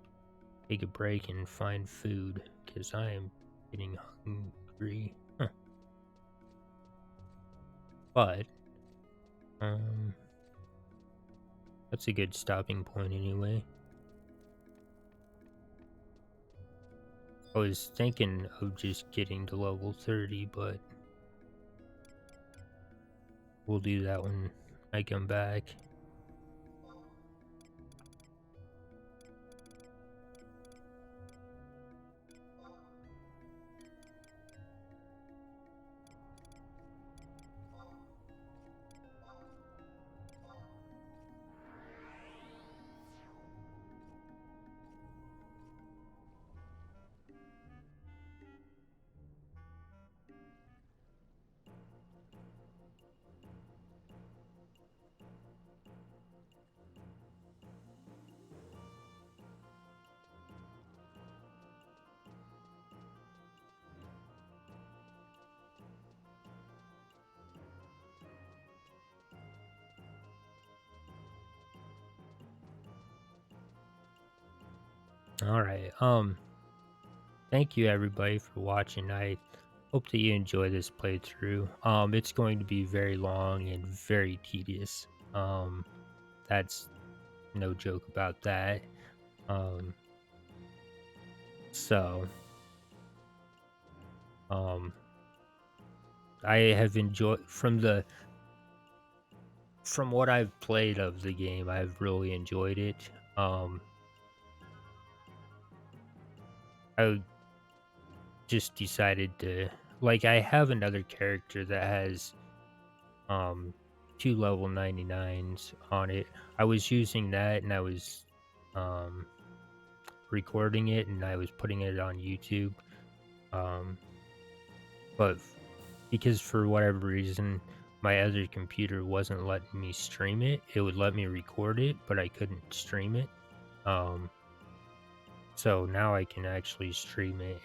take a break and find food because I am getting hungry. But that's a good stopping point anyway. I was thinking of just getting to level 30, but we'll do that when I come back. All right. Thank you everybody for watching. I hope that you enjoy this playthrough. It's going to be very long and very tedious. That's no joke about that. Um, so, I have enjoyed from what I've played of the game. I've really enjoyed it. I just decided to I have another character that has um 2 level 99s on it. I was using that and I was um recording it and I was putting it on YouTube. Um but because for whatever reason my other computer wasn't letting me stream it. It would let me record it, but I couldn't stream it. Um so now I can actually stream it.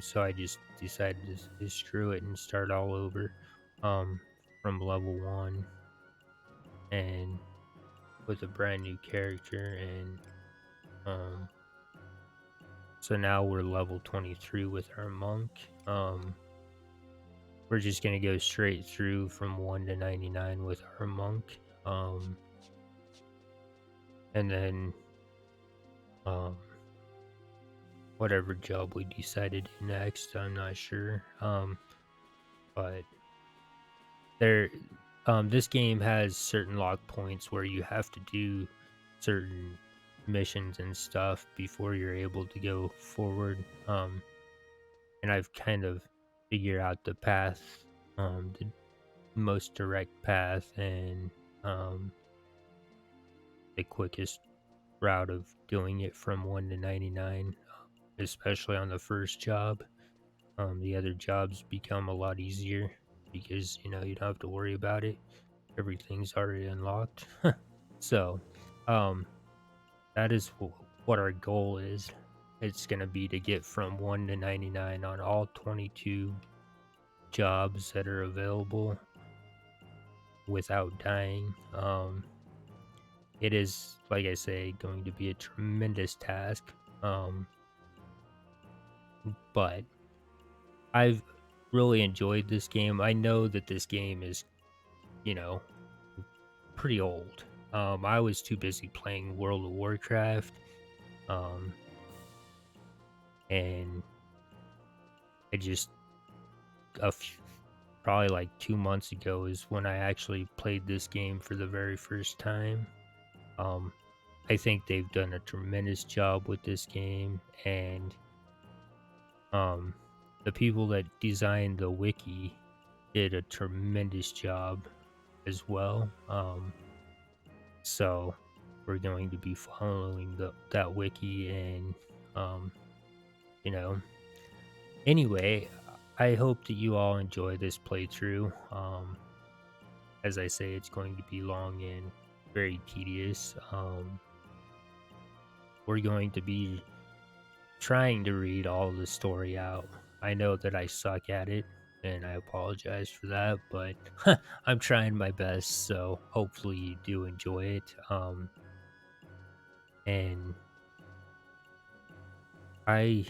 So I just decided to screw it and start all over um from level 1 and with a brand new character. And um so now we're level 23 with our monk. We're just gonna go straight through from 1 to 99 with our monk. And then um whatever job we decide to do next, I'm not sure. But there this game has certain lock points where you have to do certain missions and stuff before you're able to go forward. And I've kind of figured out the path, the most direct path and the quickest route of doing it from 1 to 99, especially on the first job. The other jobs become a lot easier because you don't have to worry about it. Everything's already unlocked. So, that is what our goal is. It's gonna be to get from 1 to 99 on all 22 jobs that are available without dying. It is, like I say, going to be a tremendous task. But I've really enjoyed this game. I know that this game is, you know, pretty old. I was too busy playing World of Warcraft, um, and I just a f- probably like 2 months ago is when I actually played this game for the very first time. Um, I think they've done a tremendous job with this game, and um, the people that designed the wiki did a tremendous job as well. So we're going to be following that wiki and um, you know. Anyway, I hope that you all enjoy this playthrough. As I say, it's going to be long and very tedious. We're going to be trying to read all the story out. I know that I suck at it, and I apologize for that, but I'm trying my best, so hopefully you do enjoy it. And I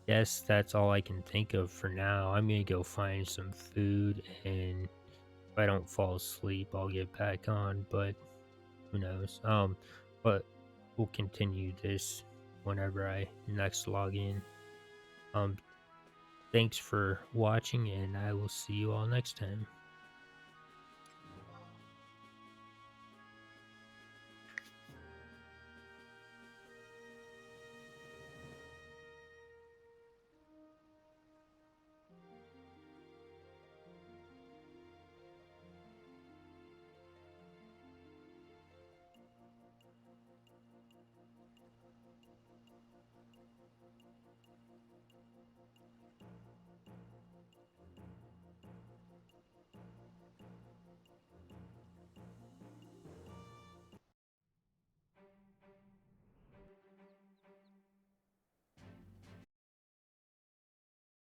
guess that's all I can think of for now. I'm gonna go find some food, and if I don't fall asleep, I'll get back on, but who knows? But we'll continue this whenever I next log in. Um, Thanks for watching, and I will see you all next time.